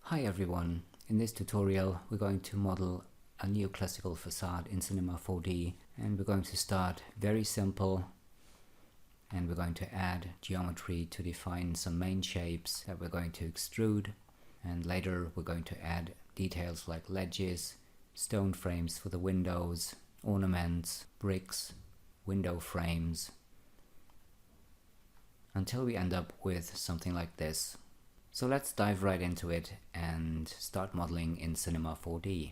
Hi everyone, in this tutorial we're going to model a neoclassical facade in Cinema 4D, and we're going to start very simple and we're going to add geometry to define some main shapes that we're going to extrude, and later we're going to add details like ledges, stone frames for the windows, ornaments, bricks, window frames, until we end up with something like this. So let's dive right into it and start modeling in Cinema 4D.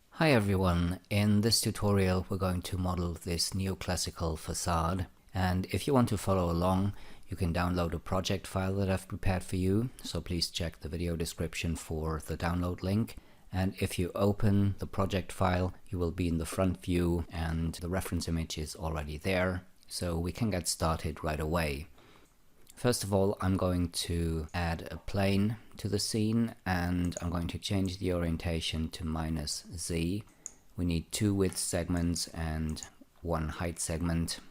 Hi everyone, in this tutorial we're going to model this neoclassical facade, and if you want to follow along you can download a project file that I've prepared for you, so please check the video description for the download link. And if you open the project file you will be in the front view and the reference image is already there, so we can get started right away. First of all, I'm going to add a plane to the scene and I'm going to change the orientation to -z. We need 2 width segments and 1 height segment.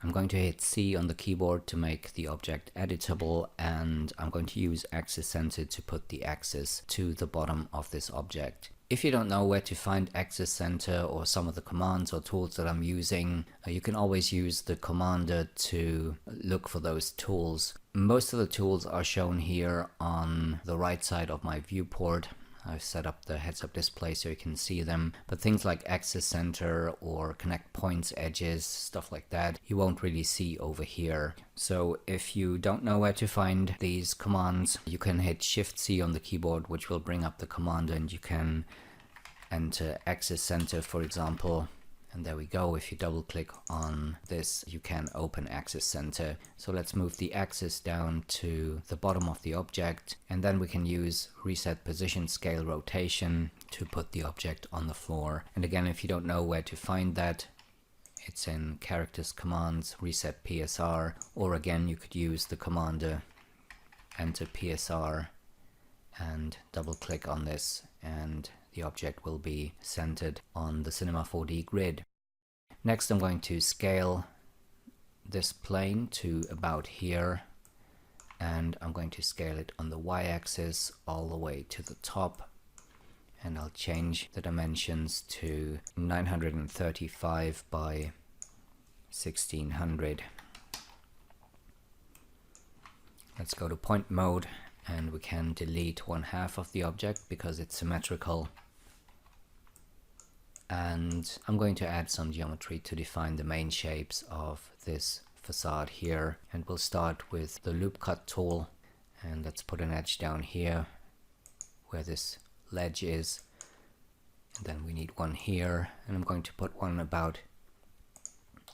I'm going to hit C on the keyboard to make the object editable, and I'm going to use axis center to put the axis to the bottom of this object. If you don't know where to find axis center or some of the commands or tools that I'm using, you can always use the commander to look for those tools. Most of the tools are shown here on the right side of my viewport. I've set up the heads-up display so you can see them, but things like axis center or connect points, edges, stuff like that, you won't really see over here. So if you don't know where to find these commands, you can hit Shift-C on the keyboard, which will bring up the command, and you can enter axis center, for example. And there we go. If you double click on this, you can open axis center. So let's move the axis down to the bottom of the object, and then we can use reset position scale rotation to put the object on the floor. And again, if you don't know where to find that, it's in characters commands, reset PSR, or again you could use the commander, enter PSR and double click on this, and the object will be centered on the Cinema 4D grid. Next I'm going to scale this plane to about here, and I'm going to scale it on the y-axis all the way to the top, and I'll change the dimensions to 935 by 1600. Let's go to point mode, and we can delete 1/2 of the object because it's symmetrical. And I'm going to add some geometry to define the main shapes of this facade here, and we'll start with the loop cut tool, and let's put an edge down here where this ledge is, and then we need one here, and I'm going to put one about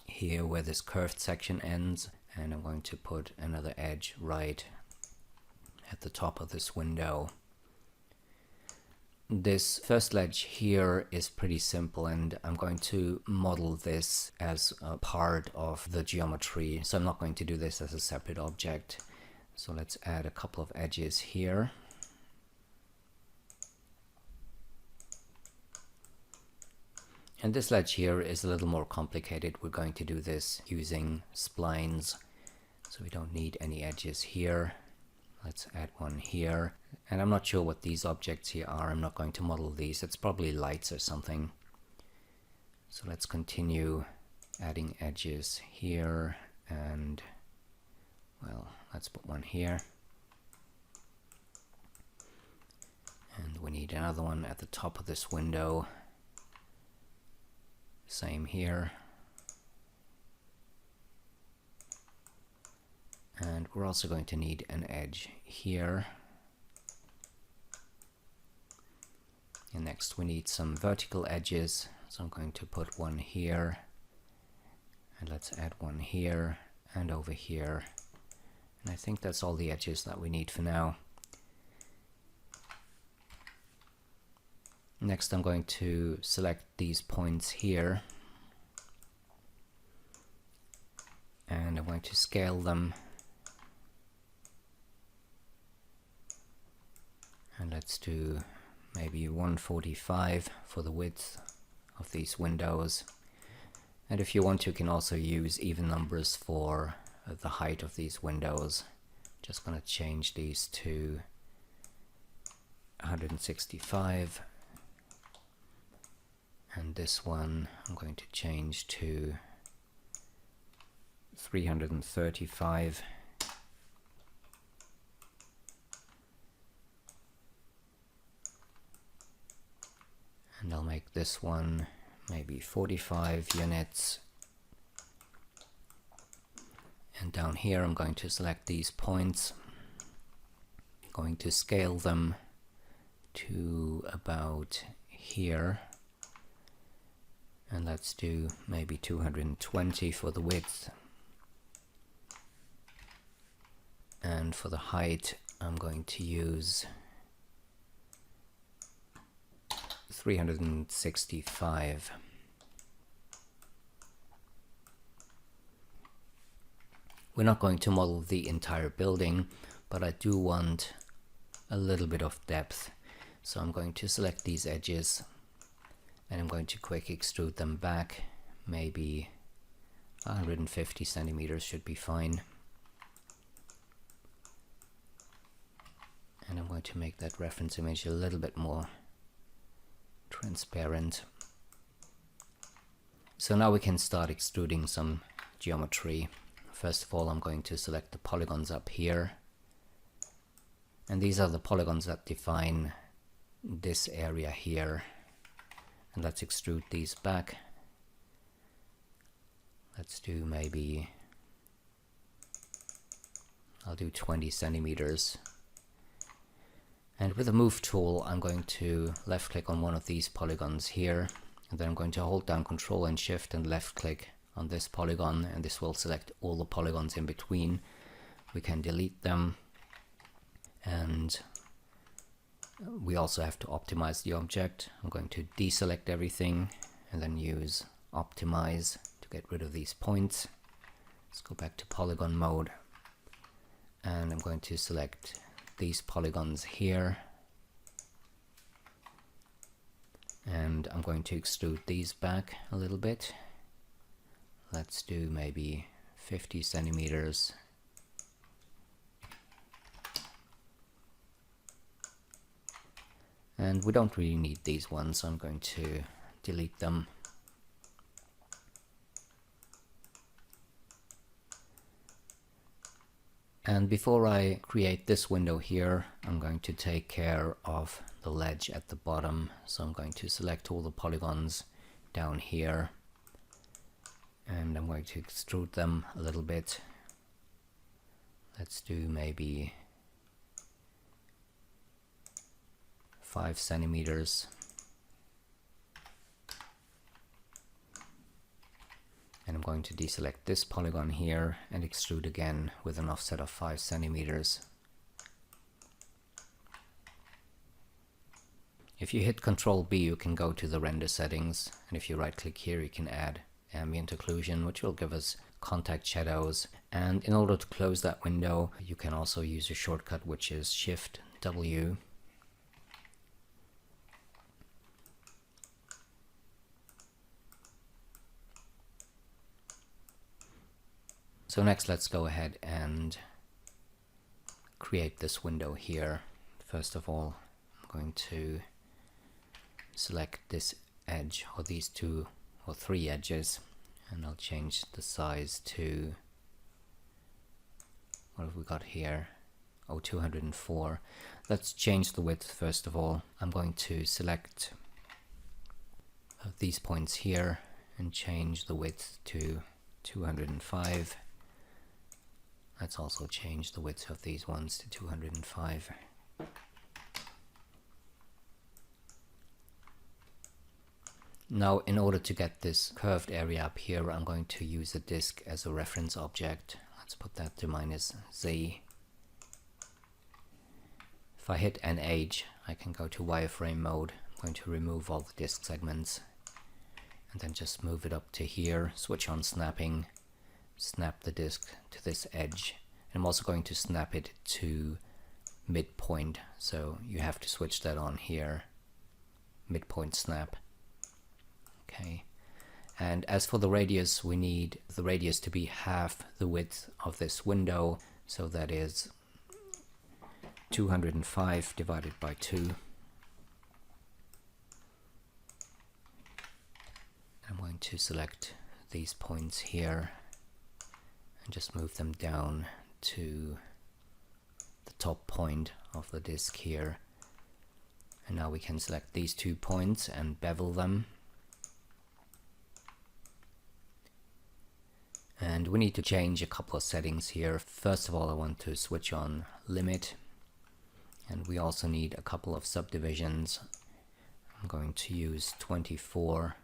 here where this curved section ends, and I'm going to put another edge right at the top of this window. This first ledge here is pretty simple, and I'm going to model this as a part of the geometry, so I'm not going to do this as a separate object. So let's add a couple of edges here. And this ledge here is a little more complicated. We're going to do this using splines, so we don't need any edges here. Let's add one here, and I'm not sure what these objects here are. I'm not going to model these. It's probably lights or something. So let's continue adding edges here, and well, let's put one here, and we need another one at the top of this window. Same here. And we're also going to need an edge here. And next we need some vertical edges, so I'm going to put one here, and let's add one here and over here. And I think that's all the edges that we need for now. Next I'm going to select these points here, and I'm going to scale them. And let's do maybe 145 for the width of these windows. And if you want, you can also use even numbers for the height of these windows. Just going to change these to 165, and this one I'm going to change to 335. And I'll make this one maybe 45 units. And down here I'm going to select these points, going to scale them to about here, and let's do maybe 220 for the width, and for the height I'm going to use 365. We're not going to model the entire building, but I do want a little bit of depth. So I'm going to select these edges and I'm going to quick extrude them back. Maybe 150 centimeters should be fine. And I'm going to make that reference image a little bit more transparent. So now we can start extruding some geometry. First of all, I'm going to select the polygons up here. And these are the polygons that define this area here. And let's extrude these back. Let's do maybe, I'll do 20 centimeters. And with the move tool, I'm going to left click on one of these polygons here. And then I'm going to hold down Control and Shift and left click on this polygon, and this will select all the polygons in between. We can delete them, and we also have to optimize the object. I'm going to deselect everything and then use Optimize to get rid of these points. Let's go back to polygon mode, and I'm going to select these polygons here, and I'm going to extrude these back a little bit. Let's do maybe 50 centimeters. And we don't really need these ones, so I'm going to delete them. And before I create this window here, I'm going to take care of the ledge at the bottom. So I'm going to select all the polygons down here, and I'm going to extrude them a little bit. Let's do maybe 5 centimeters. And I'm going to deselect this polygon here and extrude again with an offset of 5 centimeters. If you hit Ctrl B, you can go to the render settings, and if you right click here, you can add ambient occlusion, which will give us contact shadows. And in order to close that window, you can also use a shortcut, which is Shift W. So next, let's go ahead and create this window here. First of all, I'm going to select this edge, or these 2 or 3 edges, and I'll change the size to, what have we got here? Oh, 204. Let's change the width first of all. I'm going to select these points here and change the width to 205. Let's also change the width of these ones to 205. Now, in order to get this curved area up here, I'm going to use a disk as a reference object. Let's put that to -Z. If I hit NH, I can go to wireframe mode. I'm going to remove all the disk segments and then just move it up to here, switch on snapping, snap the disk to this edge. And I'm also going to snap it to midpoint, so you have to switch that on here, midpoint snap. Okay, And as for the radius, we need the radius to be half the width of this window, so that is 205 divided by 2. I'm going to select these points here and just move them down to the top point of the disk here. And now we can select these 2 points and bevel them. And we need to change a couple of settings here. First of all, I want to switch on limit, and we also need a couple of subdivisions. I'm going to use 24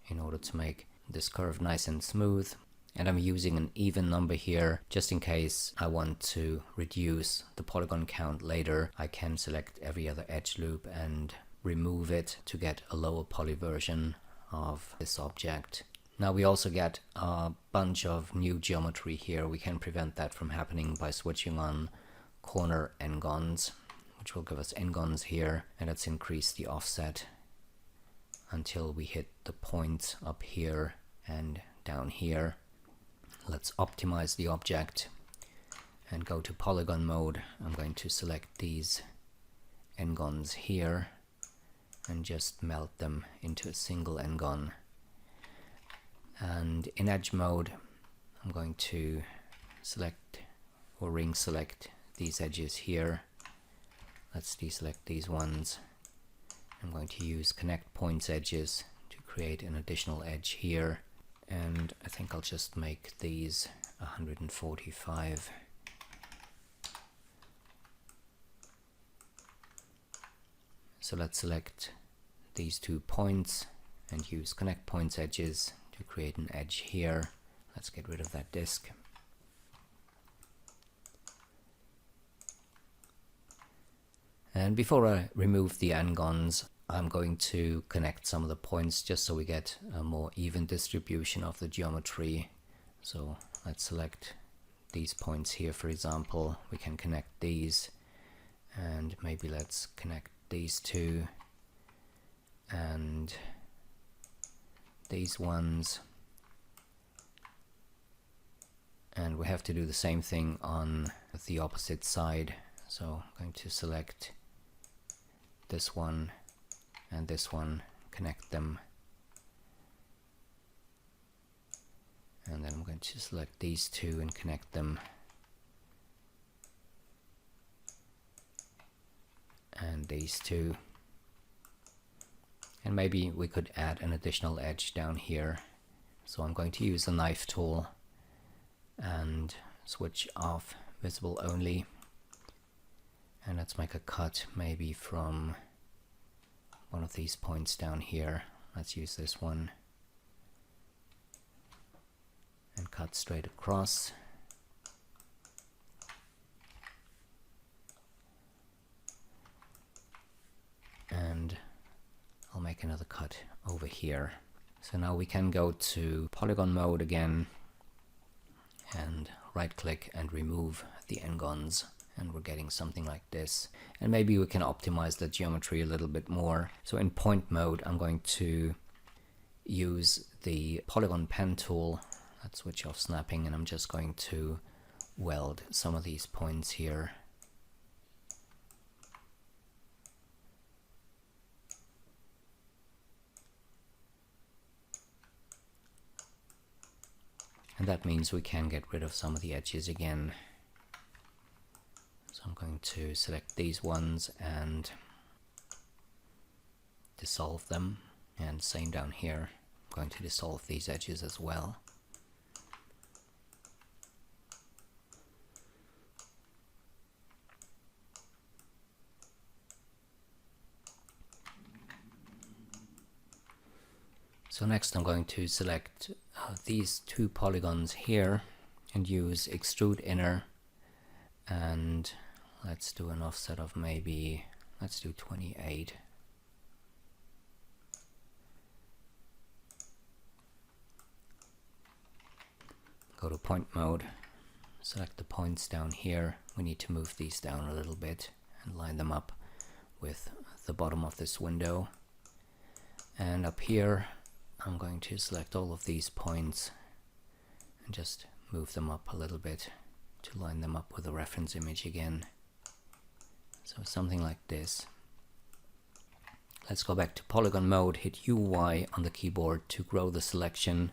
in order to make this curve nice and smooth. And I'm using an even number here just in case I want to reduce the polygon count later. I can select every other edge loop and remove it to get a lower poly version of this object. Now we also get a bunch of new geometry here. We can prevent that from happening by switching on corner n-gons, which will give us n-gons here, and let's increase the offset until we hit the points up here and down here. Let's optimize the object and go to polygon mode. I'm going to select these n-gons here and just melt them into a single n-gon. And in edge mode, I'm going to select or ring select these edges here. Let's deselect these ones. I'm going to use connect points edges to create an additional edge here. And I think I'll just make these 145. So let's select these 2 points and use connect points edges to create an edge here. Let's get rid of that disk. And before I remove the n-gons, I'm going to connect some of the points just so we get a more even distribution of the geometry. So let's select these points here, for example. We can connect these, and maybe let's connect these 2 and these ones. And we have to do the same thing on the opposite side. So I'm going to select this one and this one, connect them, and then I'm going to select these 2 and connect them, and these 2, and maybe we could add an additional edge down here. So I'm going to use the knife tool and switch off visible only, and let's make a cut maybe from one of these points down here. Let's use this one and cut straight across. And I'll make another cut over here. So now we can go to polygon mode again and right click and remove the n-gons. And we're getting something like this. And maybe we can optimize the geometry a little bit more. So in point mode, I'm going to use the polygon pen tool. Let's switch off snapping, and I'm just going to weld some of these points here. And that means we can get rid of some of the edges again. So I'm going to select these ones and dissolve them, and same down here. I'm going to dissolve these edges as well. So next I'm going to select these 2 polygons here and use extrude inner, and let's do an offset of maybe, let's do 28. Go to point mode, select the points down here. We need to move these down a little bit and line them up with the bottom of this window. And up here I'm going to select all of these points and just move them up a little bit to line them up with the reference image again. So something like this. Let's go back to polygon mode, hit UY on the keyboard to grow the selection.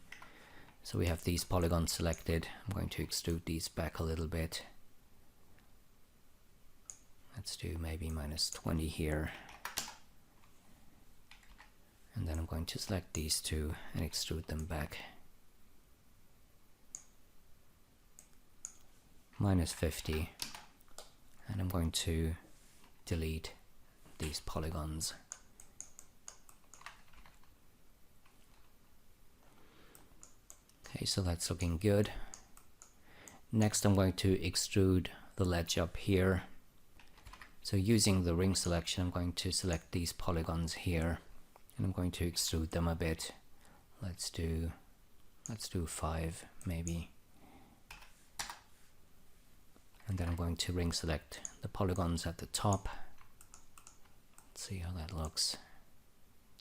So we have these polygons selected. I'm going to extrude these back a little bit. Let's do maybe -20 here. And then I'm going to select these two and extrude them back. -50. And I'm going to delete these polygons. Okay, so that's looking good. Next I'm going to extrude the ledge up here. So using the ring selection, I'm going to select these polygons here and I'm going to extrude them a bit. Let's do 5 maybe. And then I'm going to ring select the polygons at the top. Let's see how that looks.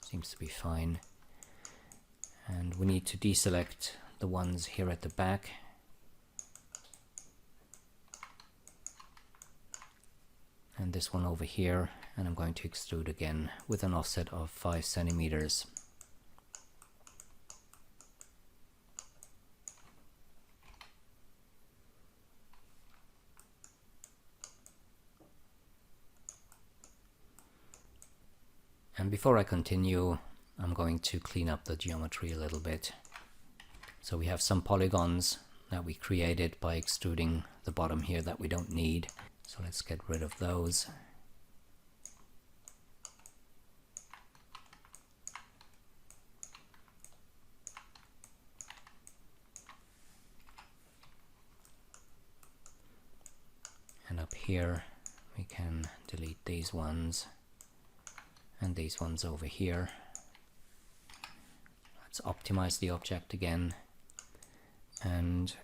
Seems to be fine. And we need to deselect the ones here at the back. And this one over here, and I'm going to extrude again with an offset of 5 centimeters. And before I continue, I'm going to clean up the geometry a little bit. So we have some polygons that we created by extruding the bottom here that we don't need. So let's get rid of those. And up here we can delete these ones and these ones over here. Let's optimize the object again. And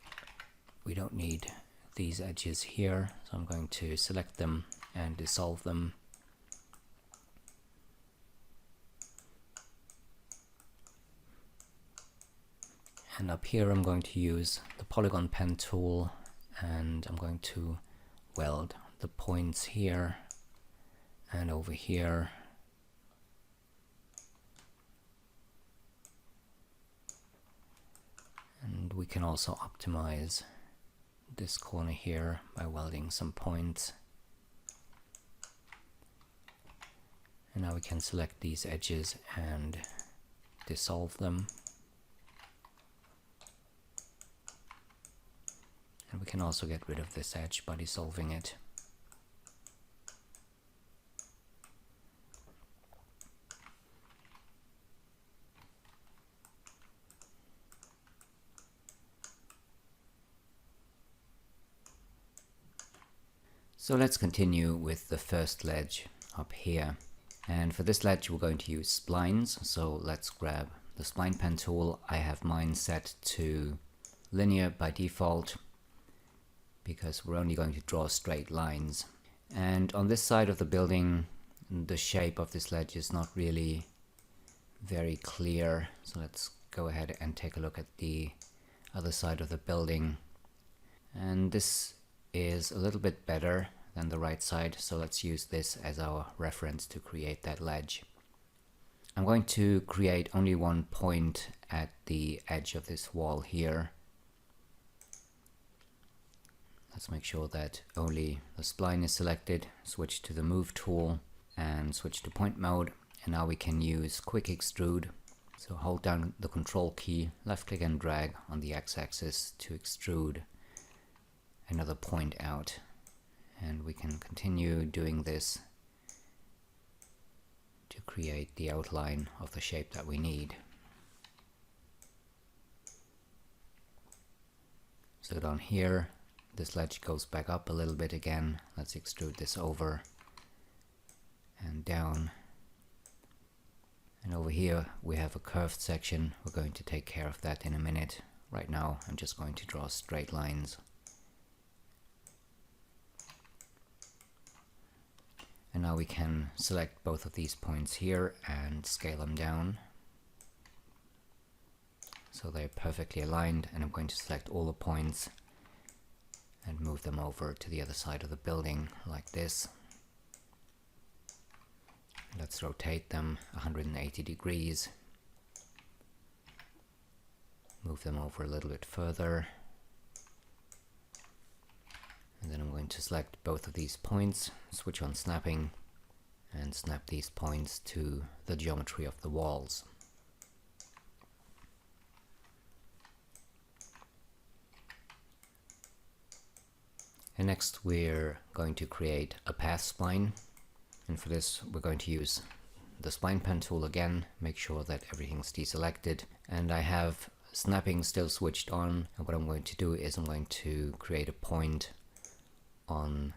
we don't need these edges here, so I'm going to select them and dissolve them. And up here I'm going to use the polygon pen tool and I'm going to weld the points here and over here. And we can also optimize this corner here by welding some points. And now we can select these edges and dissolve them. And we can also get rid of this edge by dissolving it. So let's continue with the first ledge up here. And for this ledge we're going to use splines. So let's grab the spline pen tool. I have mine set to linear by default because we're only going to draw straight lines. And on this side of the building, the shape of this ledge is not really very clear. So let's go ahead and take a look at the other side of the building. And this is a little bit better than the right side, so let's use this as our reference to create that ledge. I'm going to create only one point at the edge of this wall here. Let's make sure that only the spline is selected, switch to the move tool and switch to point mode, and now we can use quick extrude. So hold down the control key, left click and drag on the x-axis to extrude another point out, and we can continue doing this to create the outline of the shape that we need. So down here this ledge goes back up a little bit again. Let's extrude this over and down, and over here we have a curved section. We're going to take care of that in a minute. Right now I'm just going to draw straight lines. And now we can select both of these points here and scale them down. so they're perfectly aligned, and I'm going to select all the points and move them over to the other side of the building like this. Let's rotate them 180 degrees. Move them over a little bit further. And then I'm going to select both of these points, switch on snapping, and snap these points to the geometry of the walls. And next we're going to create a path spline, and for this we're going to use the spline pen tool again, make sure that everything's deselected, and I have snapping still switched on, and what I'm going to do is I'm going to create a point on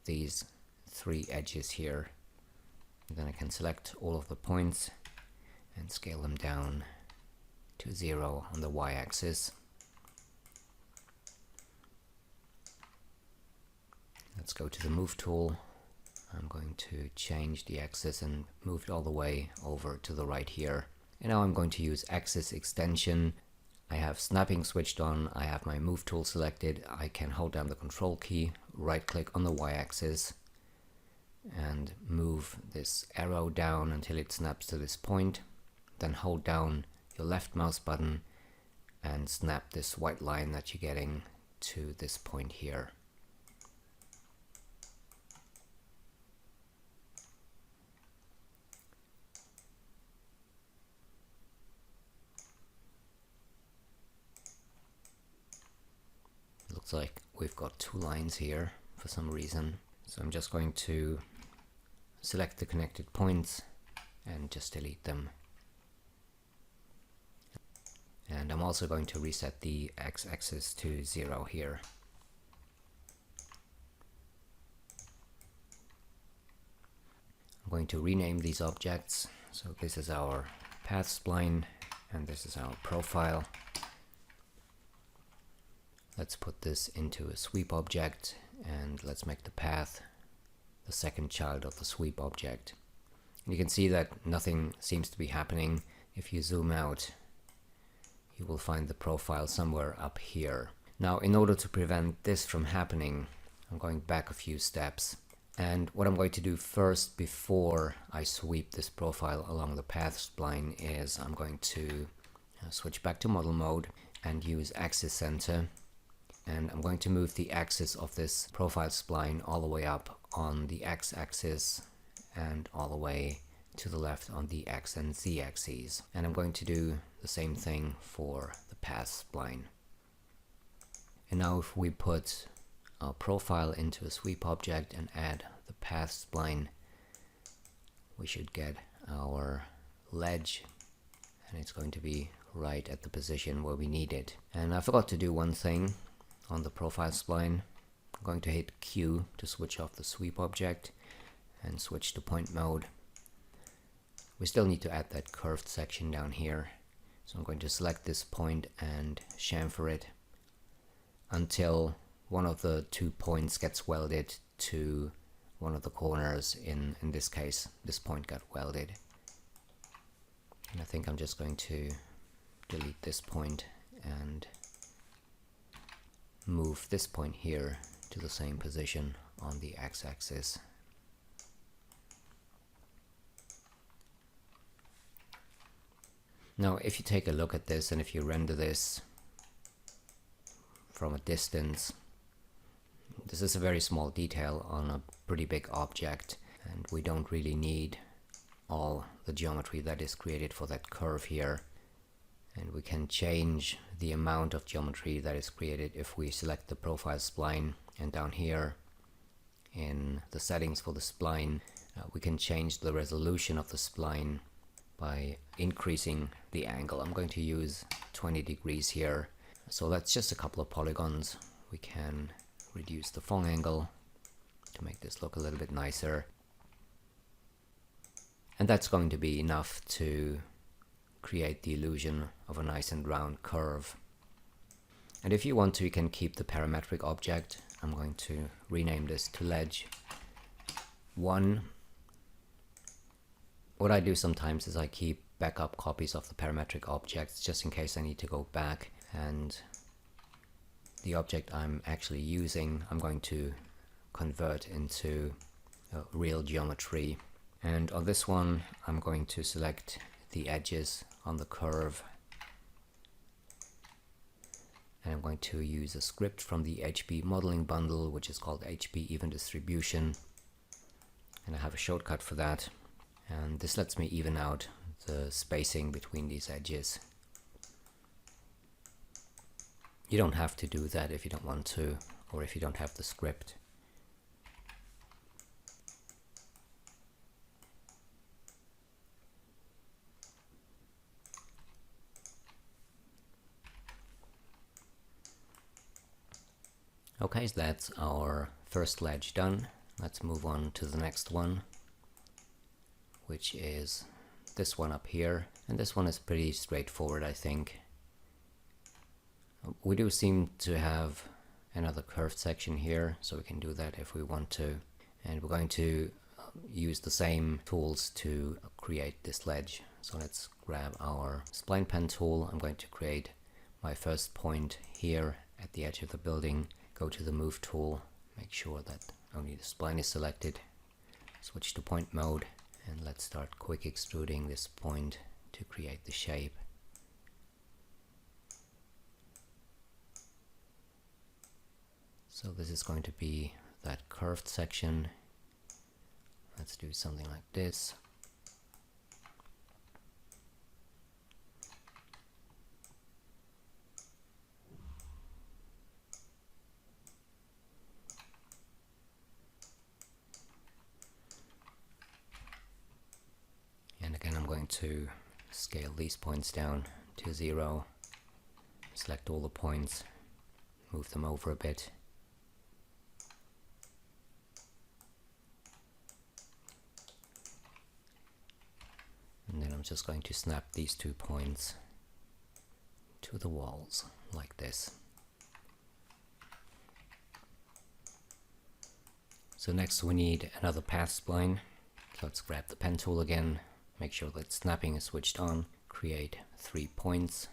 these three edges here. And then I can select all of the points and scale them down to 0 on the y-axis. Let's go to the move tool. I'm going to change the axis and move it all the way over to the right here. And now I'm going to use axis extension. I have snapping switched on, I have my move tool selected, I can hold down the control key, right click on the y-axis and move this arrow down until it snaps to this point. Then hold down your left mouse button and snap this white line that you're getting to this point here. Looks like we've got two lines here for some reason. So I'm just going to select the connected points and just delete them. And I'm also going to reset the x-axis to 0 here. I'm going to rename these objects. So this is our path spline and this is our profile. Let's put this into a sweep object and let's make the path the second child of the sweep object. And you can see that nothing seems to be happening. If you zoom out, you will find the profile somewhere up here. Now, in order to prevent this from happening, I'm going back a few steps. And what I'm going to do first before I sweep this profile along the path spline is I'm going to switch back to model mode and use axis center. And I'm going to move the axis of this profile spline all the way up on the x-axis and all the way to the left on the x and z axes. And I'm going to do the same thing for the path spline. And now if we put our profile into a sweep object and add the path spline, we should get our ledge, and it's going to be right at the position where we need it. And I forgot to do one thing. On the profile spline, I'm going to hit Q to switch off the sweep object and switch to point mode. We still need to add that curved section down here. So I'm going to select this point and chamfer it until one of the 2 points gets welded to one of the corners. In this case, this point got welded. And I think I'm just going to delete this point and move this point here to the same position on the x-axis. Now if you take a look at this and if you render this from a distance, this is a very small detail on a pretty big object, and we don't really need all the geometry that is created for that curve here. And we can change the amount of geometry that is created if we select the profile spline, and down here in the settings for the spline we can change the resolution of the spline by increasing the angle. I'm going to use 20 degrees here, so that's just a couple of polygons. We can reduce the Phong angle to make this look a little bit nicer, and that's going to be enough to create the illusion of a nice and round curve. And if you want to, you can keep the parametric object. I'm going to rename this to ledge 1. What I do sometimes is I keep backup copies of the parametric objects just in case I need to go back, and the object I'm actually using I'm going to convert into real geometry. And on this one I'm going to select the edges on the curve, and I'm going to use a script from the HB modeling bundle, which is called HB even distribution, and I have a shortcut for that, and this lets me even out the spacing between these edges. You don't have to do that if you don't want to, or if you don't have the script. Okay, so that's our first ledge done. Let's move on to the next one, which is this one up here. And this one is pretty straightforward, I think. We do seem to have another curved section here, so we can do that if we want to. And we're going to use the same tools to create this ledge. So let's grab our spline pen tool. I'm going to create my first point here at the edge of the building. Go to the move tool, make sure that only the spline is selected, switch to point mode, and let's start quick extruding this point to create the shape. So this is going to be that curved section. Let's do something like this. And again, I'm going to scale these points down to 0, select all the points, move them over a bit. And then I'm just going to snap these 2 points to the walls, like this. So next we need another path spline. So let's grab the pen tool again, make sure that snapping is switched on, create 3 points,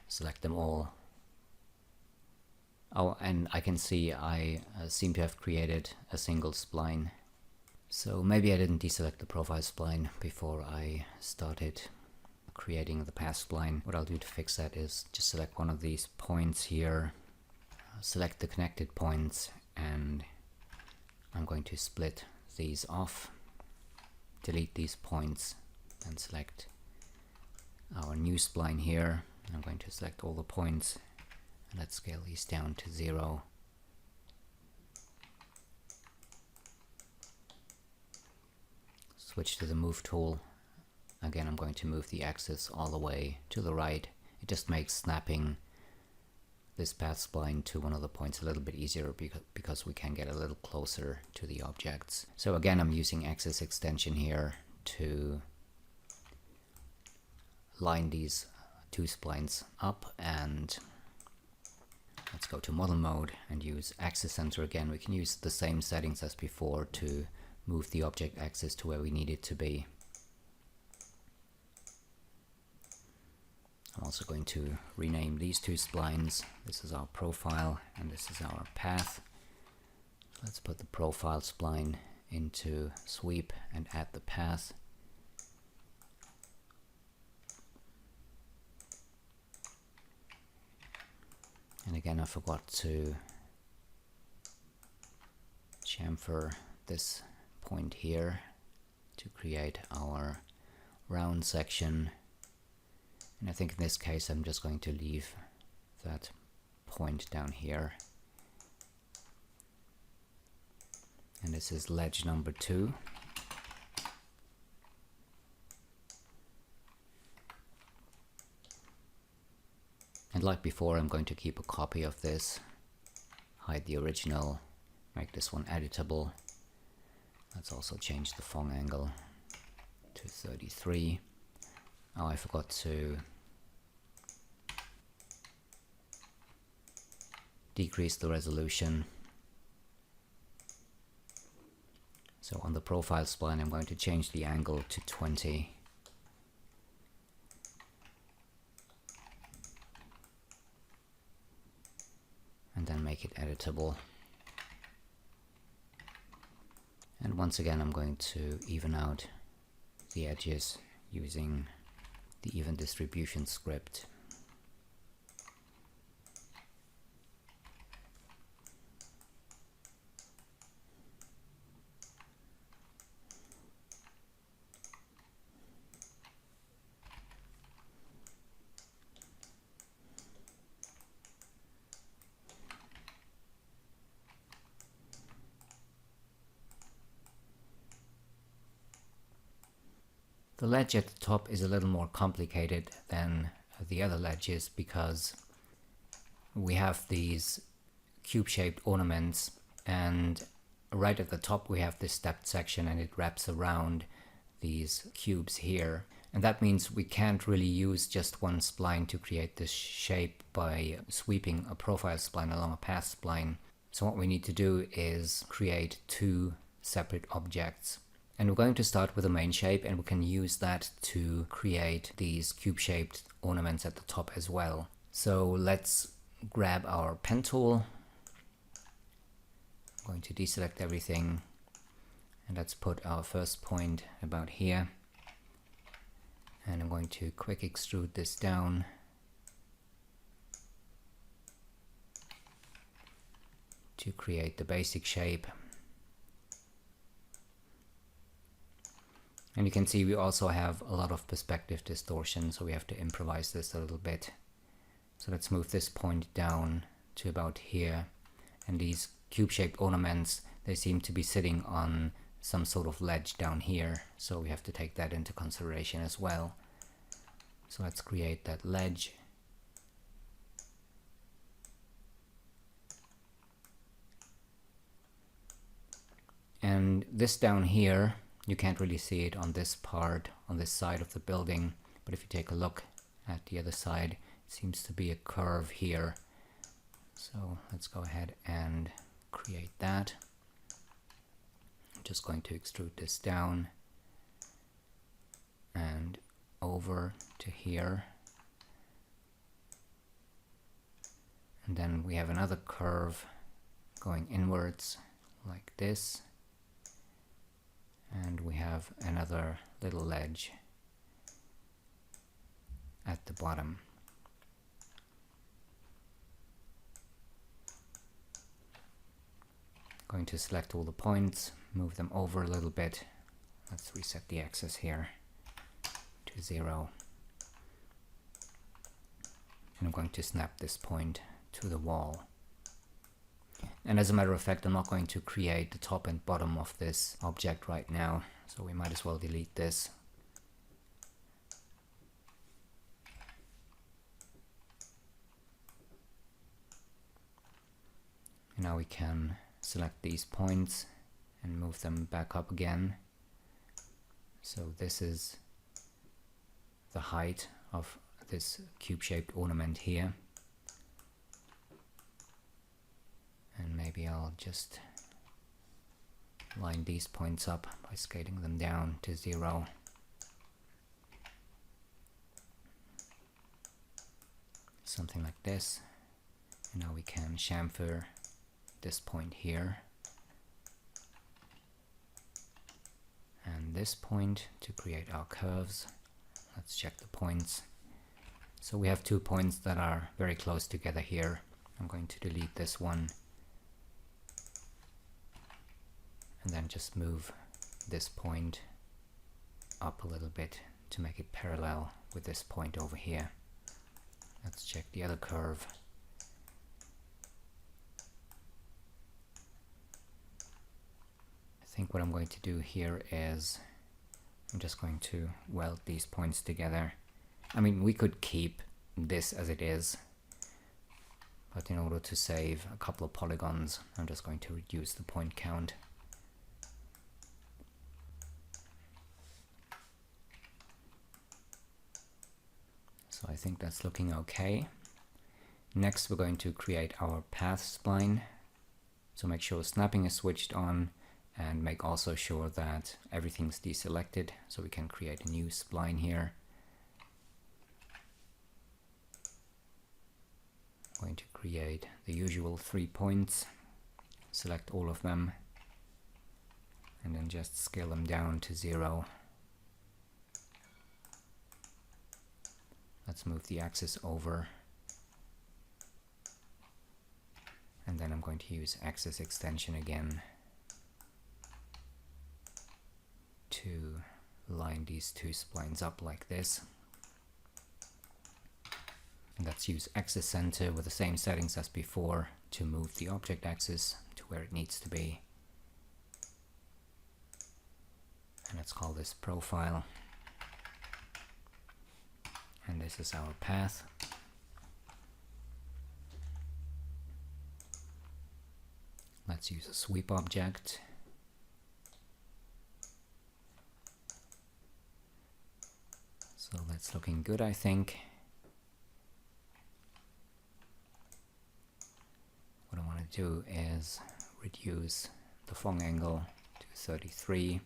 select them all. Oh, and I can see I seem to have created a single spline. So maybe I didn't deselect the profile spline before I started creating the path spline. What I'll do to fix that is just select one of these points here, select the connected points, and I'm going to split these off, delete these points, and select our new spline here. I'm going to select all the points, and let's scale these down to 0. Switch to the move tool. Again, I'm going to move the axis all the way to the right. It just makes snapping this path spline to one of the points a little bit easier because we can get a little closer to the objects. So again, I'm using axis extension here to line these 2 splines up, and let's go to model mode and use axis center again. We can use the same settings as before to move the object axis to where we need it to be. I'm also going to rename these 2 splines. This is our profile and this is our path. Let's put the profile spline into sweep and add the path. And again, I forgot to chamfer this point here to create our round section. And I think in this case I'm just going to leave that point down here. And this is ledge number 2. And like before, I'm going to keep a copy of this, hide the original, make this one editable. Let's also change the Phong angle to 33. Oh, I forgot to decrease the resolution. So on the profile spline, I'm going to change the angle to 20. and then make it editable. And once again, I'm going to even out the edges using the even distribution script. The ledge at the top is a little more complicated than the other ledges because we have these cube-shaped ornaments, and right at the top we have this stepped section and it wraps around these cubes here. And that means we can't really use just one spline to create this shape by sweeping a profile spline along a path spline. So what we need to do is create two separate objects. And we're going to start with the main shape, and we can use that to create these cube-shaped ornaments at the top as well. So let's grab our pen tool. I'm going to deselect everything, and let's put our first point about here. And I'm going to quick extrude this down to create the basic shape. And you can see we also have a lot of perspective distortion, so we have to improvise this a little bit. So let's move this point down to about here. And these cube-shaped ornaments, they seem to be sitting on some sort of ledge down here, so we have to take that into consideration as well. So let's create that ledge. And this down here, you can't really see it on this part, on this side of the building, but if you take a look at the other side, it seems to be a curve here. So let's go ahead and create that. I'm just going to extrude this down and over to here. And then we have another curve going inwards like this. And we have another little ledge at the bottom. Going to select all the points, move them over a little bit. Let's reset the axis here to 0. And I'm going to snap this point to the wall. And as a matter of fact, I'm not going to create the top and bottom of this object right now, so we might as well delete this. And now we can select these points and move them back up again. So this is the height of this cube-shaped ornament here. And maybe I'll just line these points up by scaling them down to 0. Something like this. And now we can chamfer this point here. And this point to create our curves. Let's check the points. So we have 2 points that are very close together here. I'm going to delete this one. And then just move this point up a little bit to make it parallel with this point over here. Let's check the other curve. I think what I'm going to do here is I'm just going to weld these points together. I mean, we could keep this as it is, but in order to save a couple of polygons, I'm just going to reduce the point count. So I think that's looking okay. Next we're going to create our path spline. So make sure snapping is switched on, and make also sure that everything's deselected so we can create a new spline here. I'm going to create the usual 3 points, select all of them, and then just scale them down to 0. Let's move the axis over, and then I'm going to use axis extension again to line these 2 splines up like this. And let's use axis center with the same settings as before to move the object axis to where it needs to be. And let's call this profile. And this is our path. Let's use a sweep object. So that's looking good, I think. What I want to do is reduce the Phong angle to 33.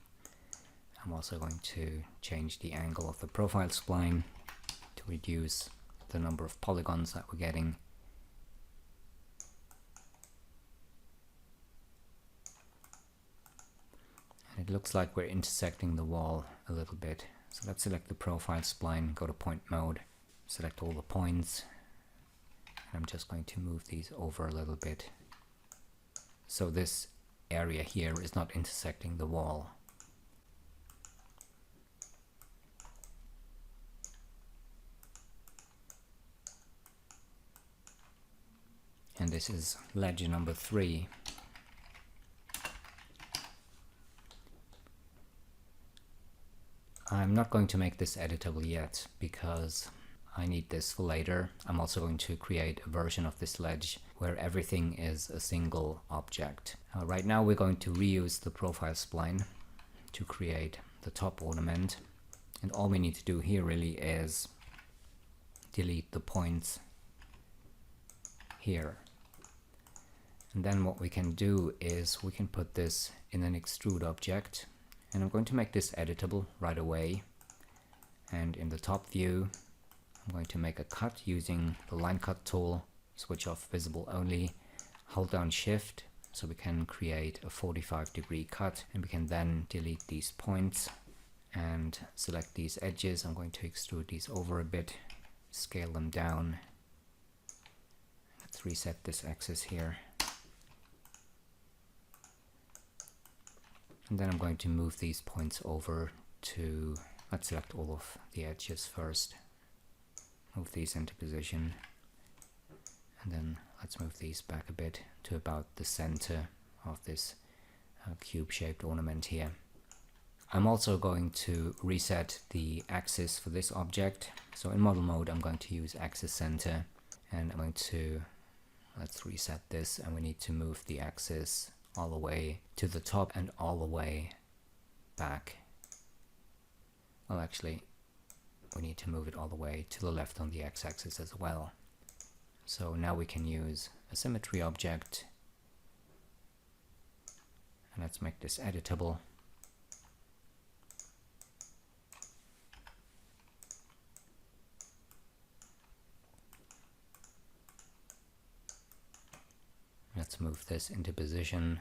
I'm also going to change the angle of the profile spline to reduce the number of polygons that we're getting. And it looks like we're intersecting the wall a little bit. So let's select the profile spline, go to point mode, select all the points. I'm just going to move these over a little bit. So this area here is not intersecting the wall. And this is ledge number 3. I'm not going to make this editable yet because I need this for later. I'm also going to create a version of this ledge where everything is a single object. Right now we're going to reuse the profile spline to create the top ornament, and all we need to do here really is delete the points here. And then what we can do is we can put this in an extrude object, and I'm going to make this editable right away. And in the top view I'm going to make a cut using the line cut tool, switch off visible only, hold down shift so we can create a 45-degree cut, and we can then delete these points and select these edges. I'm going to extrude these over a bit, scale them down. Let's reset this axis here. And then I'm going to move these points over to, let's select all of the edges first. Move these into position. And then let's move these back a bit to about the center of this cube-shaped ornament here. I'm also going to reset the axis for this object. So in model mode I'm going to use axis center, and I'm going to, let's reset this, and we need to move the axis all the way to the top and all the way back. Well, actually we need to move it all the way to the left on the x-axis as well. So now we can use a symmetry object, and let's make this editable. Let's move this into position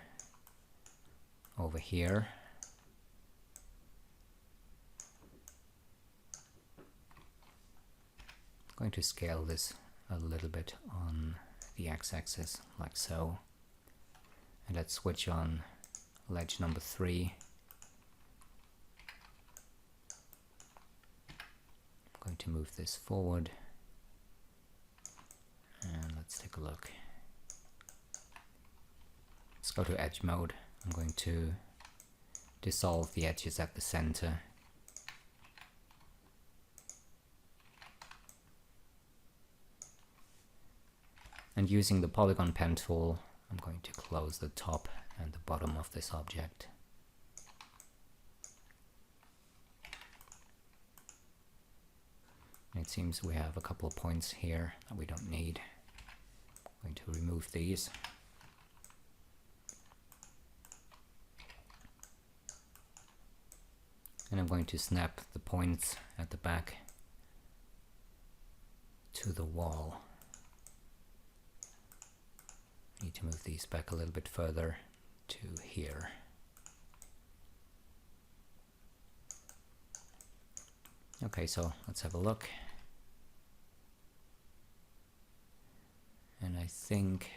over here. I'm going to scale this a little bit on the x-axis like so. And let's switch on ledge number 3. I'm going to move this forward, and let's take a look. Let's go to edge mode. I'm going to dissolve the edges at the center. And using the polygon pen tool, I'm going to close the top and the bottom of this object. And it seems we have a couple of points here that we don't need. I'm going to remove these. And I'm going to snap the points at the back to the wall. need to move these back a little bit further to here. Okay, so let's have a look. And I think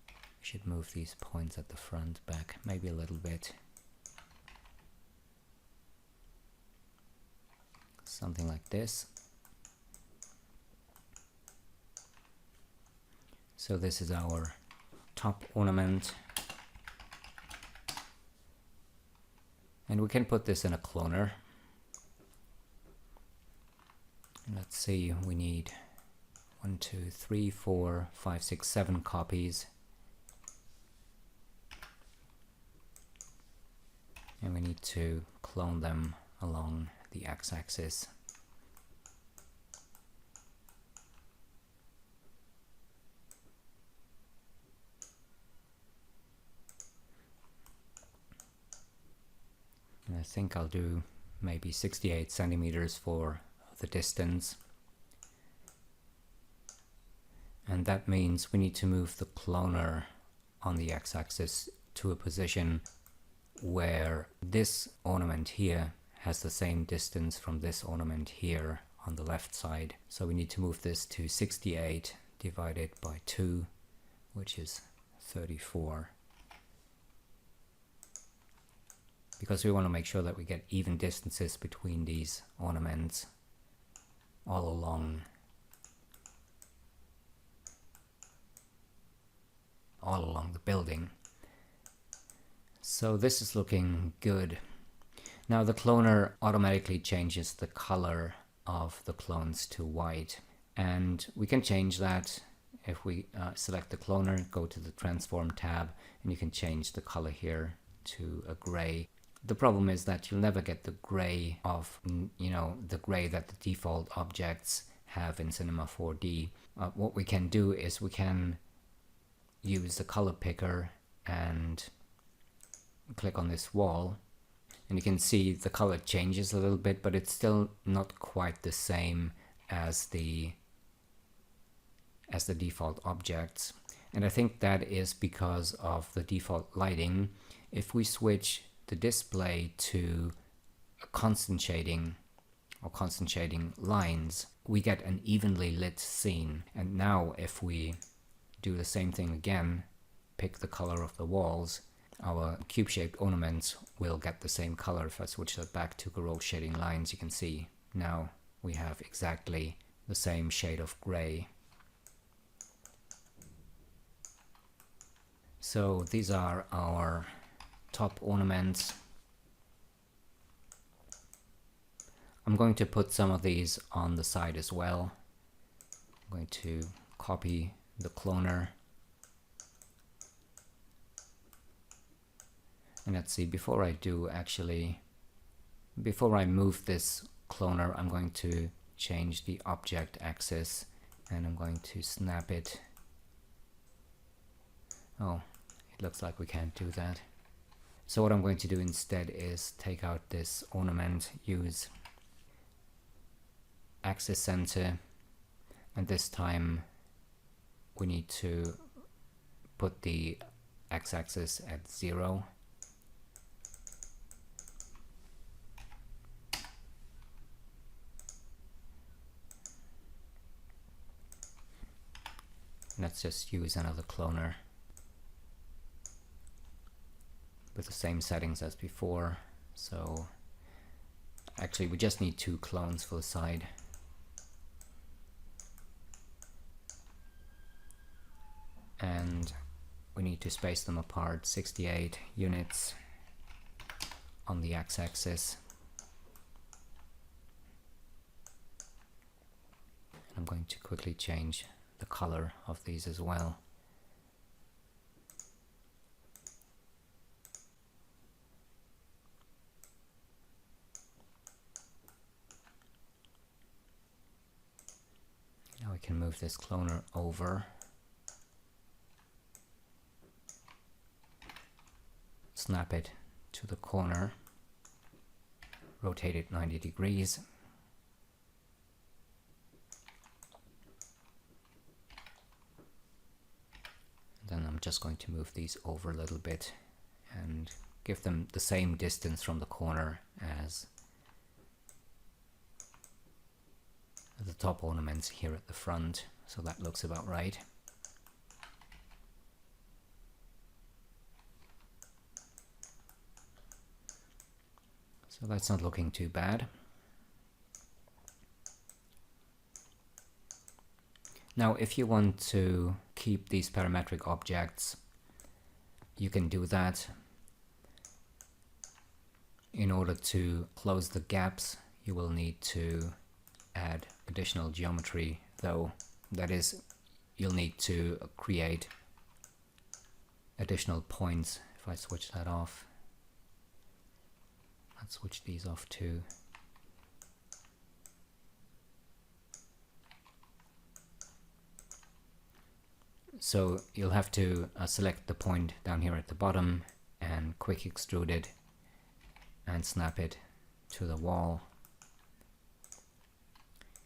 I should move these points at the front back maybe a little bit. Something like this. So this is our top ornament. And we can put this in a cloner. Let's see, we need 1, 2, 3, 4, 5, 6, 7 copies. And we need to clone them along the x-axis. And I think I'll do maybe 68 centimeters for the distance. And that means we need to move the cloner on the x-axis to a position where this ornament here has the same distance from this ornament here on the left side. So we need to move this to 68 divided by 2, which is 34. Because we want to make sure that we get even distances between these ornaments all along the building. So this is looking good. Now the cloner automatically changes the color of the clones to white, and we can change that if we select the cloner, go to the transform tab, and you can change the color here to a gray. The problem is that you'll never get the gray of, the gray that the default objects have in Cinema 4D. What we can do is we can use the color picker and click on this wall, and you can see the color changes a little bit, but it's still not quite the same as the default objects. And I think that is because of the default lighting. If we switch the display to a constant shading or constant shading lines, we get an evenly lit scene. And now if we do the same thing again, pick the color of the walls, our cube-shaped ornaments will get the same color. If I switch that back to garage shading lines, you can see now we have exactly the same shade of gray. So these are our top ornaments. I'm going to put some of these on the side as well. I'm going to copy the cloner. And let's see, before I move this cloner, I'm going to change the object axis, and I'm going to snap it. Oh, it looks like we can't do that. So what I'm going to do instead is take out this ornament, use axis center, and this time we need to put the x-axis at 0. Let's just use another cloner with the same settings as before. So actually we just need 2 clones for the side. And we need to space them apart 68 units on the x-axis. I'm going to quickly change the color of these as well. Now we can move this cloner over, snap it to the corner, rotate it 90 degrees, just going to move these over a little bit and give them the same distance from the corner as the top ornaments here at the front, so that looks about right. So that's not looking too bad. Now if you want to keep these parametric objects, you can do that. In order to close the gaps, you will need to add additional geometry, though. That is, you'll need to create additional points. If I switch that off, let's switch these off too. So you'll have to select the point down here at the bottom and quick extrude it and snap it to the wall.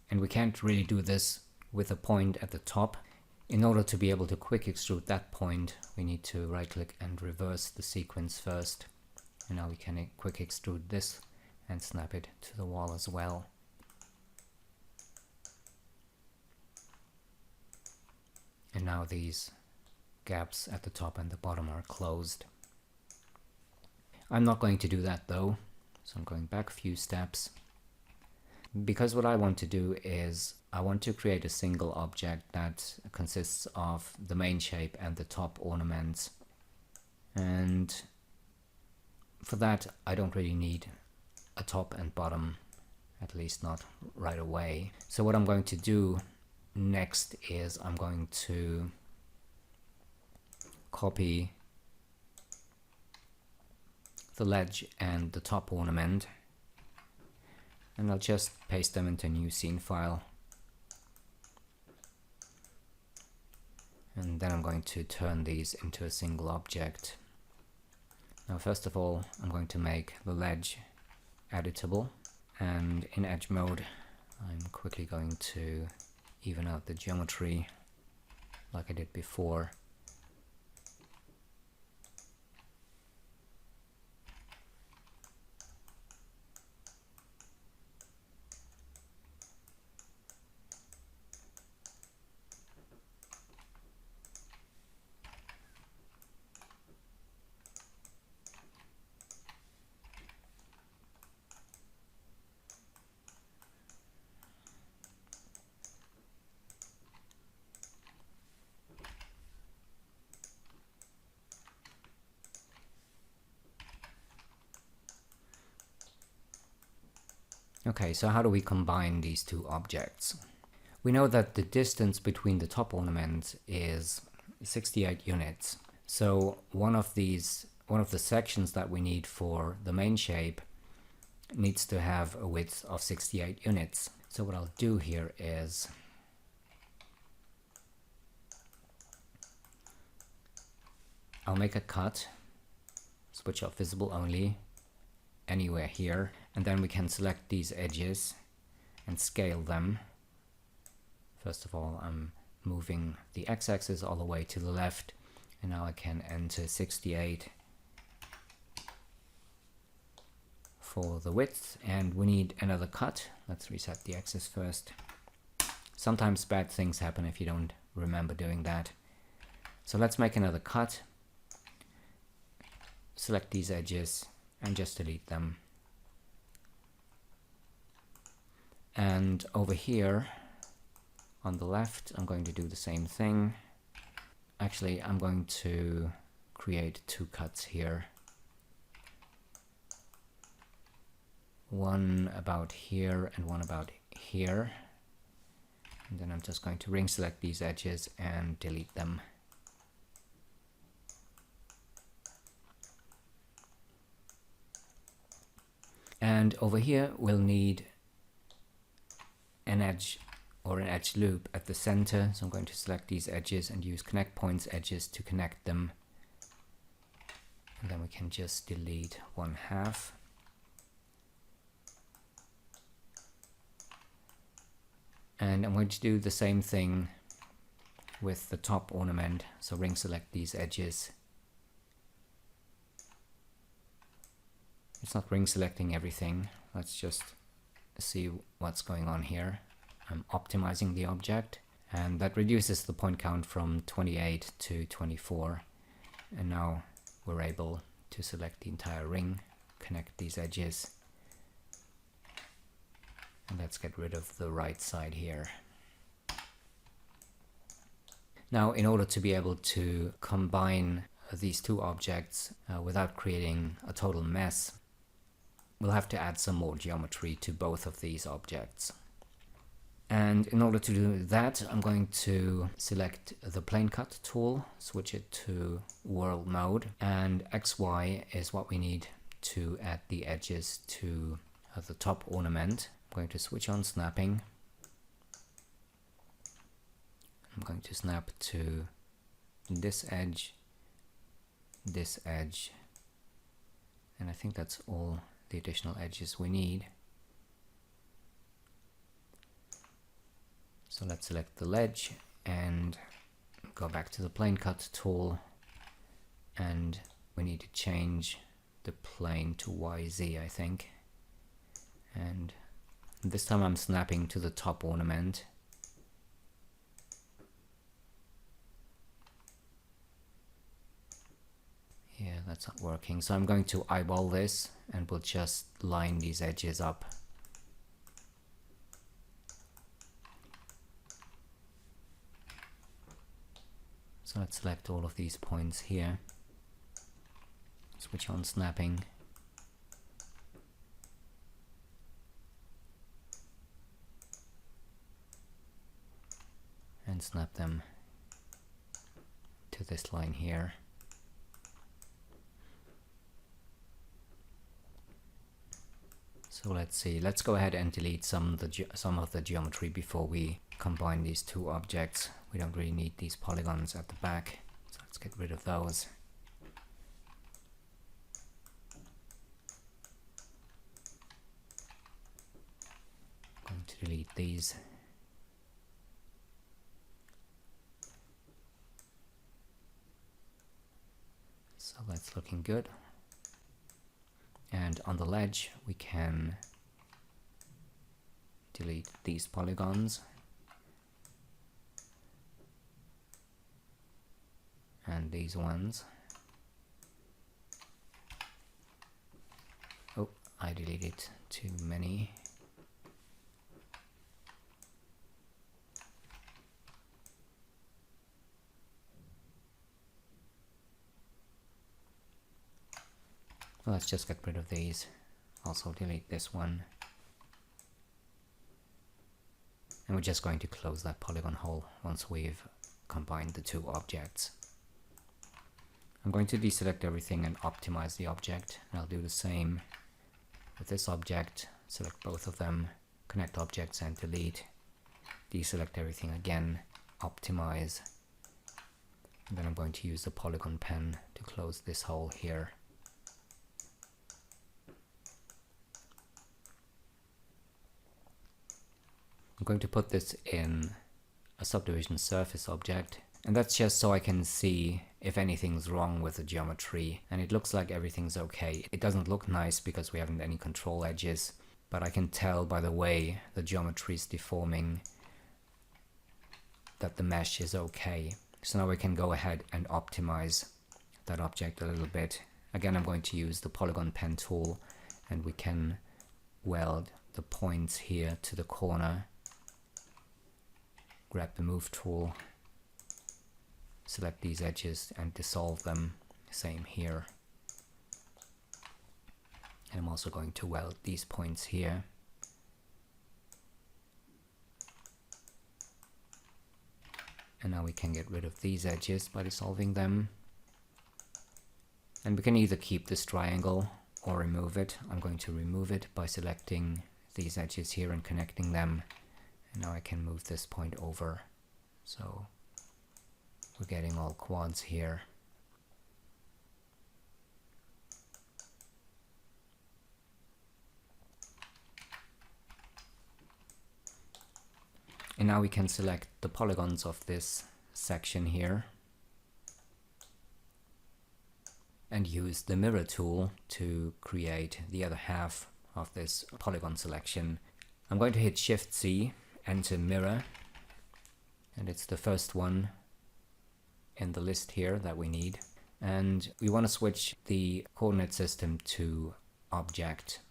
And we can't really do this with a point at the top. In order to be able to quick extrude that point, we need to right click and reverse the sequence first. And now we can quick extrude this and snap it to the wall as well. And now these gaps at the top and the bottom are closed. I'm not going to do that though, so I'm going back a few steps. Because what I want to do is I want to create a single object that consists of the main shape and the top ornaments. And for that I don't really need a top and bottom, at least not right away. So what I'm going to do next is I'm going to copy the ledge and the top ornament, and I'll just paste them into a new scene file. And then I'm going to turn these into a single object. Now first of all, I'm going to make the ledge editable, and in edge mode I'm quickly going to even out the geometry like I did before. Okay, so how do we combine these two objects? We know that the distance between the top ornaments is 68 units. So one of the sections that we need for the main shape needs to have a width of 68 units. So what I'll do here is I'll make a cut, switch off visible only, anywhere here, and then we can select these edges and scale them. First of all, I'm moving the x-axis all the way to the left, and now I can enter 68 for the width, and we need another cut. Let's reset the axis first. Sometimes bad things happen if you don't remember doing that. So let's make another cut, select these edges and just delete them. And over here on the left I'm going to do the same thing. Actually, I'm going to create two cuts here. One about here and one about here. And then I'm just going to ring select these edges and delete them. And over here we'll need an edge or an edge loop at the center. So I'm going to select these edges and use connect points edges to connect them. And then we can just delete 1/2. And I'm going to do the same thing with the top ornament. So ring select these edges. It's not ring selecting everything. Let's just see what's going on here. I'm optimizing the object, and that reduces the point count from 28 to 24. And now we're able to select the entire ring, connect these edges, and let's get rid of the right side here. Now, in order to be able to combine these two objects without creating a total mess, we'll have to add some more geometry to both of these objects. And in order to do that, I'm going to select the plane cut tool, switch it to world mode, and XY is what we need to add the edges to the top ornament. I'm going to switch on snapping. I'm going to snap to this edge, and I think that's all the additional edges we need. So let's select the ledge and go back to the plane cut tool, and we need to change the plane to YZ, I think. And this time I'm snapping to the top ornament. Yeah, that's not working. So I'm going to eyeball this, and we'll just line these edges up. So let's select all of these points here, switch on snapping, and snap them to this line here. So let's see, let's go ahead and delete some of the geometry before we combine these two objects. We don't really need these polygons at the back, so let's get rid of those. I'm going to delete these. So that's looking good. And on the ledge we can delete these polygons and these ones. Oh, I deleted too many. Let's just get rid of these. Also delete this one. And we're just going to close that polygon hole once we've combined the two objects. I'm going to deselect everything and optimize the object. And I'll do the same with this object. Select both of them, connect objects and delete. Deselect everything again, optimize. And then I'm going to use the polygon pen to close this hole here. I'm going to put this in a subdivision surface object, and that's just so I can see if anything's wrong with the geometry, and it looks like everything's okay. It doesn't look nice because we haven't any control edges, but I can tell by the way the geometry is deforming that the mesh is okay. So now we can go ahead and optimize that object a little bit. Again, I'm going to use the polygon pen tool, and we can weld the points here to the corner. Grab the move tool, select these edges and dissolve them. Same here. And I'm also going to weld these points here. And now we can get rid of these edges by dissolving them. And we can either keep this triangle or remove it. I'm going to remove it by selecting these edges here and connecting them. And now I can move this point over. So we're getting all quads here. And now we can select the polygons of this section here and use the mirror tool to create the other half of this polygon selection. I'm going to hit Shift C, enter mirror, and it's the first one in the list here that we need. And we want to switch the coordinate system to object.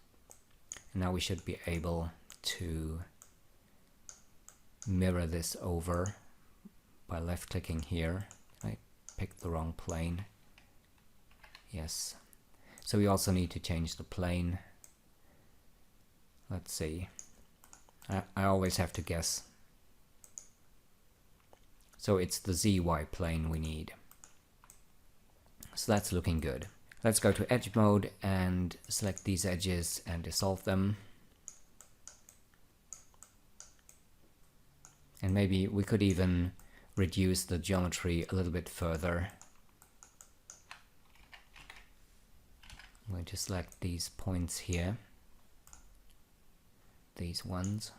And now we should be able to mirror this over by left clicking here. I picked the wrong plane. Yes. So we also need to change the plane. Let's see. I always have to guess. So it's the ZY plane we need. So that's looking good. Let's go to edge mode and select these edges and dissolve them. And maybe we could even reduce the geometry a little bit further. I'm going to select these points here, these ones,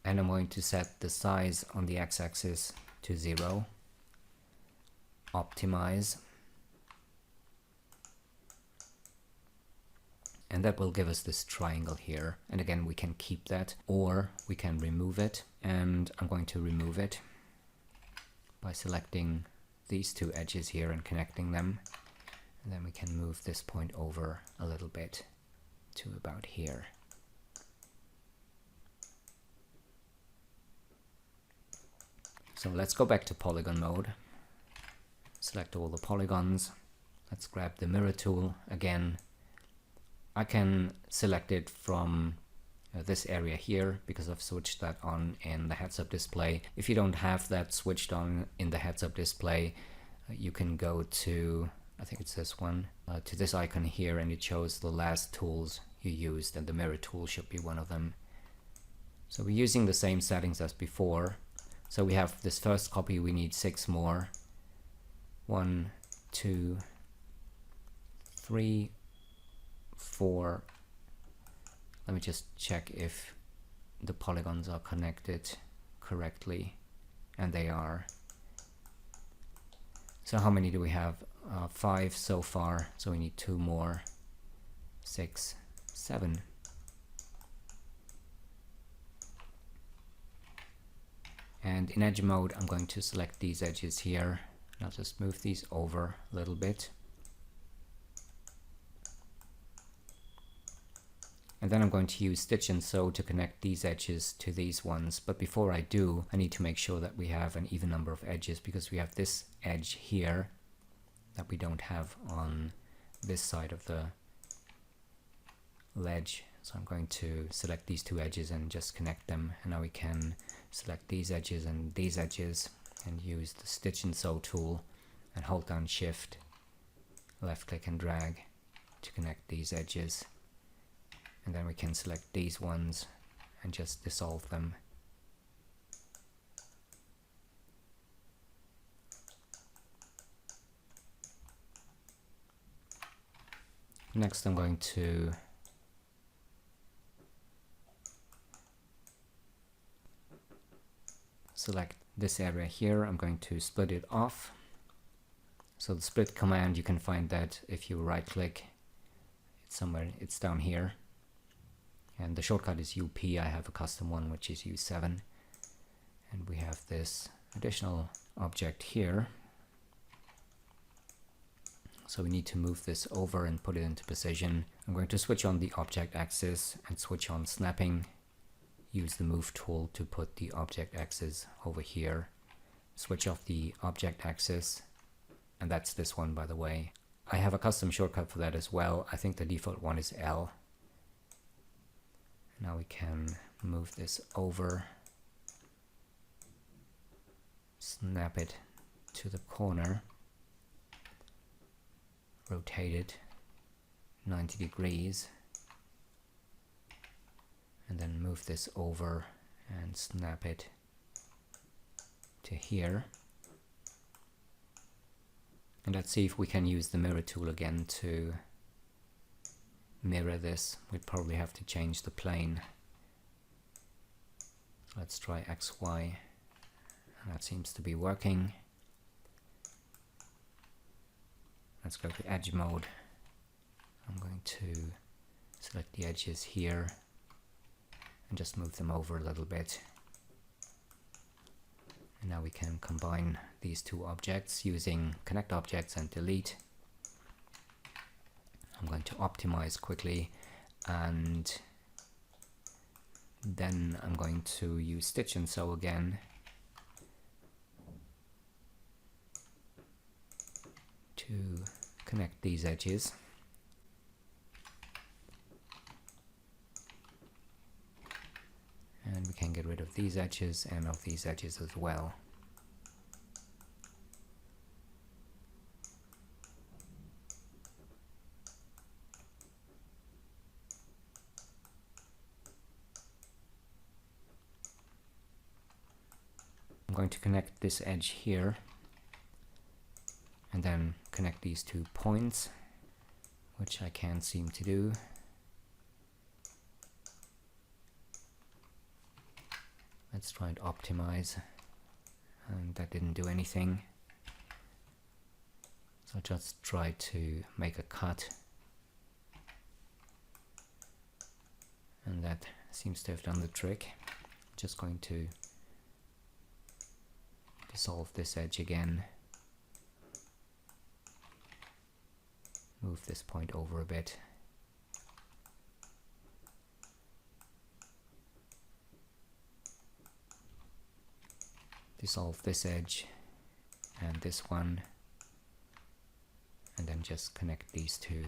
and I'm going to set the size on the x-axis to 0, optimize, and that will give us this triangle here. And again, we can keep that or we can remove it, and I'm going to remove it by selecting these two edges here and connecting them. And then we can move this point over a little bit to about here. So let's go back to polygon mode. Select all the polygons. Let's grab the mirror tool again. I can select it from this area here because I've switched that on in the heads-up display. If you don't have that switched on in the heads-up display, you can go to, I think it's this one, to this icon here, and it shows the last tools you used, and the mirror tool should be one of them. So we're using the same settings as before. So we have this first copy, we need 6 more. 1, 2, 3, 4. Let me just check if the polygons are connected correctly, and they are. So how many do we have? 5 so far, so we need 2 more. 6, 7. And in edge mode, I'm going to select these edges here. I'll just move these over a little bit. And then I'm going to use stitch and sew to connect these edges to these ones. But before I do, I need to make sure that we have an even number of edges, because we have this edge here that we don't have on this side of the ledge. So I'm going to select these 2 edges and just connect them. And now we can select these edges and use the stitch and sew tool and hold down Shift, left click and drag to connect these edges. And then we can select these ones and just dissolve them. Next I'm going to select this area here. I'm going to split it off. So the split command, you can find that if you right click, it's somewhere, it's down here. And the shortcut is UP. I have a custom one which is U7. And we have this additional object here. So we need to move this over and put it into position. I'm going to switch on the object axis and switch on snapping. Use the move tool to put the object axis over here. Switch off the object axis, and that's this one, by the way. I have a custom shortcut for that as well. I think the default one is L. Now we can move this over, snap it to the corner, rotate it 90 degrees, and then move this over and snap it to here. And let's see if we can use the mirror tool again to mirror this. We'd probably have to change the plane. Let's try XY That seems to be working. Let's go to edge mode. I'm going to select the edges here and just move them over a little bit. And now we can combine these two objects using connect objects and delete. I'm going to optimize quickly, and then I'm going to use stitch and sew again to connect these edges. And we can get rid of these edges and of these edges as well. I'm going to connect this edge here and then connect these 2 points, which I can't seem to do. Let's try and optimize, and that didn't do anything. So I'll just try to make a cut, and that seems to have done the trick. Just going to dissolve this edge again, move this point over a bit, dissolve this edge and this one, and then just connect these two.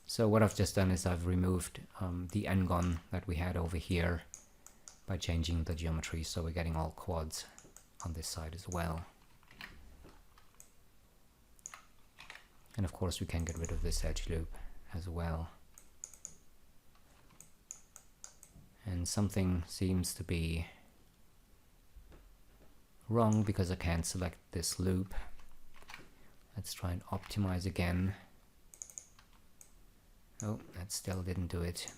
So what I've just done is I've removed the n-gon that we had over here by changing the geometry, so we're getting all quads on this side as well. And of course we can get rid of this edge loop as well. And something seems to be wrong because I can't select this loop. Let's try and optimize again. Oh, that still didn't do it.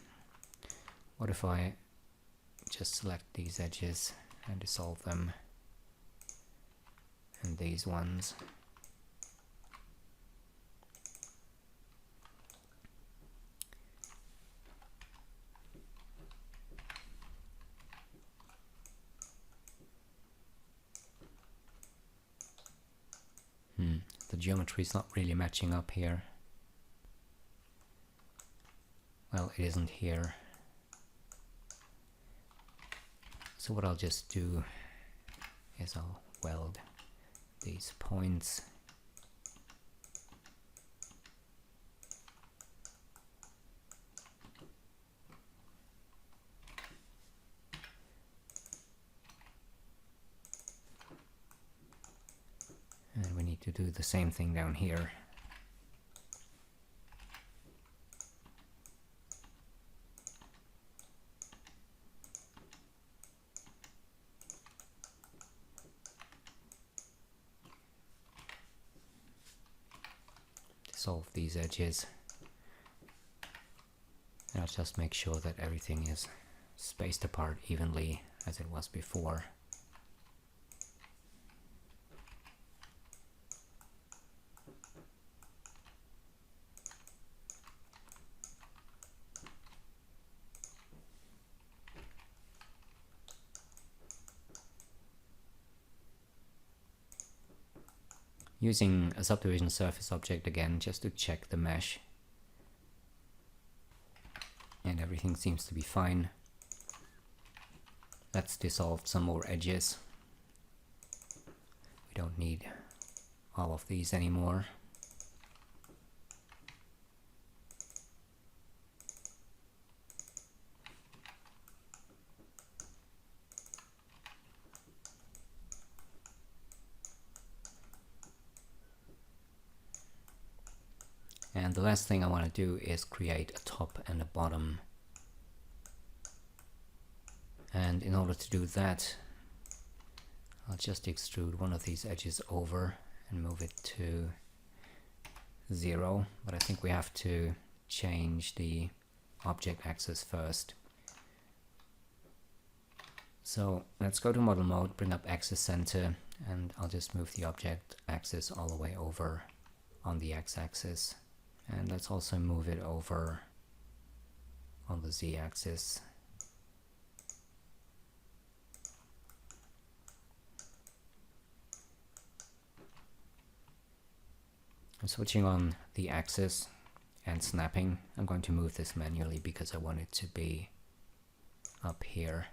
What if I just select these edges and dissolve them, and these ones? The geometry is not really matching up here. Well, it isn't here. So what I'll just do is I'll weld these points. And we need to do the same thing down here. Dissolve these edges. And I'll just make sure that everything is spaced apart evenly as it was before. Using a subdivision surface object again just to check the mesh, and everything seems to be fine. Let's dissolve some more edges. We don't need all of these anymore. And the last thing I want to do is create a top and a bottom. And in order to do that, I'll just extrude one of these edges over and move it to 0. But I think we have to change the object axis first. So let's go to model mode, bring up axis center, and I'll just move the object axis all the way over on the x-axis. And let's also move it over on the z-axis. I'm switching on the axis and snapping. I'm going to move this manually because I want it to be up here.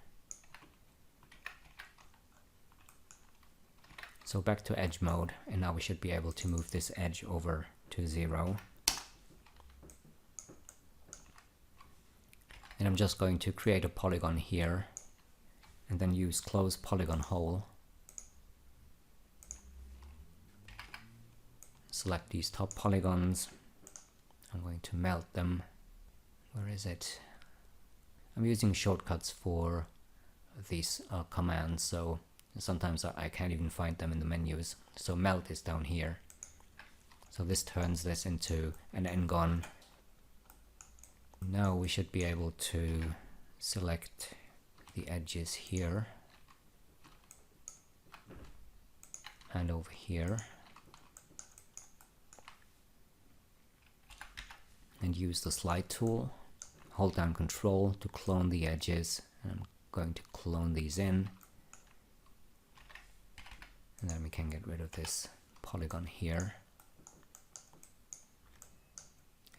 So back to edge mode, and now we should be able to move this edge over to 0. And I'm just going to create a polygon here and then use close polygon hole. Select these top polygons. I'm going to melt them. Where is it? I'm using shortcuts for these commands, so sometimes I can't even find them in the menus. So melt is down here. So this turns this into an n-gon. Now we should be able to select the edges here and over here and use the slide tool. Hold down Control to clone the edges. I'm going to clone these in, and then we can get rid of this polygon here.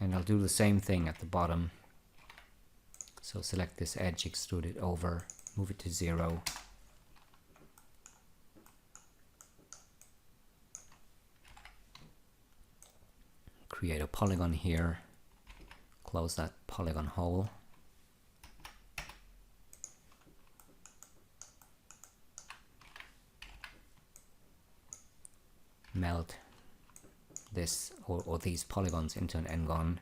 And I'll do the same thing at the bottom. So select this edge, extrude it over, move it to 0. Create a polygon here, close that polygon hole. Melt this or these polygons into an n-gon,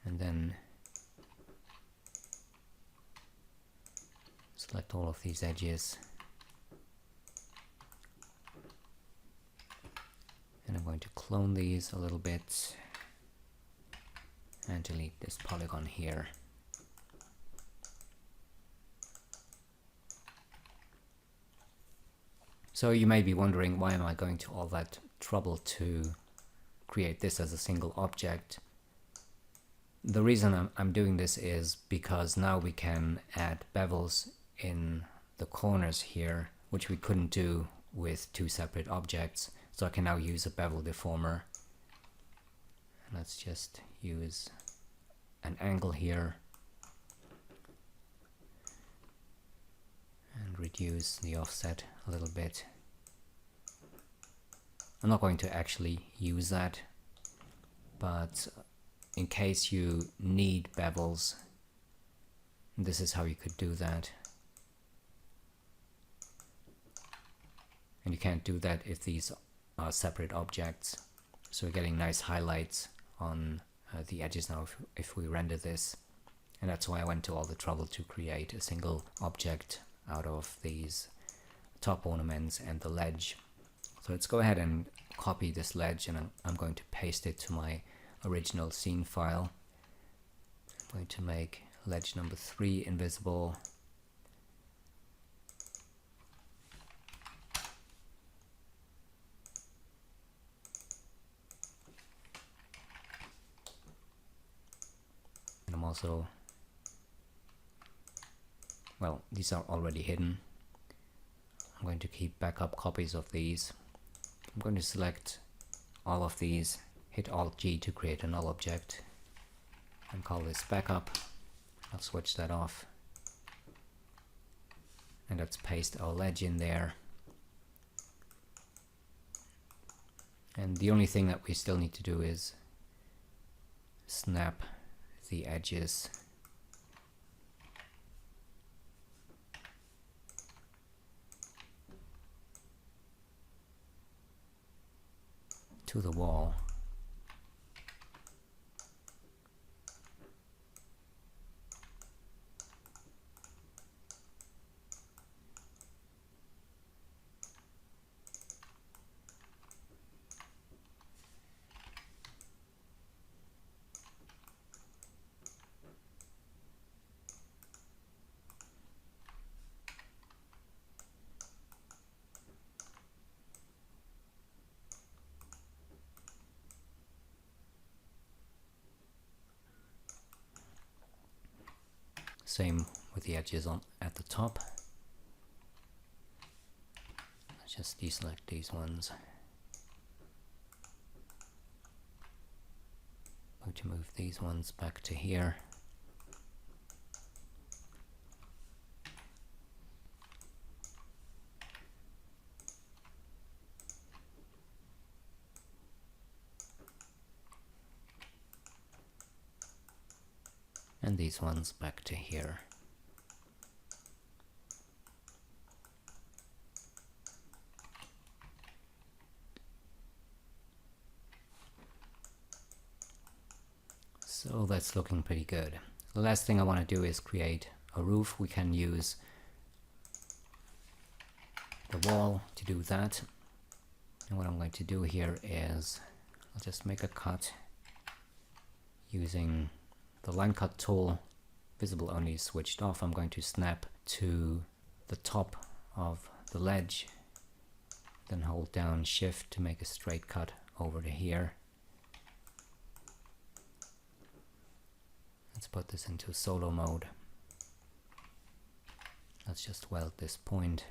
and then select all of these edges, and I'm going to clone these a little bit and delete this polygon here. So you may be wondering, why am I going to all that trouble to create this as a single object? The reason I'm doing this is because now we can add bevels in the corners here, which we couldn't do with two separate objects. So I can now use a bevel deformer. Let's just use an angle here and reduce the offset a little bit. I'm not going to actually use that, but in case you need bevels, this is how you could do that. And you can't do that if these are separate objects. So we're getting nice highlights on the edges now if we render this. And that's why I went to all the trouble to create a single object out of these top ornaments and the ledge. So let's go ahead and copy this ledge, and I'm going to paste it to my original scene file. I'm going to make ledge number 3 invisible. And I'm also, well, these are already hidden. I'm going to keep backup copies of these. I'm going to select all of these, hit Alt-G to create a null object, and call this backup. I'll switch that off. And let's paste our ledge in there. And the only thing that we still need to do is snap the edges to the wall. Same with the edges on at the top. Just deselect these ones. I'm going to move these ones back to here. And these ones back to here. So that's looking pretty good. The last thing I want to do is create a roof. We can use the wall to do that. And what I'm going to do here is I'll just make a cut using the line cut tool, visible only switched off. I'm going to snap to the top of the ledge, then hold down Shift to make a straight cut over to here. Let's put this into solo mode. Let's just weld this point.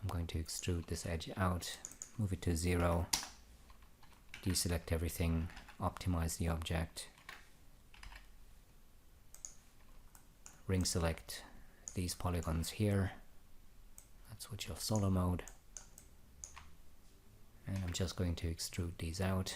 I'm going to extrude this edge out, move it to 0, deselect everything, optimize the object, ring select these polygons here, let's switch off solo mode, and I'm just going to extrude these out.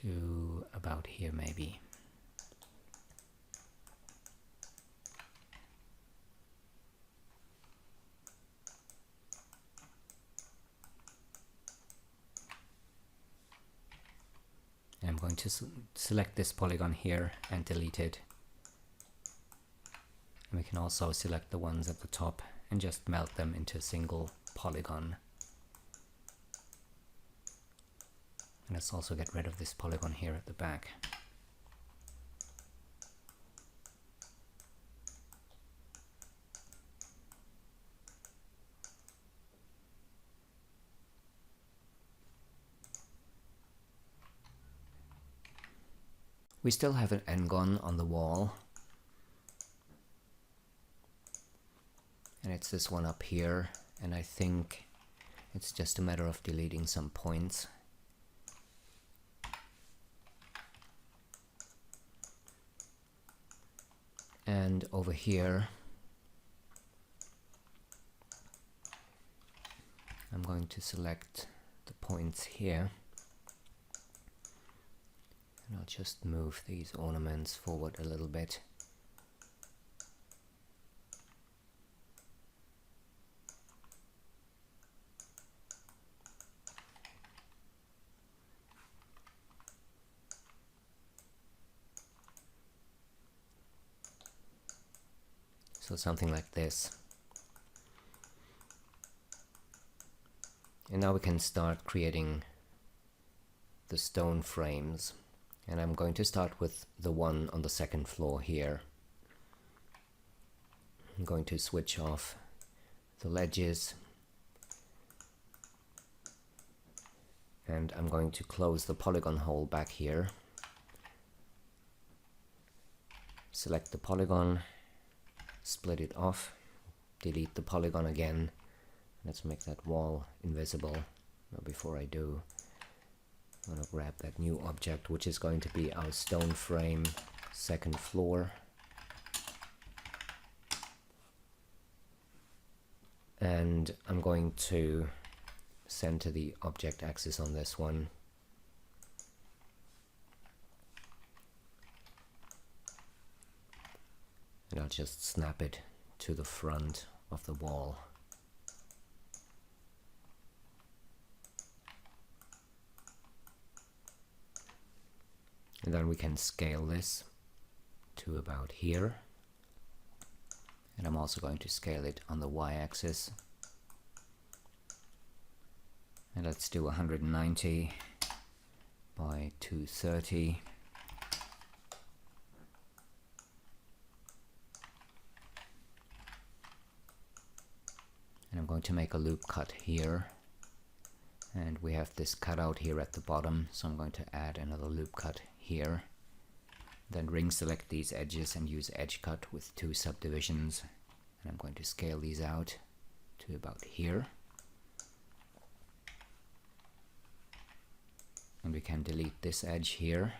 To about here maybe. And I'm going to select this polygon here and delete it. And we can also select the ones at the top and just melt them into a single polygon. And let's also get rid of this polygon here at the back. We still have an N-gon on the wall. And it's this one up here. And I think it's just a matter of deleting some points. And over here, I'm going to select the points here. And I'll just move these ornaments forward a little bit. So something like this. And now we can start creating the stone frames. And I'm going to start with the one on the second floor here. I'm going to switch off the ledges. And I'm going to close the polygon hole back here. Select the polygon. Split it off, delete the polygon again. Let's make that wall invisible. But before I do, I'm going to grab that new object, which is going to be our stone frame second floor. And I'm going to center the object axis on this one. And I'll just snap it to the front of the wall. And then we can scale this to about here. And I'm also going to scale it on the y-axis. And let's do 190 by 230. And I'm going to make a loop cut here. And we have this cutout here at the bottom, so I'm going to add another loop cut here. Then ring select these edges and use edge cut with 2 subdivisions. And I'm going to scale these out to about here. And we can delete this edge here.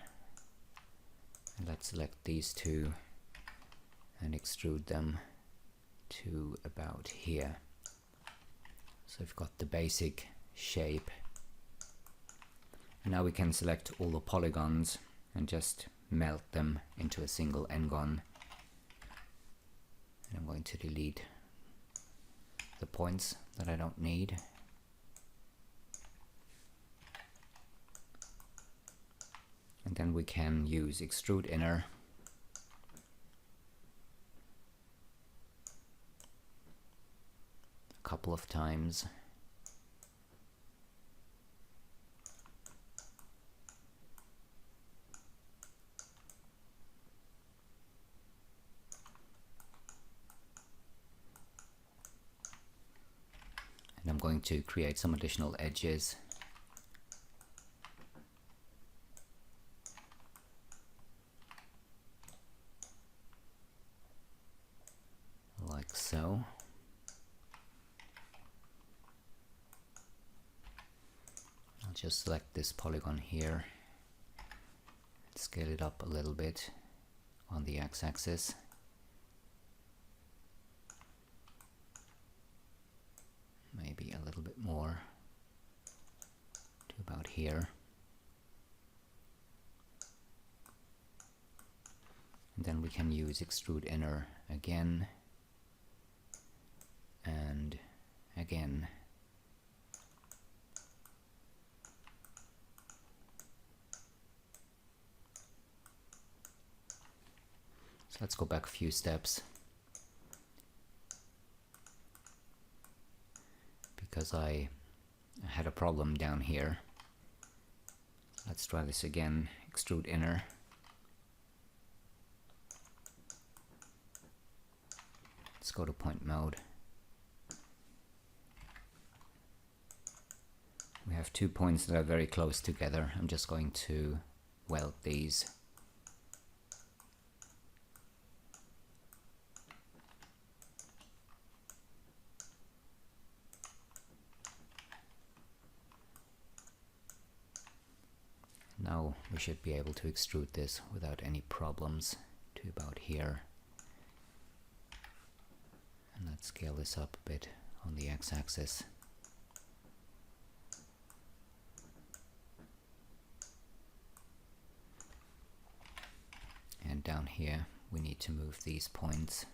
And let's select these 2 and extrude them to about here. So we've got the basic shape. And now we can select all the polygons and just melt them into a single n-gon. And I'm going to delete the points that I don't need. And then we can use extrude inner a couple of times. And I'm going to create some additional edges. Like so. I'll just select this polygon here, scale it up a little bit on the x-axis. Maybe a little bit more to about here. And then we can use extrude inner again and again. So let's go back a few steps, because I had a problem down here. Let's try this again. Extrude inner. Let's go to point mode. We have 2 points that are very close together. I'm just going to weld these. Now we should be able to extrude this without any problems to about here. And let's scale this up a bit on the x-axis. And down here we need to move these points.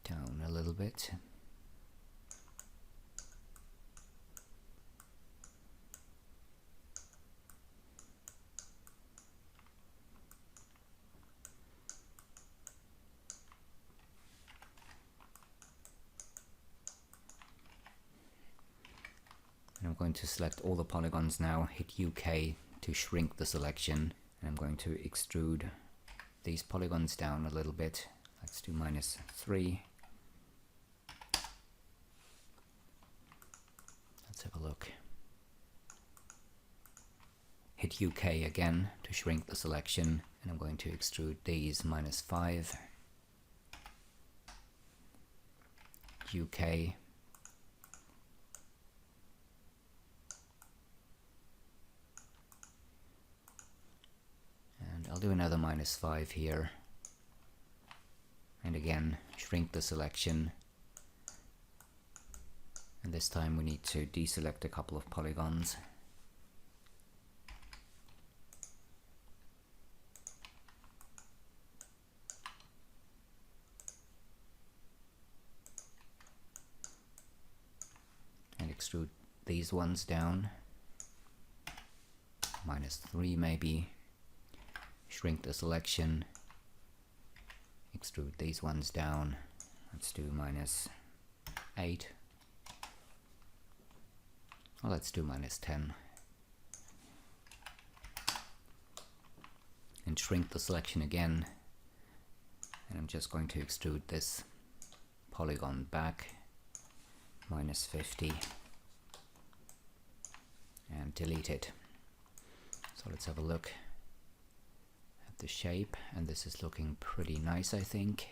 Down a little bit. I'm going to select all the polygons now, hit UK to shrink the selection, and I'm going to extrude these polygons down a little bit. Let's do -3. Let's have a look. Hit UK again to shrink the selection, and I'm going to extrude these -5. UK. I'll do another -5 here, and again shrink the selection, and this time we need to deselect a couple of polygons. And extrude these ones down, -3 maybe. Shrink the selection, extrude these ones down. Let's do -8. Well, let's do -10. And shrink the selection again And I'm just going to extrude this polygon back, -50, and delete it. So let's have a look at the shape, and this is looking pretty nice, I think.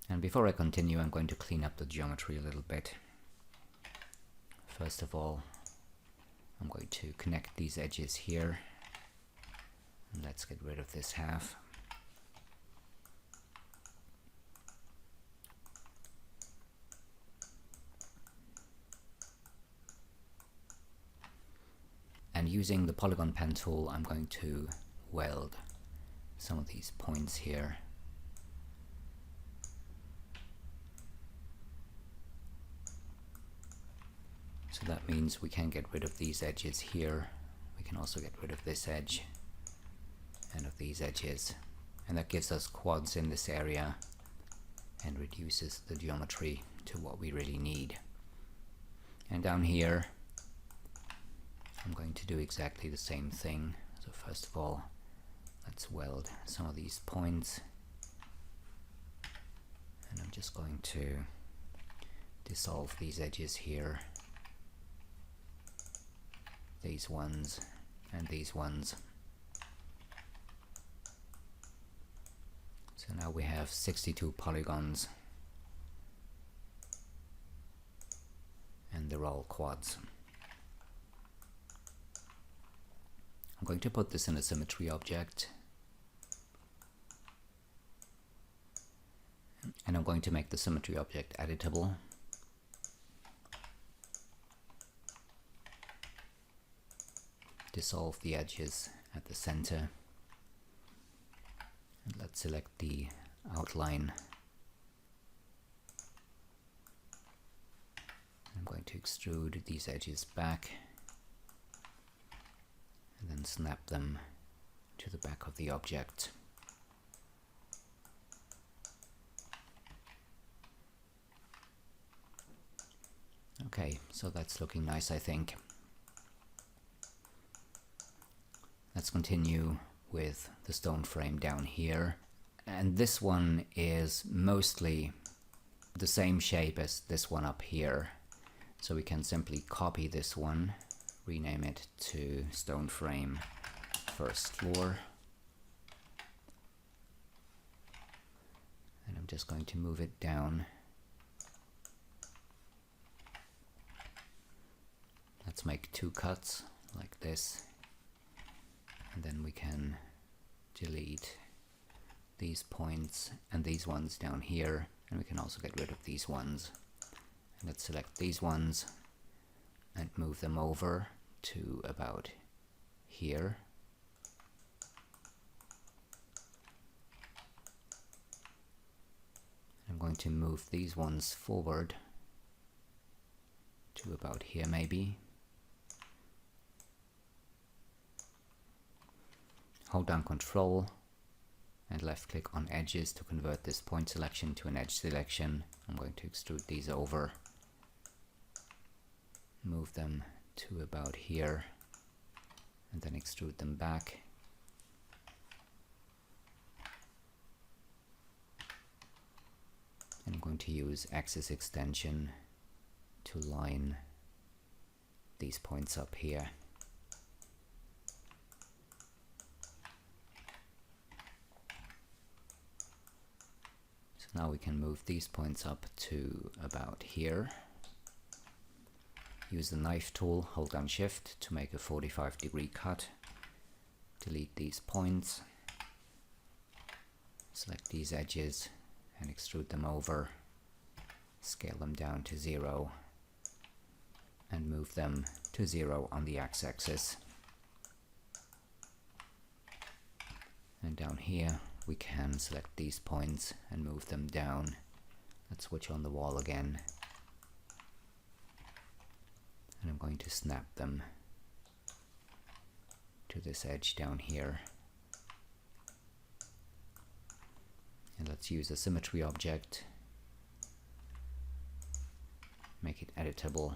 And before I continue, I'm going to clean up the geometry a little bit. First of all, I'm going to connect these edges here. And let's get rid of this half. And using the polygon pen tool, I'm going to weld some of these points here. So that means we can get rid of these edges here. We can also get rid of this edge and of these edges. And that gives us quads in this area and reduces the geometry to what we really need. And down here, I'm going to do exactly the same thing. So first of all, let's weld some of these points. And I'm just going to dissolve these edges here. These ones and these ones. So now we have 62 polygons, and they're all quads. I'm going to put this in a symmetry object, and I'm going to make the symmetry object editable. Dissolve the edges at the center, and let's select the outline. I'm going to extrude these edges back and then snap them to the back of the object. Okay, so that's looking nice, I think. Let's continue with the stone frame down here. And this one is mostly the same shape as this one up here. So we can simply copy this one, rename it to stone frame first floor. And I'm just going to move it down. Let's make 2 cuts like this. And then we can delete these points and these ones down here, and we can also get rid of these ones. And let's select these ones and move them over to about here. I'm going to move these ones forward to about here maybe. Hold down Control and left click on edges to convert this point selection to an edge selection. I'm going to extrude these over, move them to about here, and then extrude them back. And I'm going to use axis extension to line these points up here. Now we can move these points up to about here. Use the knife tool, hold down Shift to make a 45-degree cut. Delete these points. Select these edges and extrude them over. Scale them down to 0 and move them to 0 on the x-axis. And down here we can select these points and move them down. Let's switch on the wall again. And I'm going to snap them to this edge down here. And let's use a symmetry object. Make it editable.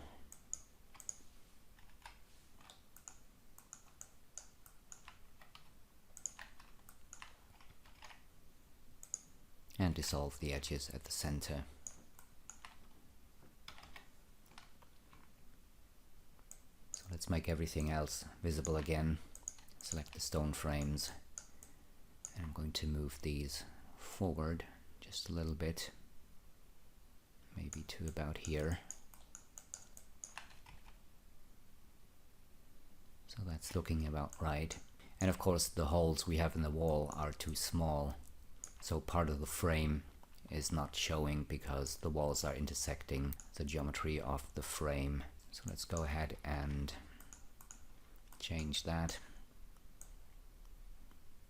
and dissolve the edges at the center. So let's make everything else visible again. Select the stone frames, and I'm going to move these forward just a little bit, maybe to about here. So that's looking about right. And of course the holes we have in the wall are too small, so part of the frame is not showing because the walls are intersecting the geometry of the frame. So let's go ahead and change that.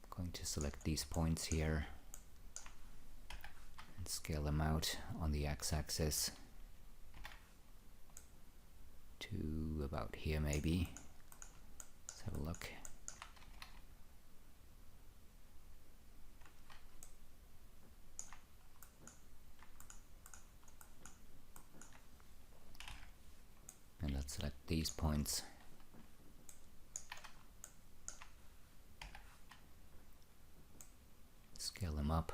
I'm going to select these points here and scale them out on the x-axis to about here maybe. Let's have a look. And let's select these points. Scale them up.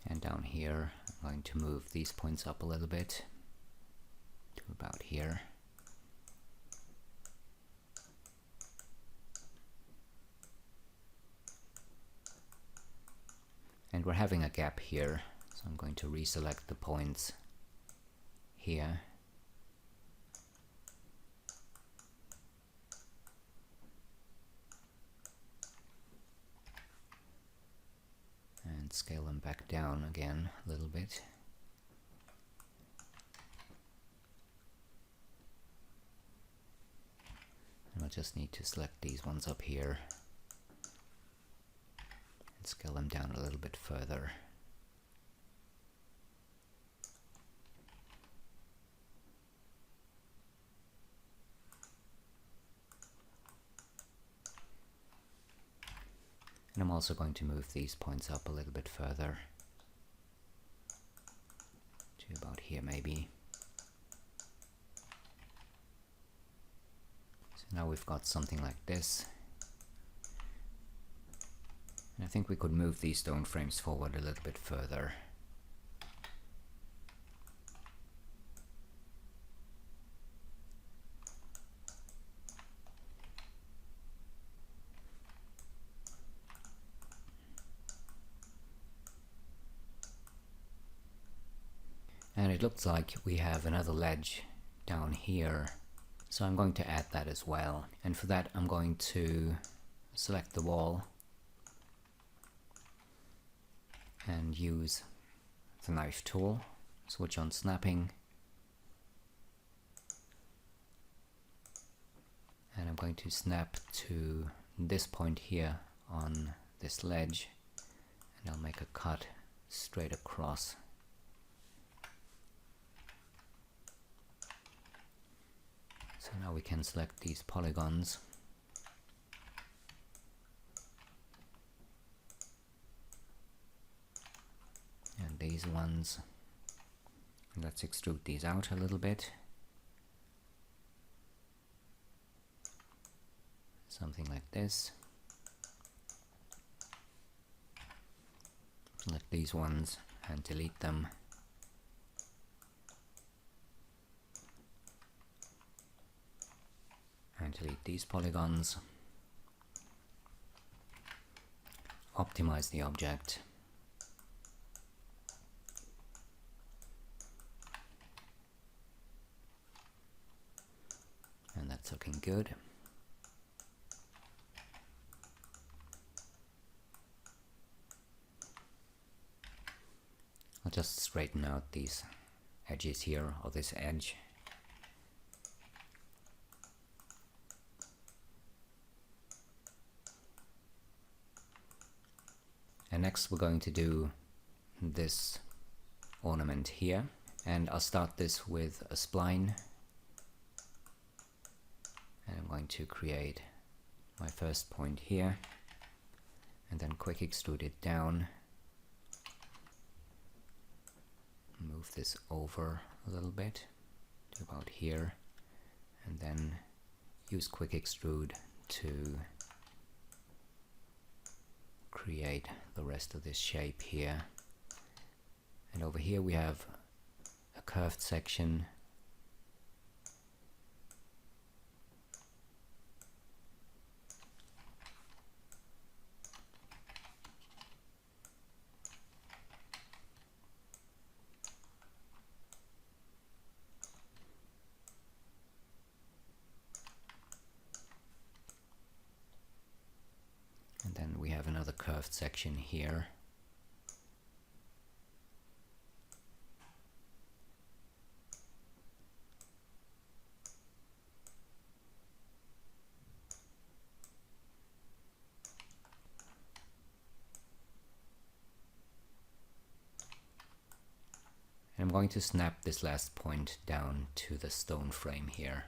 And down here, I'm going to move these points up a little bit to about here. And we're having a gap here, so I'm going to reselect the points here. And scale them back down again a little bit. And I'll just need to select these ones up here and scale them down a little bit further. And I'm also going to move these points up a little bit further to about here maybe. So now we've got something like this. And I think we could move these stone frames forward a little bit further. And it looks like we have another ledge down here, so I'm going to add that as well. And for that I'm going to select the wall and use the knife tool, switch on snapping, and I'm going to snap to this point here on this ledge, and I'll make a cut straight across. So now we can select these polygons and these ones. And let's extrude these out a little bit. Something like this. Select these ones and delete them. And delete these polygons. Optimize the object. And that's looking good. I'll just straighten out these edges here, or this edge. And next we're going to do this ornament here, and I'll start this with a spline, and I'm going to create my first point here, and then quick extrude it down. Move this over a little bit to about here, and then use quick extrude to create the rest of this shape here. And over here we have a curved section. And then we have another curved section here. And I'm going to snap this last point down to the stone frame here.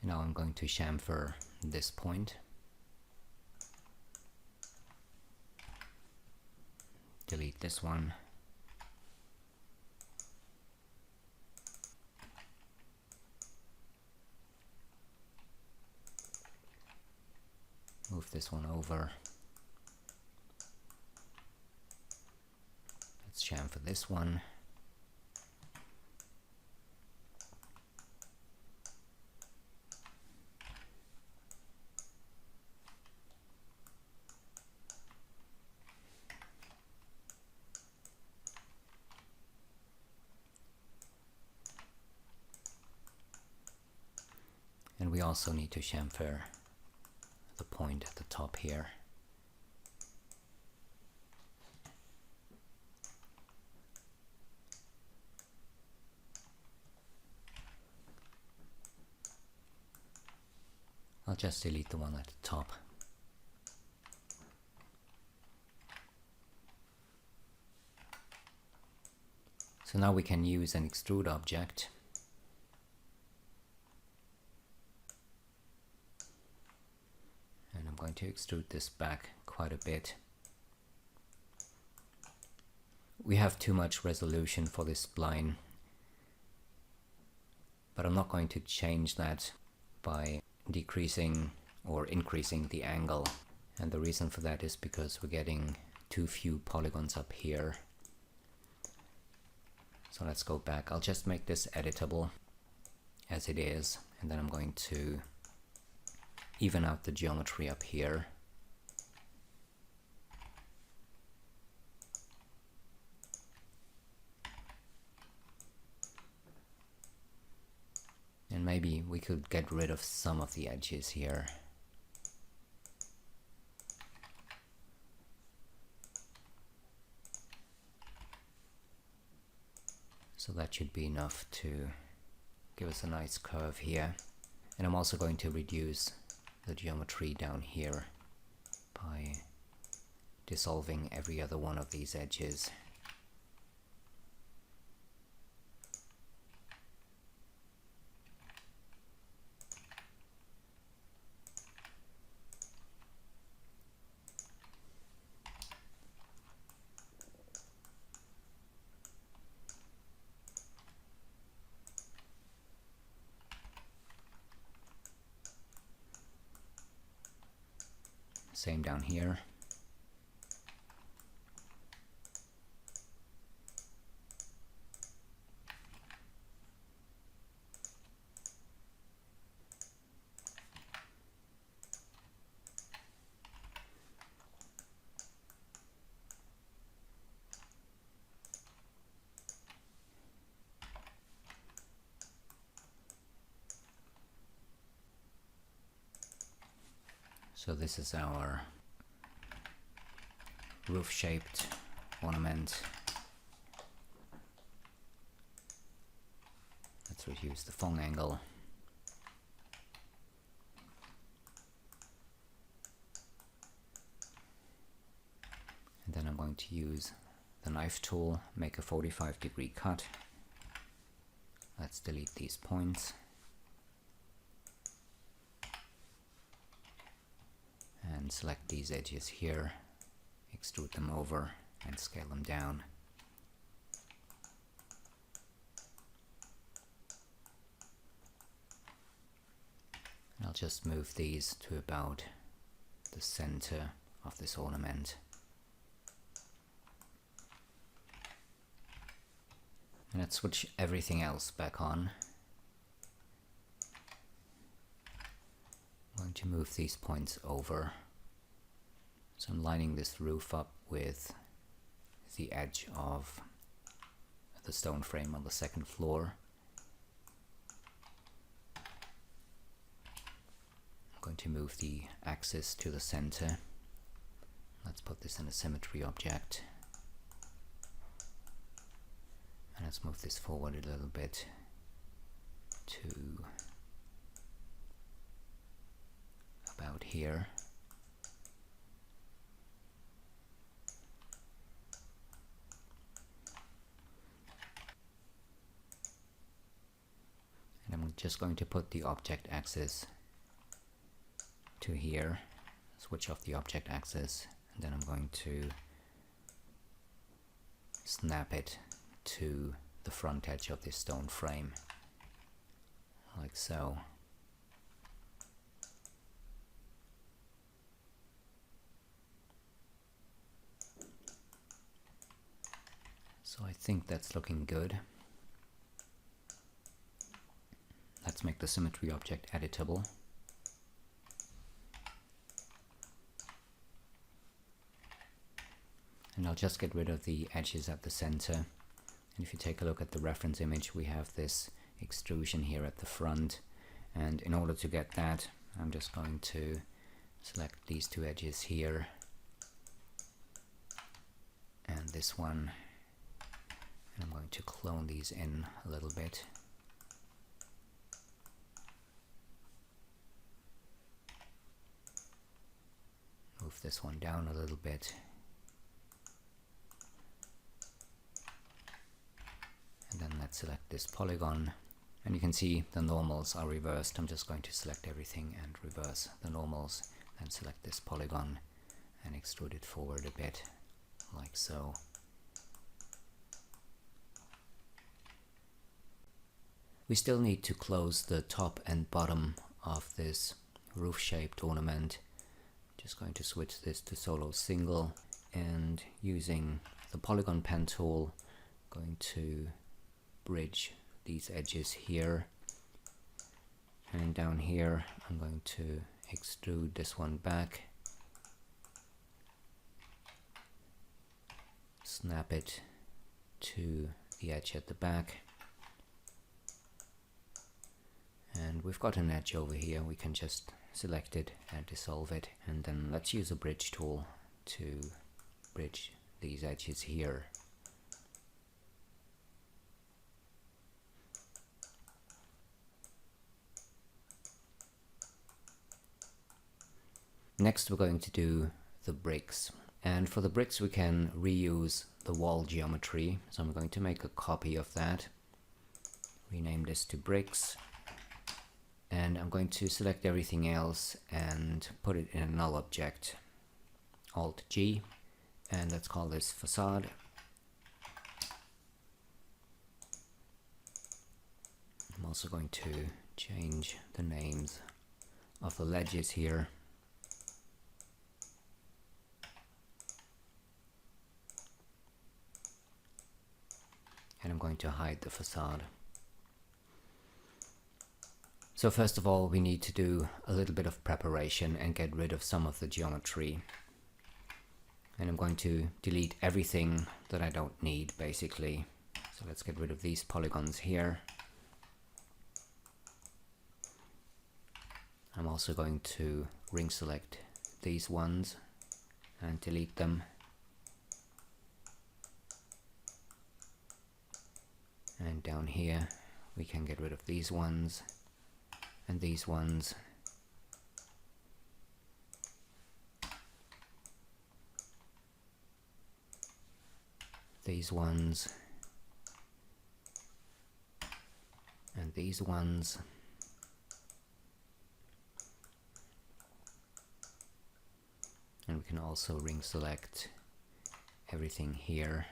Now I'm going to chamfer this point. Delete this one. Move this one over. Let's chamfer this one. And we also need to chamfer the point at the top here. I'll just delete the one at the top. So now we can use an extrude object. And I'm going to extrude this back quite a bit. We have too much resolution for this spline, but I'm not going to change that by decreasing or increasing the angle. And the reason for that is because we're getting too few polygons up here. So let's go back. I'll just make this editable as it is, and then I'm going to even out the geometry up here. And maybe we could get rid of some of the edges here. So that should be enough to give us a nice curve here. And I'm also going to reduce the geometry down here by dissolving every other one of these edges. Same down here. So this is our roof-shaped ornament. Let's reduce the Phong angle. And then I'm going to use the knife tool, make a 45-degree cut. Let's Let's delete these points. And select these edges here, extrude them over and scale them down. And I'll just move these to about the center of this ornament. And let's switch everything else back on. I'm going to move these points over. So I'm lining this roof up with the edge of the stone frame on the second floor. I'm going to move the axis to the center. Let's put this in a symmetry object. And let's move this forward a little bit to about here. And I'm just going to put the object axis to here, switch off the object axis, and then I'm going to snap it to the front edge of this stone frame, like so. So I think that's looking good. Let's make the symmetry object editable. And I'll just get rid of the edges at the center. And if you take a look at the reference image, we have this extrusion here at the front. And in order to get that, I'm just going to select these two edges here and this one. And I'm going to clone these in a little bit. Move this one down a little bit. And then let's select this polygon. And you can see the normals are reversed. I'm just going to select everything and reverse the normals. Then select this polygon and extrude it forward a bit, like so. We still need to close the top and bottom of this roof-shaped ornament. Just going to switch this to solo single, and using the polygon pen tool, going to bridge these edges here, and down here I'm going to extrude this one back, snap it to the edge at the back. And we've got an edge over here, we can just select it and dissolve it, and then let's use a bridge tool to bridge these edges here. Next we're going to do the bricks, and for the bricks we can reuse the wall geometry, so I'm going to make a copy of that, rename this to bricks. And I'm going to select everything else and put it in a null object. Alt G, and let's call this facade. I'm also going to change the names of the ledges here. And I'm going to hide the facade. So first of all, we need to do a little bit of preparation and get rid of some of the geometry. And I'm going to delete everything that I don't need, basically. So let's get rid of these polygons here. I'm also going to ring select these ones and delete them. And down here we can get rid of these ones and these ones. These ones. these ones. And we can also ring select everything here.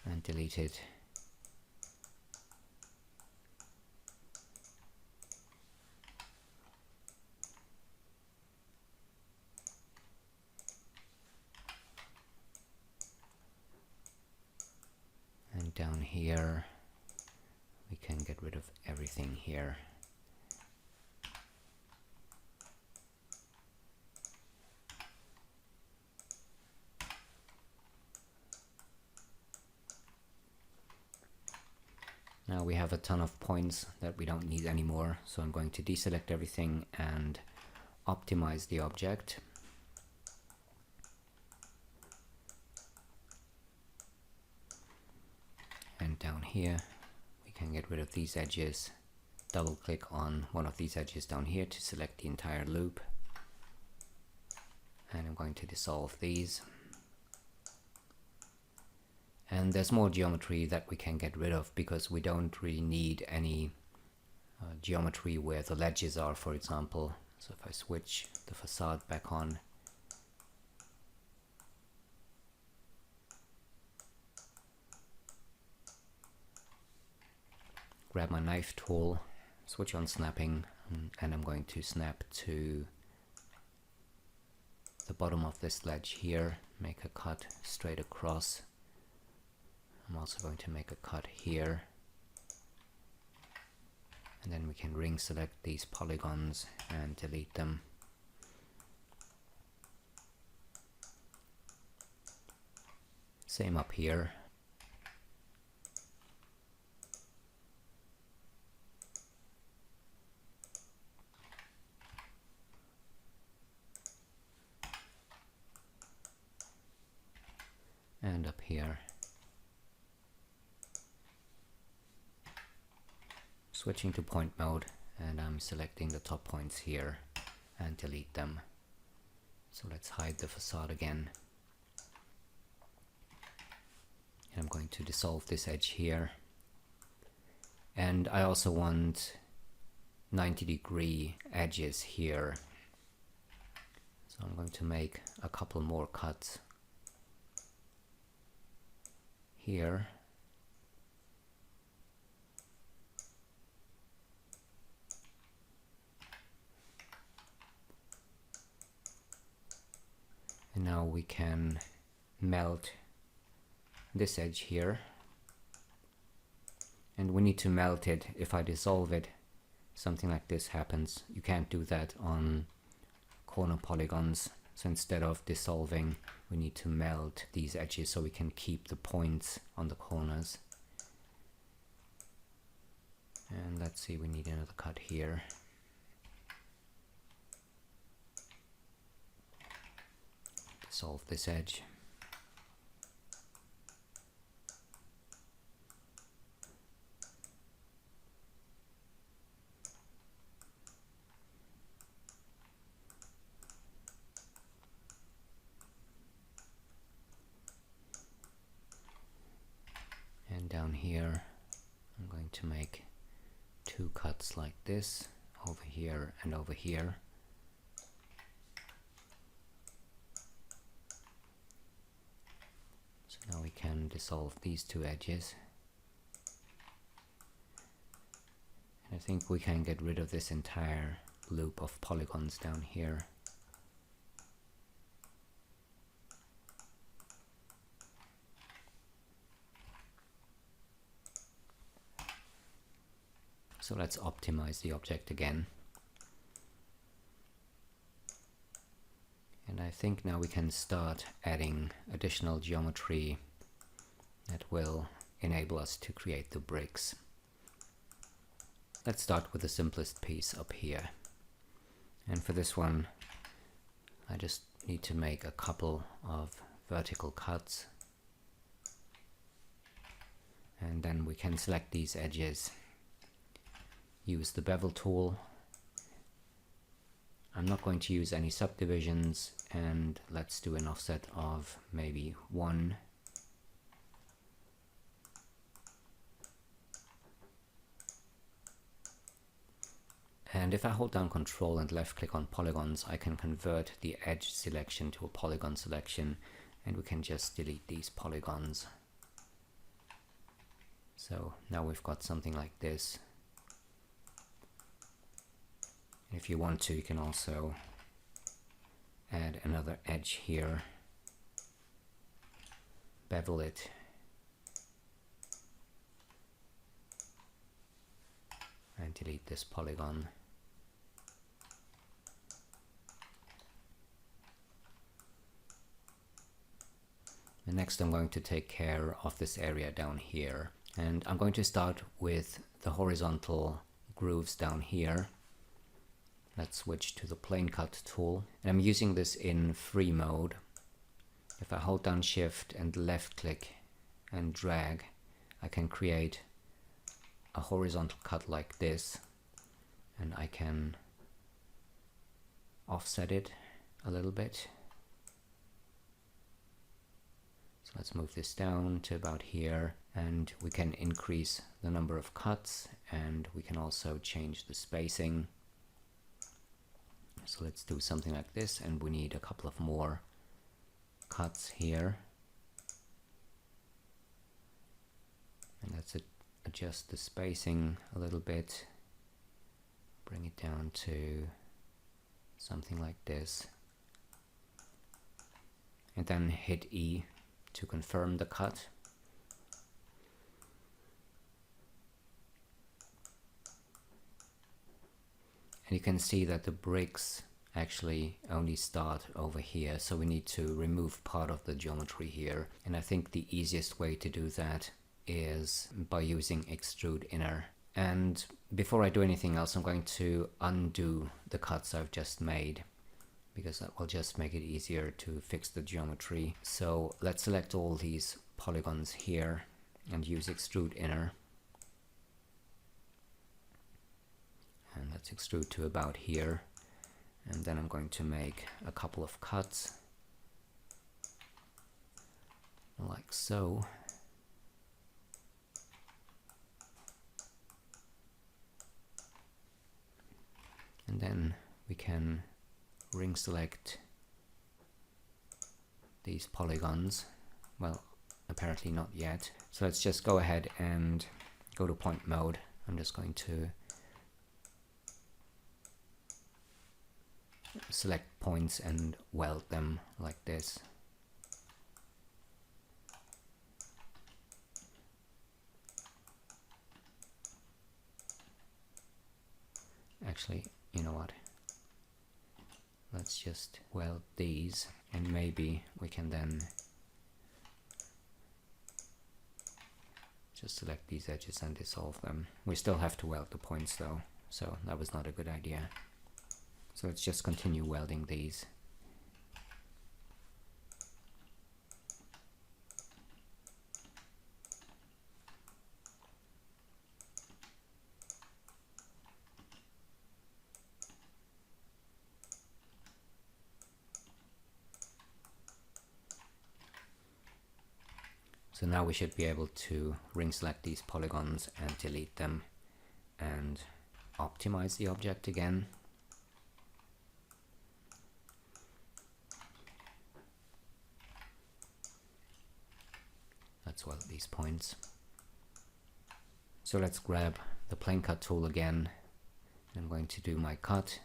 And delete it. And down here we can get rid of everything here. Now we have a ton of points that we don't need anymore, so I'm going to deselect everything and optimize the object. And down here we can get rid of these edges. Double click on one of these edges down here to select the entire loop. And I'm going to dissolve these. And there's more geometry that we can get rid of because we don't really need any geometry where the ledges are, for example. So if I switch the facade back on, grab my knife tool, switch on snapping, and I'm going to snap to the bottom of this ledge here, make a cut straight across. I'm also going to make a cut here, and then we can ring select these polygons and delete them. Same up here. And up here. Switching to point mode, and I'm selecting the top points here and delete them. So let's hide the facade again. And I'm going to dissolve this edge here. And I also want 90-degree edges here. So I'm going to make a couple more cuts here. And now we can melt this edge here. And we need to melt it. If I dissolve it, something like this happens. You can't do that on corner polygons. So instead of dissolving, we need to melt these edges so we can keep the points on the corners. And let's see, we need another cut here. Dissolve this edge. And down here, I'm going to make two cuts like this, over here and over here. So now we can dissolve these two edges. And I think we can get rid of this entire loop of polygons down here. So let's optimize the object again. And I think now we can start adding additional geometry that will enable us to create the bricks. Let's start with the simplest piece up here. And for this one, I just need to make a couple of vertical cuts. And then we can select these edges. Use the bevel tool. I'm not going to use any subdivisions, and let's do an offset of maybe 1. And if I hold down Control and left click on polygons, I can convert the edge selection to a polygon selection, and we can just delete these polygons. So now we've got something like this. If you want to, you can also add another edge here, bevel it, and delete this polygon. And next I'm going to take care of this area down here, and I'm going to start with the horizontal grooves down here. Let's switch to the plane cut tool, and I'm using this in free mode. If I hold down Shift and left click and drag, I can create a horizontal cut like this, and I can offset it a little bit. So let's move this down to about here, and we can increase the number of cuts, and we can also change the spacing. So let's do something like this, and we need a couple of more cuts here. And let's adjust the spacing a little bit, bring it down to something like this, and then hit E to confirm the cut. And you can see that the bricks actually only start over here, so we need to remove part of the geometry here. And I think the easiest way to do that is by using extrude inner. And before I do anything else, I'm going to undo the cuts I've just made, because that will just make it easier to fix the geometry. So let's select all these polygons here and use extrude inner. And let's extrude to about here, and then I'm going to make a couple of cuts like so. And then we can ring select these polygons. Well, apparently not yet. So let's just go ahead and go to point mode. I'm just going to select points and weld them like this. Actually, you know what? Let's just weld these, and maybe we can then just select these edges and dissolve them. We still have to weld the points though, so that was not a good idea. So let's just continue welding these. So now we should be able to ring select these polygons and delete them and optimize the object again. Let's weld these points. So let's grab the plane cut tool again. I'm going to do my cut.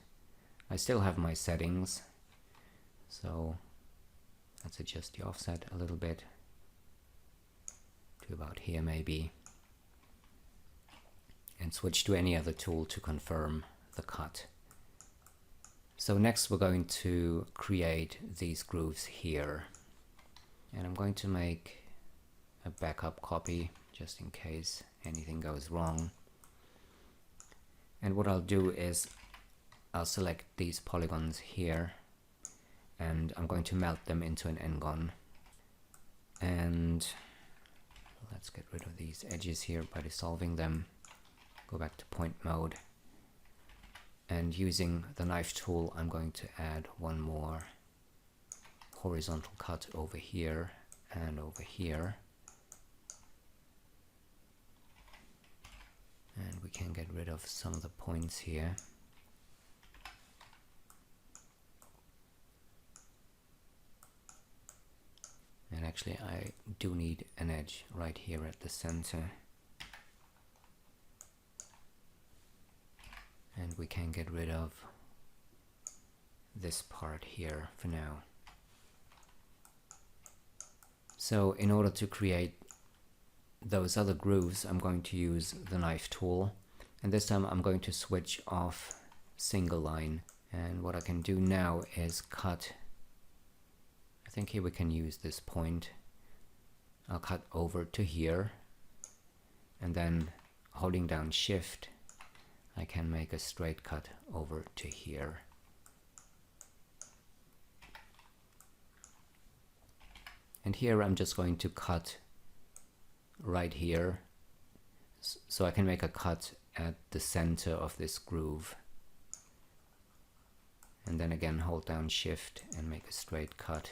I still have my settings, so let's adjust the offset a little bit to about here maybe, and switch to any other tool to confirm the cut. So next we're going to create these grooves here, and I'm going to make a backup copy just in case anything goes wrong. And what I'll do is I'll select these polygons here, and I'm going to melt them into an n-gon. And let's get rid of these edges here by dissolving them. Go back to point mode, And using the knife tool, I'm going to add one more horizontal cut over here and over here. And we can get rid of some of the points here. And actually I do need an edge right here at the center. And we can get rid of this part here for now. So in order to create those other grooves, I'm going to use the knife tool, and this time I'm going to switch off single line. And what I can do now is cut, I think here we can use this point. I'll cut over to here, and then holding down Shift I can make a straight cut over to here. And here I'm just going to cut right here, so I can make a cut at the center of this groove. And then again hold down Shift and make a straight cut.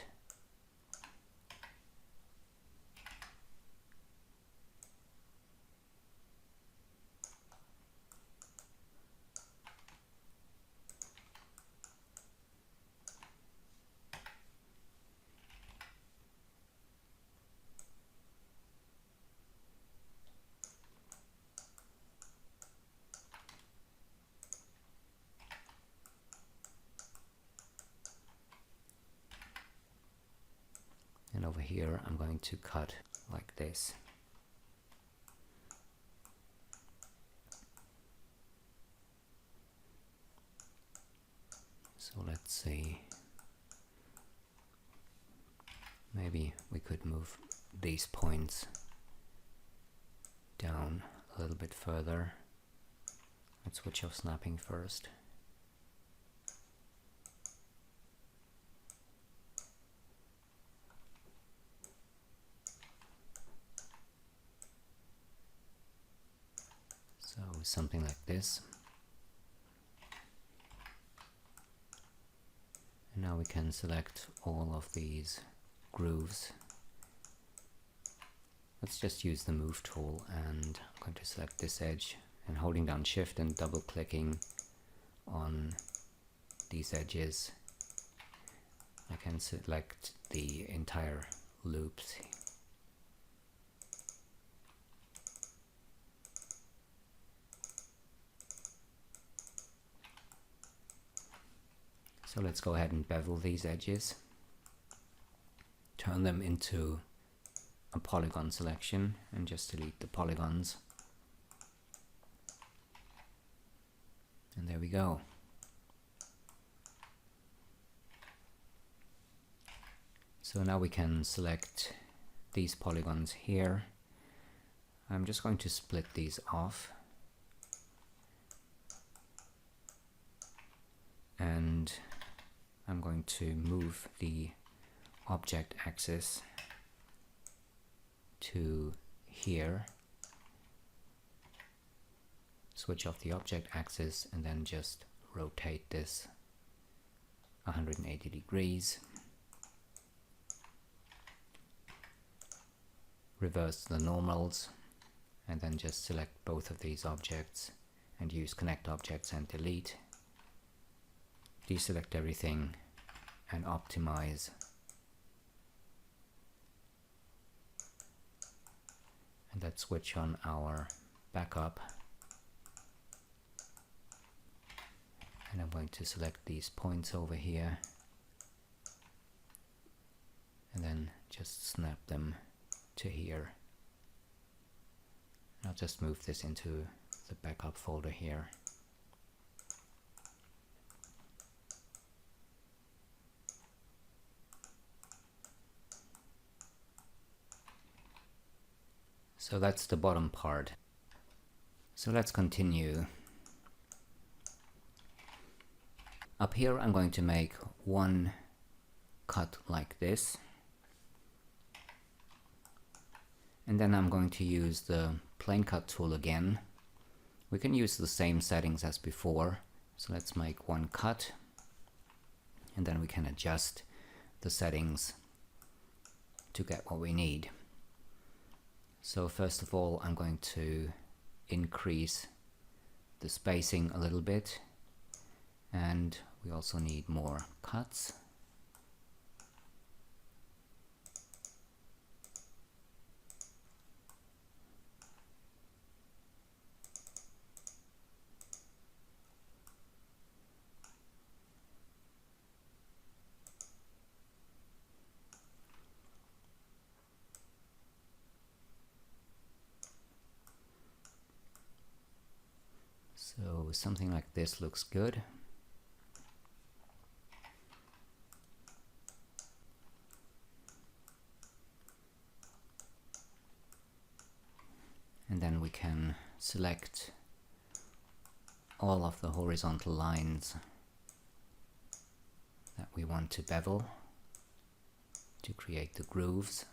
And over here I'm going to cut like this. So let's see, maybe we could move these points down a little bit further. Let's switch off snapping first. So something like this. And now we can select all of these grooves. Let's just use the move tool, and I'm going to select this edge, and holding down Shift and double clicking on these edges, I can select the entire loops. So let's go ahead and bevel these edges, turn them into a polygon selection, and just delete the polygons. And there we go. So now we can select these polygons here. I'm just going to split these off. And I'm going to move the object axis to here, switch off the object axis, and then just rotate this 180 degrees, reverse the normals, and then just select both of these objects and use connect objects and delete. Deselect everything and optimize. And let's switch on our backup. And I'm going to select these points over here and then just snap them to here. I'll just move this into the backup folder here. So that's the bottom part. So let's continue. Up here I'm going to make one cut like this. And then I'm going to use the plane cut tool again. We can use the same settings as before. So let's make one cut, and then we can adjust the settings to get what we need. So first of all, I'm going to increase the spacing a little bit, and we also need more cuts. So something like this looks good. And then we can select all of the horizontal lines that we want to bevel to create the grooves.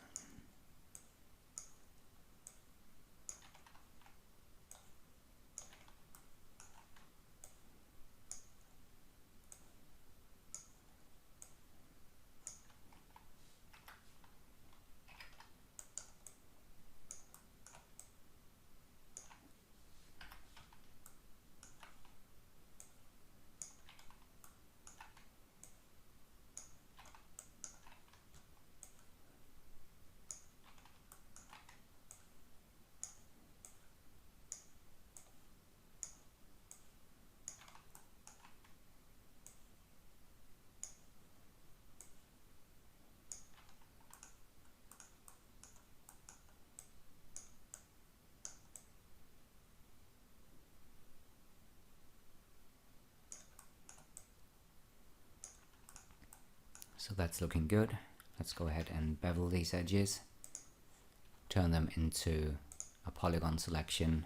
So that's looking good. Let's go ahead and bevel these edges, turn them into a polygon selection,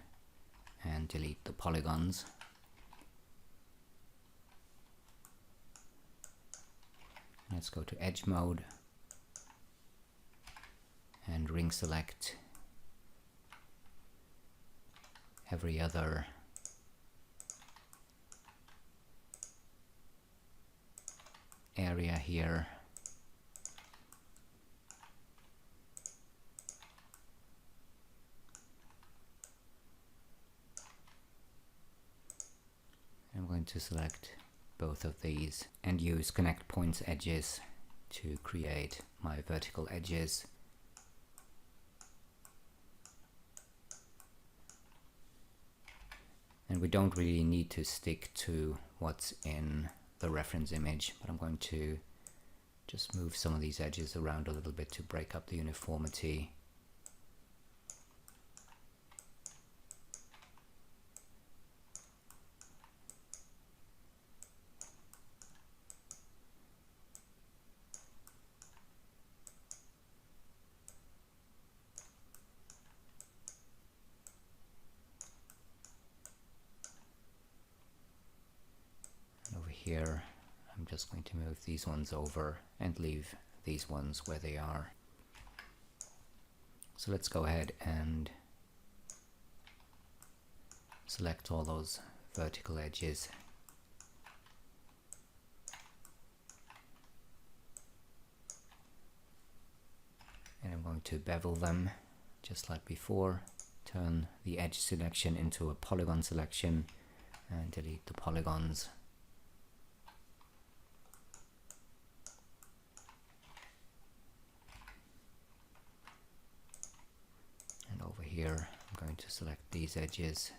and delete the polygons. Let's go to edge mode and ring select every other area here. I'm going to select both of these and use connect points edges to create my vertical edges. And we don't really need to stick to what's in the reference image, but I'm going to just move some of these edges around a little bit to break up the uniformity. Here, I'm just going to move these ones over and leave these ones where they are. So let's go ahead and select all those vertical edges. And I'm going to bevel them just like before, turn the edge selection into a polygon selection and delete the polygons. Over here, I'm going to select these edges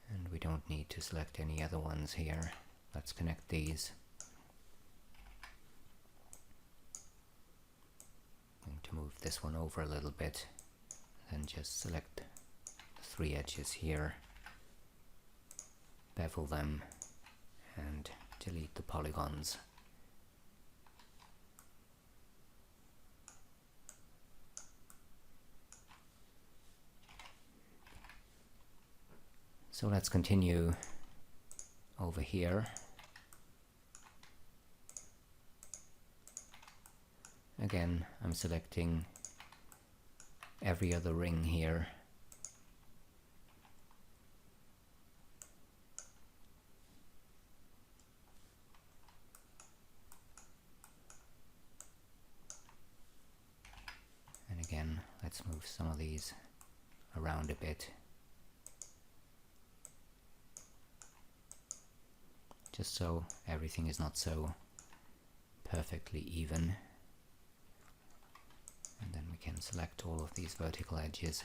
and we don't need to select any other ones here. Let's connect these. I'm going to move this one over a little bit, then just select the three edges here, bevel them and delete the polygons. So let's continue over here. Again, I'm selecting every other ring here Let's move some of these around a bit, just so everything is not so perfectly even. And then we can select all of these vertical edges,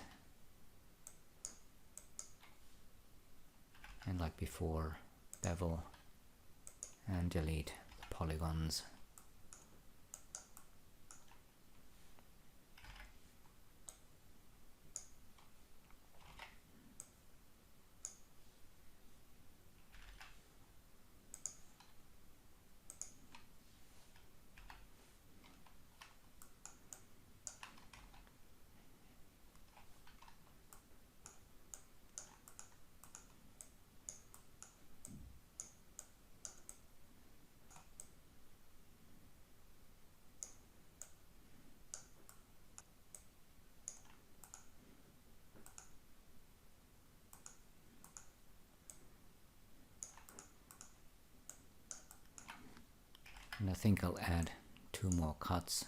and like before, bevel and delete the polygons. And I think I'll add 2 more cuts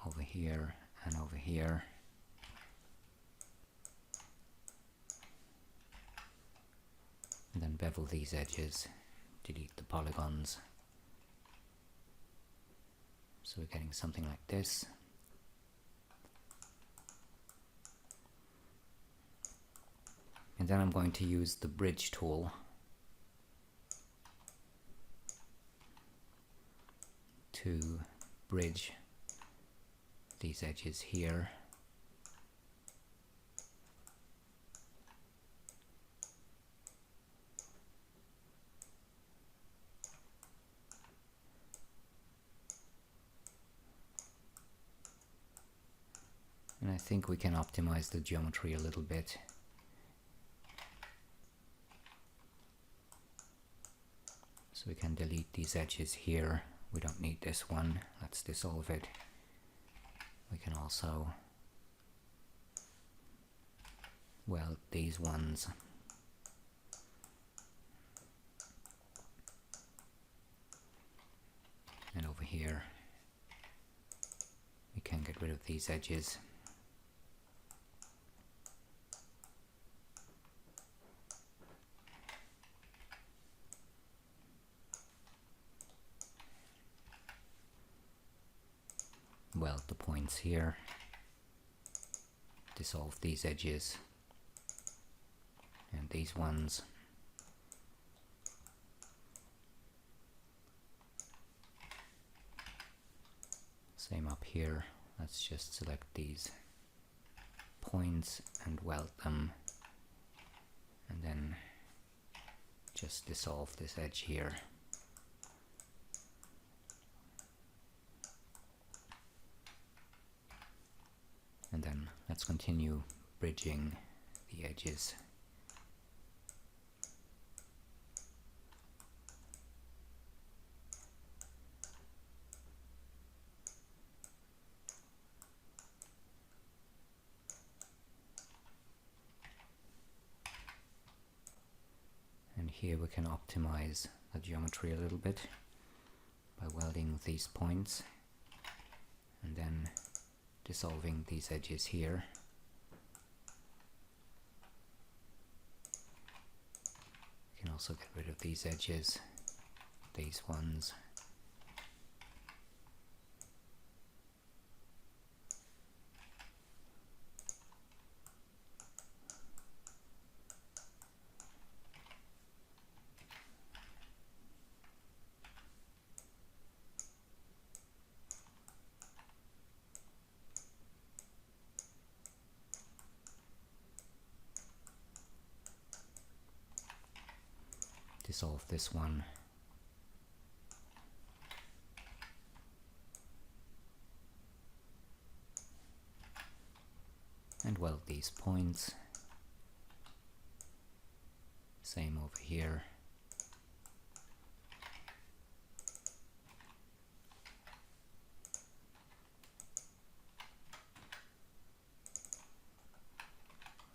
over here and over here. And then bevel these edges, delete the polygons. So we're getting something like this. And then I'm going to use the bridge tool to bridge these edges here. And I think we can optimize the geometry a little bit. So we can delete these edges here. We don't need this one. Let's dissolve it. We can also weld these ones. And over here we can get rid of these edges. Weld the points here, dissolve these edges and these ones. Same up here. Let's just select these points and weld them, and then just dissolve this edge here. And then let's continue bridging the edges. And here we can optimize the geometry a little bit by welding these points and then dissolving these edges here. You can also get rid of these edges, these ones. Dissolve this one. And weld these points. Same over here.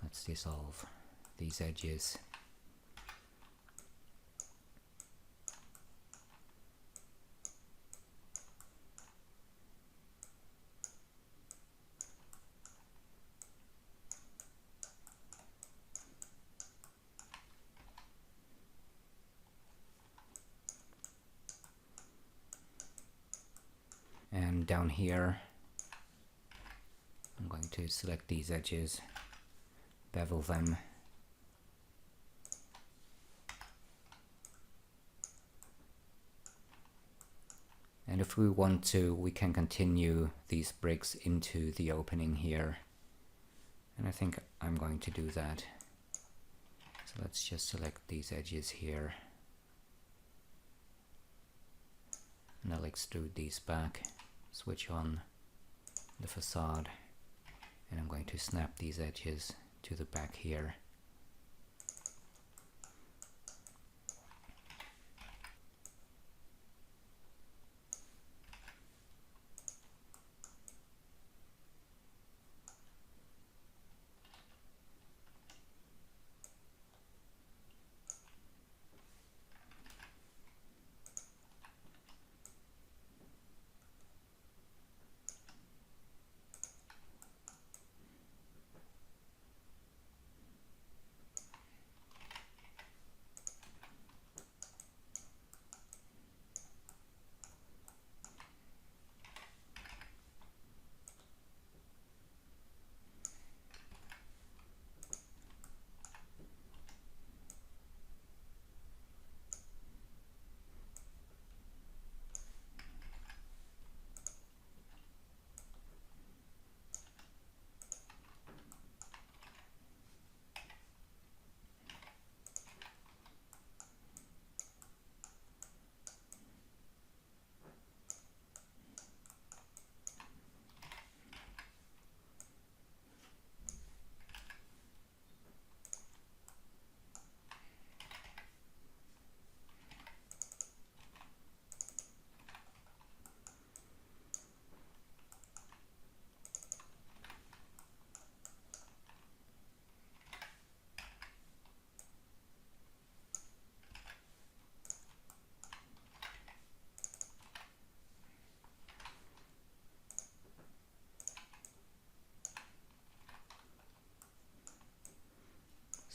Let's dissolve these edges. And down here I'm going to select these edges, bevel them, and if we want to, we can continue these bricks into the opening here, and I think I'm going to do that. So let's just select these edges here, and I'll extrude these back, switch on the facade, and I'm going to snap these edges to the back here.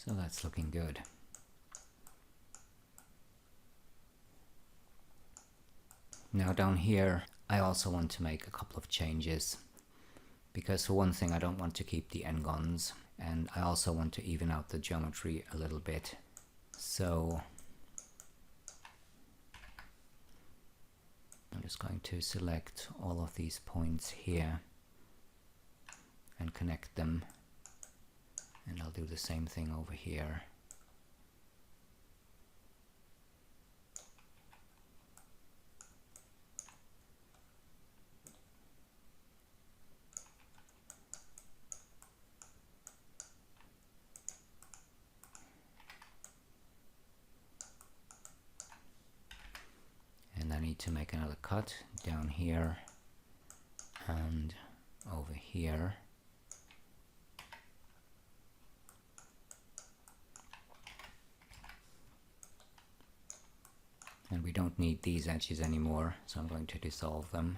So that's looking good. Now down here I also want to make a couple of changes, because for one thing I don't want to keep the n-gons, and I also want to even out the geometry a little bit. So I'm just going to select all of these points here and connect them, and I'll do the same thing over here. And I need to make another cut down here and over here. And we don't need these edges anymore, so I'm going to dissolve them.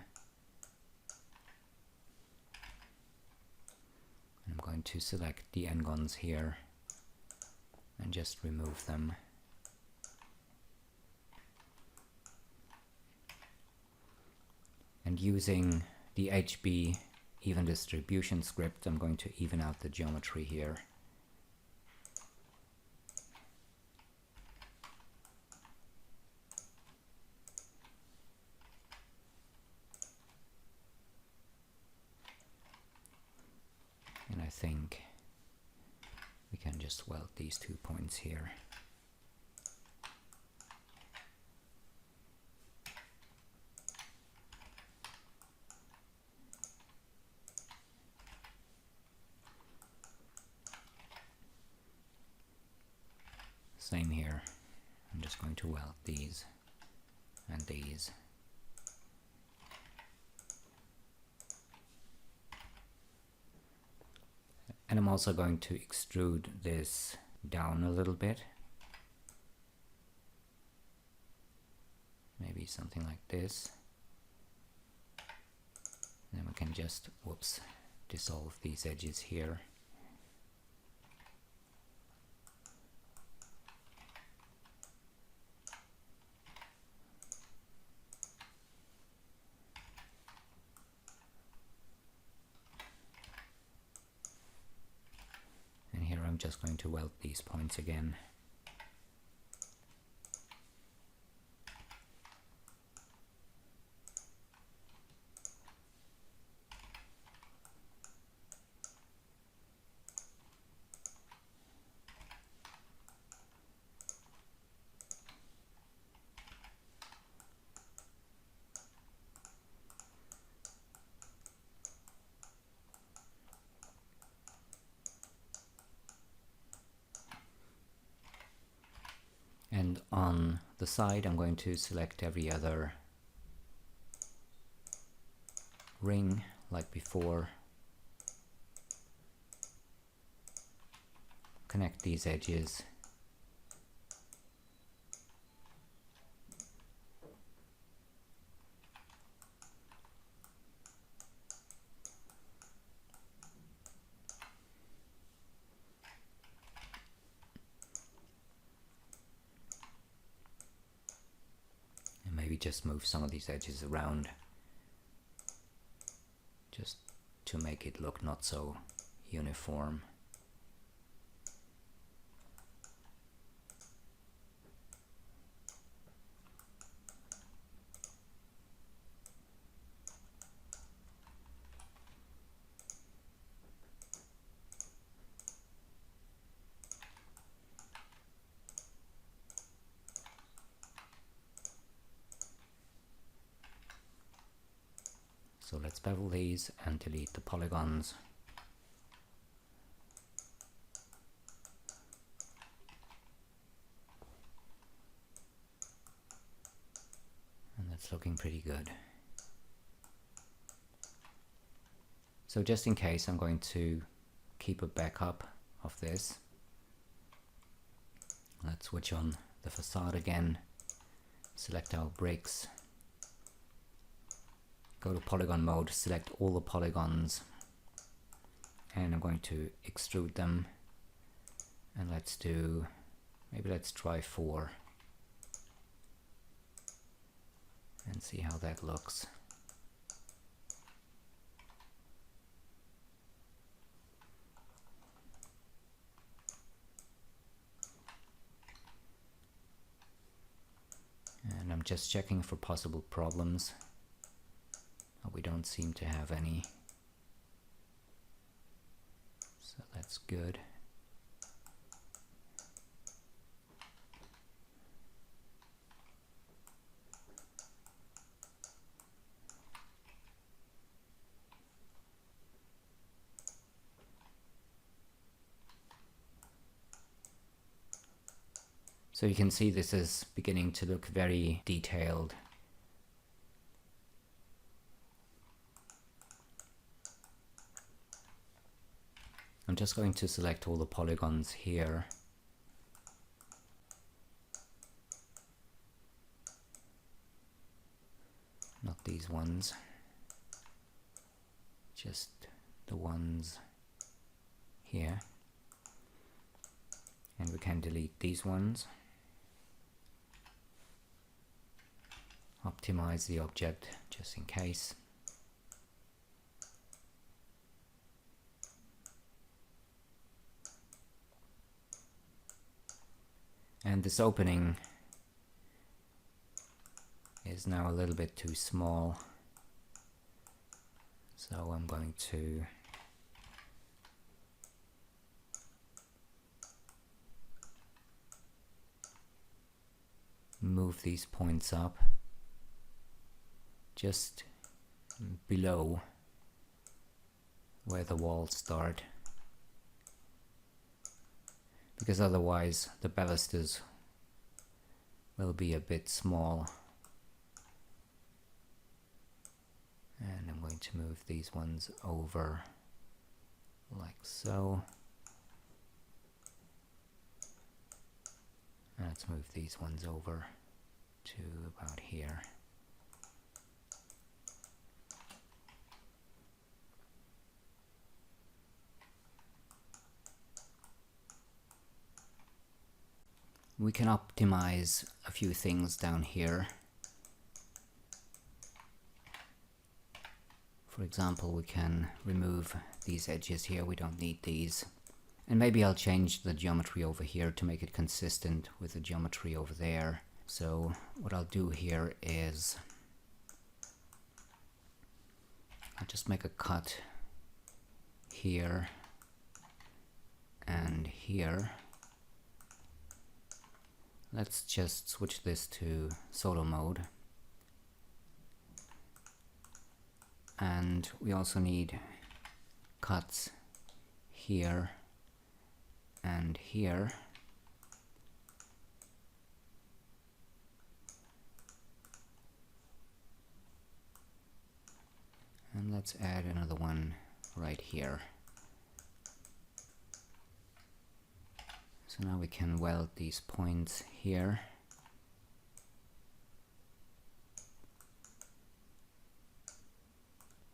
I'm going to select the n-gons here and just remove them. And using the HB even distribution script, I'm going to even out the geometry here. And I think we can just weld these 2 points here. Same here. I'm just going to weld these and these. And I'm also going to extrude this down a little bit. Maybe something like this. And then we can just, whoops, dissolve these edges here. just going to weld these points again. And on the side I'm going to select every other ring like before. Connect these edges. Maybe just move some of these edges around just to make it look not so uniform. So let's bevel these and delete the polygons. And that's looking pretty good. So just in case, I'm going to keep a backup of this. Let's switch on the facade again, select our bricks, go to polygon mode, select all the polygons, and I'm going to extrude them, and let's try 4 and see how that looks. And I'm just checking for possible problems. We don't seem to have any, so that's good. So you can see this is beginning to look very detailed. I'm just going to select all the polygons here. Not these ones, just the ones here. And we can delete these ones. Optimize the object just in case. And this opening is now a little bit too small, so I'm going to move these points up just below where the walls start, because otherwise the balusters will be a bit small. And I'm going to move these ones over like so. And let's move these ones over to about here. We can optimize a few things down here. For example, we can remove these edges here, we don't need these. And maybe I'll change the geometry over here to make it consistent with the geometry over there. So what I'll do here is I'll just make a cut here and here. Let's just switch this to solo mode. And we also need cuts here and here. And let's add another one right here. So now we can weld these points here.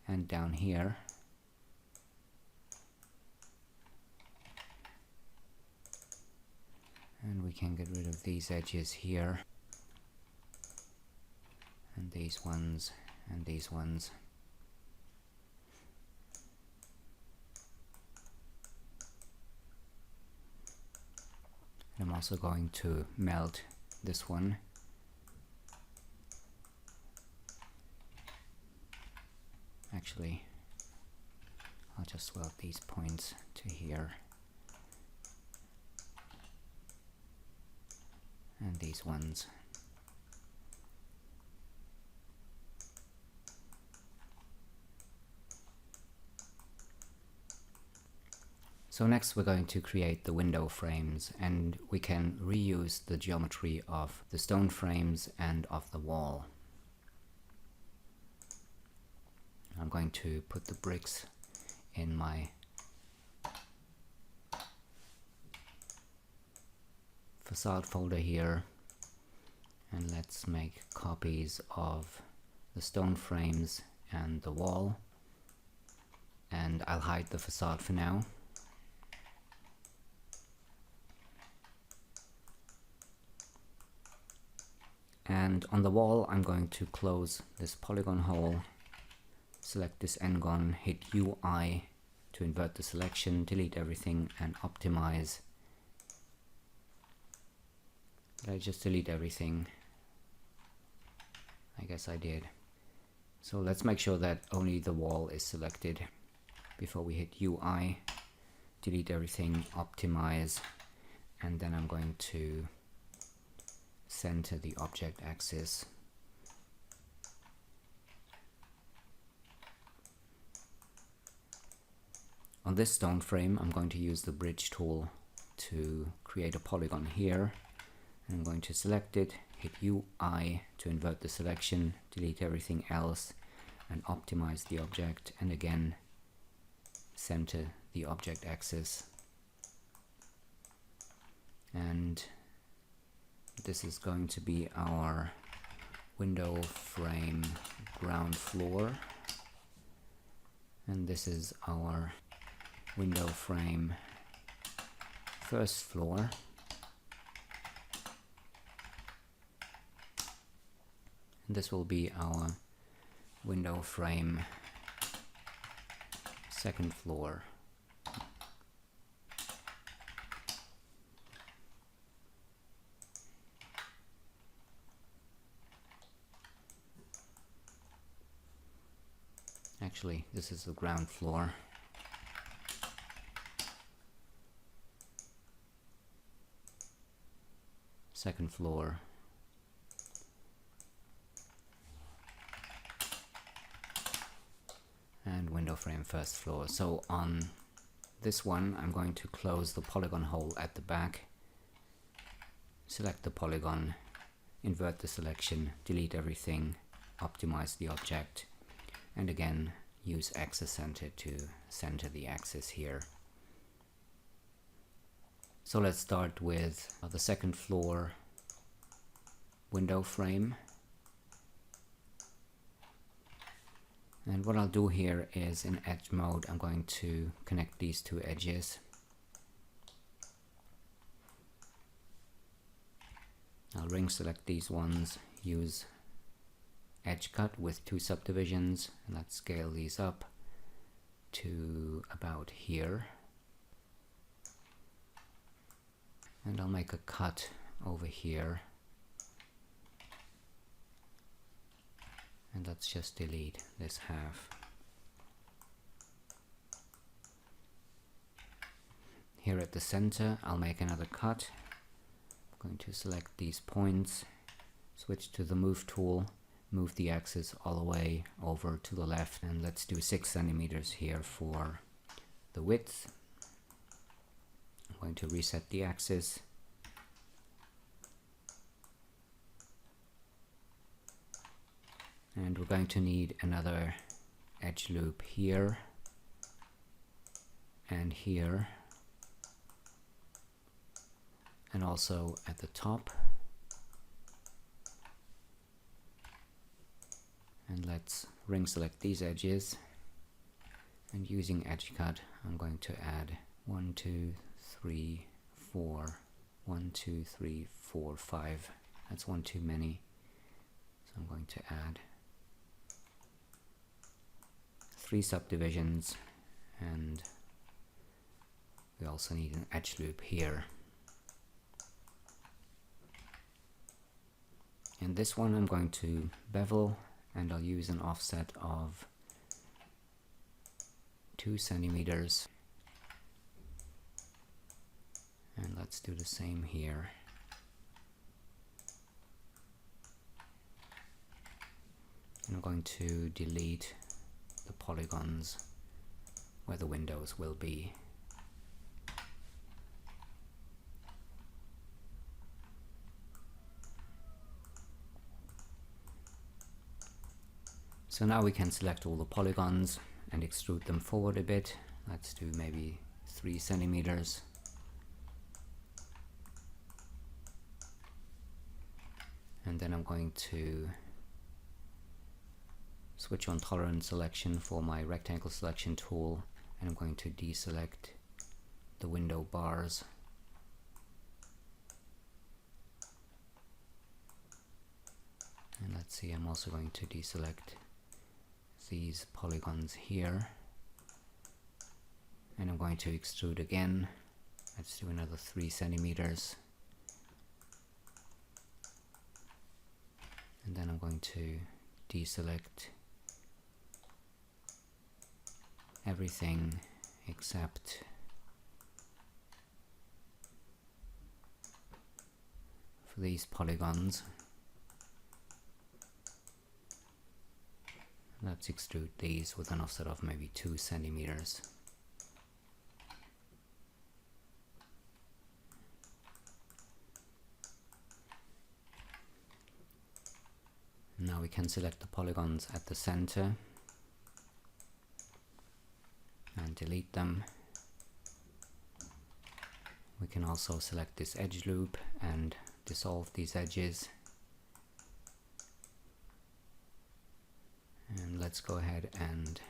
And down here. And we can get rid of these edges here. And these ones, and these ones. I'm also going to melt this one. Actually, I'll just weld these points to here. And these ones. So next we're going to create the window frames, and we can reuse the geometry of the stone frames and of the wall. I'm going to put the bricks in my facade folder here, and let's make copies of the stone frames and the wall, and I'll hide the facade for now. And on the wall I'm going to close this polygon hole, select this n-gon, hit UI to invert the selection, delete everything and optimize. Did I just delete everything? I guess I did. So let's make sure that only the wall is selected before we hit UI, delete everything, optimize, and then I'm going to center the object axis. On this stone frame I'm going to use the bridge tool to create a polygon here. I'm going to select it, hit UI to invert the selection, delete everything else and optimize the object, and again center the object axis. And this is going to be our window frame ground floor, and this is our window frame first floor. And this will be our window frame second floor. Actually, this is the ground floor. Second floor. And window frame first floor. So on this one I'm going to close the polygon hole at the back, select the polygon, invert the selection, delete everything, optimize the object, and again use axis center to center the axis here. So let's start with the second floor window frame. And what I'll do here is in edge mode I'm going to connect these two edges. I'll ring select these ones, use edge cut with 2 subdivisions, and let's scale these up to about here. And I'll make a cut over here. And let's just delete this half. Here at the center, I'll make another cut. I'm going to select these points, switch to the move tool, move the axis all the way over to the left, and let's do 6 centimeters here for the width. I'm going to reset the axis. And we're going to need another edge loop here and here, and also at the top. And let's ring select these edges, and using edge cut I'm going to add 1, 2, 3, 4, 1, 2, 3, 4, 5. That's one too many, so I'm going to add 3 subdivisions, and we also need an edge loop here. And this one I'm going to bevel, and I'll use an offset of 2 centimeters. And let's do the same here. And I'm going to delete the polygons where the windows will be. So now we can select all the polygons and extrude them forward a bit. Let's do maybe 3 centimeters. And then I'm going to switch on tolerance selection for my rectangle selection tool, and I'm going to deselect the window bars. And let's see, I'm also going to deselect these polygons here, and I'm going to extrude again. Let's do another 3 centimeters. And then I'm going to deselect everything except for these polygons. Let's extrude these with an offset of maybe 2 centimeters. Now we can select the polygons at the center and delete them. We can also select this edge loop and dissolve these edges. And let's go ahead and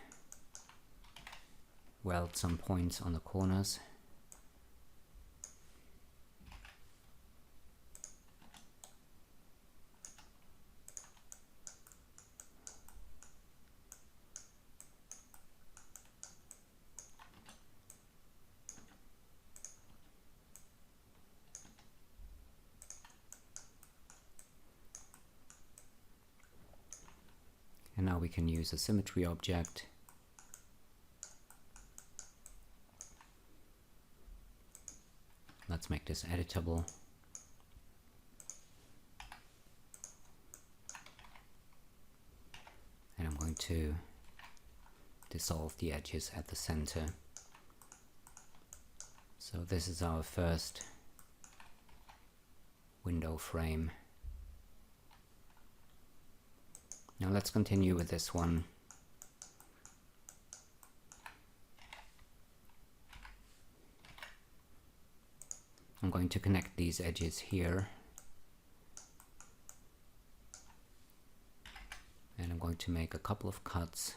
weld some points on the corners. And now we can use a symmetry object. Let's make this editable. And I'm going to dissolve the edges at the center. So this is our first window frame. Now let's continue with this one. I'm going to connect these edges here. And I'm going to make a couple of cuts.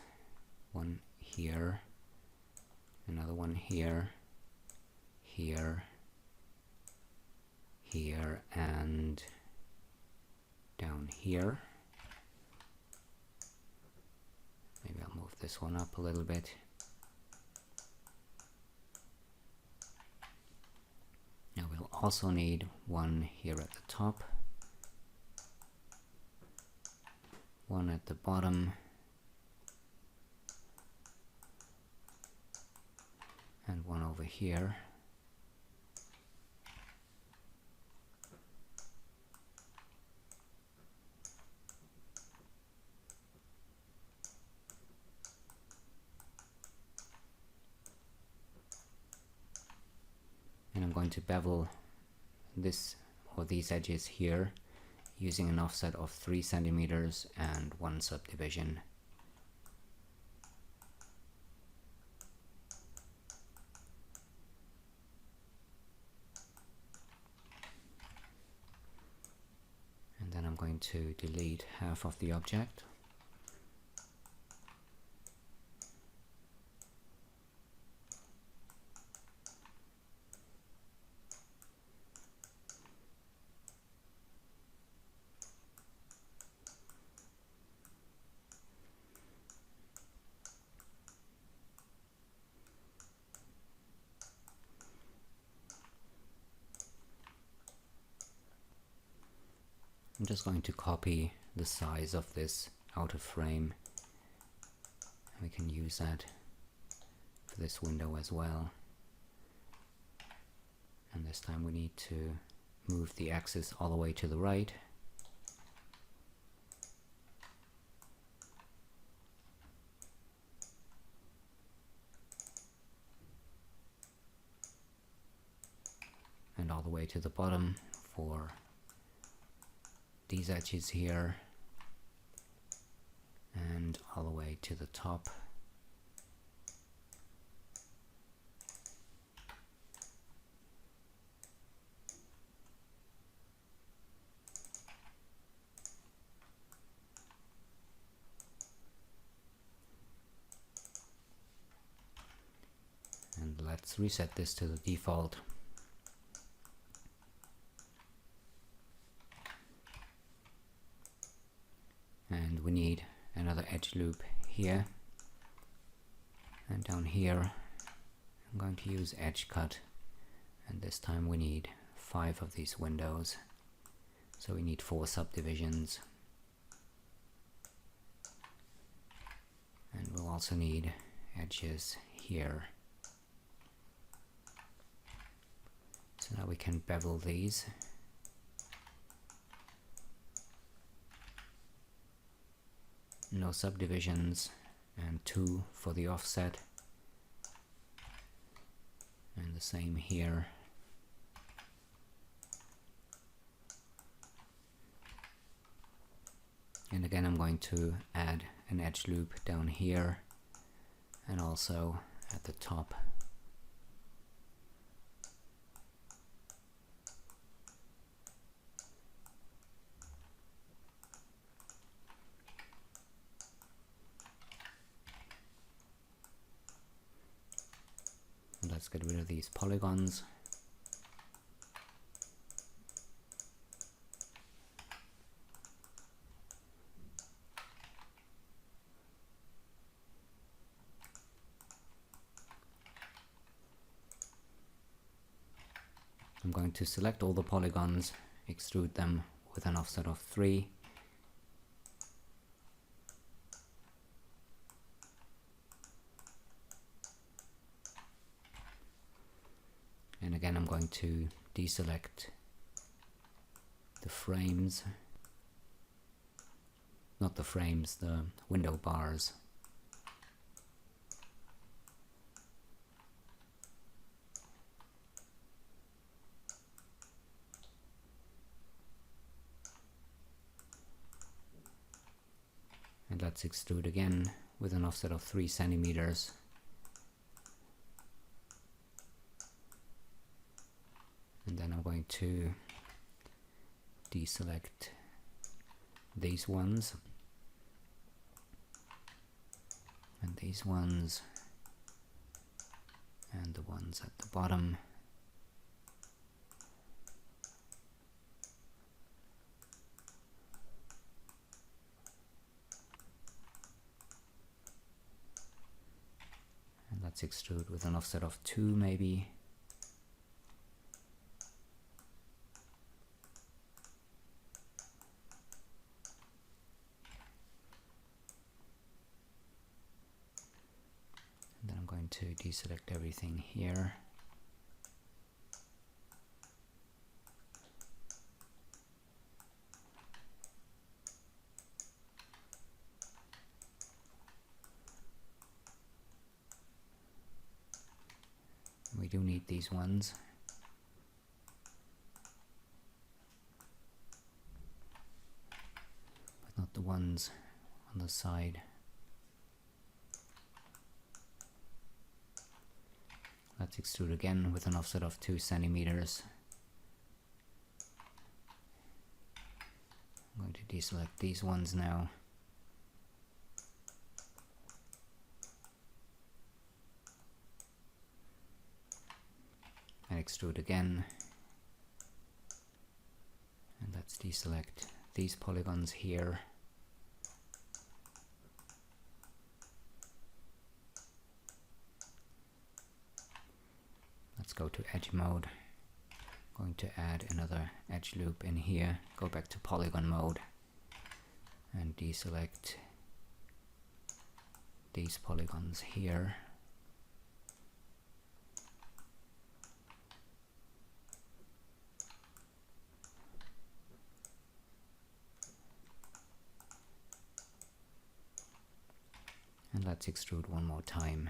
One here, another one here, here, here, and down here. Maybe I'll move this one up a little bit. Now we'll also need one here at the top, one at the bottom, and one over here. And I'm going to bevel this or these edges here using an offset of 3 centimeters and 1 subdivision. And then I'm going to delete half of the object. I'm just going to copy the size of this outer frame. We can use that for this window as well. And this time we need to move the axis all the way to the right. And all the way to the bottom for these edges here, and all the way to the top. And let's reset this to the default. And we need another edge loop here, and down here I'm going to use edge cut, and this time we need 5 of these windows, so we need 4 subdivisions. And we'll also need edges here. So now we can bevel these. No subdivisions, and 2 for the offset, and the same here. And again I'm going to add an edge loop down here and also at the top. Let's get rid of these polygons. I'm going to select all the polygons, extrude them with an offset of 3. And again I'm going to deselect the frames, not the frames, the window bars. And let's extrude again with an offset of 3 centimeters. And then I'm going to deselect these ones and these ones and the ones at the bottom. And let's extrude with an offset of 2 maybe. to deselect everything here. We do need these ones. But not the ones on the side. Let's extrude again with an offset of 2 centimeters. I'm going to deselect these ones now. And extrude again. And let's deselect these polygons here. Let's go to edge mode. I'm going to add another edge loop in here. Go back to polygon mode and deselect these polygons here. And let's extrude one more time.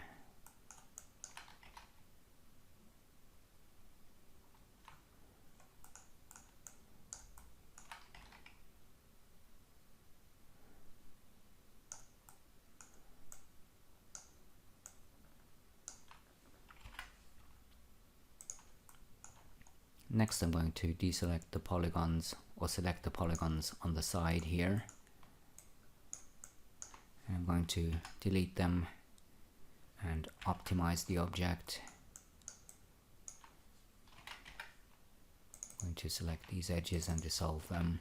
Next I'm going to deselect the polygons, or select the polygons on the side here. And I'm going to delete them and optimize the object. I'm going to select these edges and dissolve them.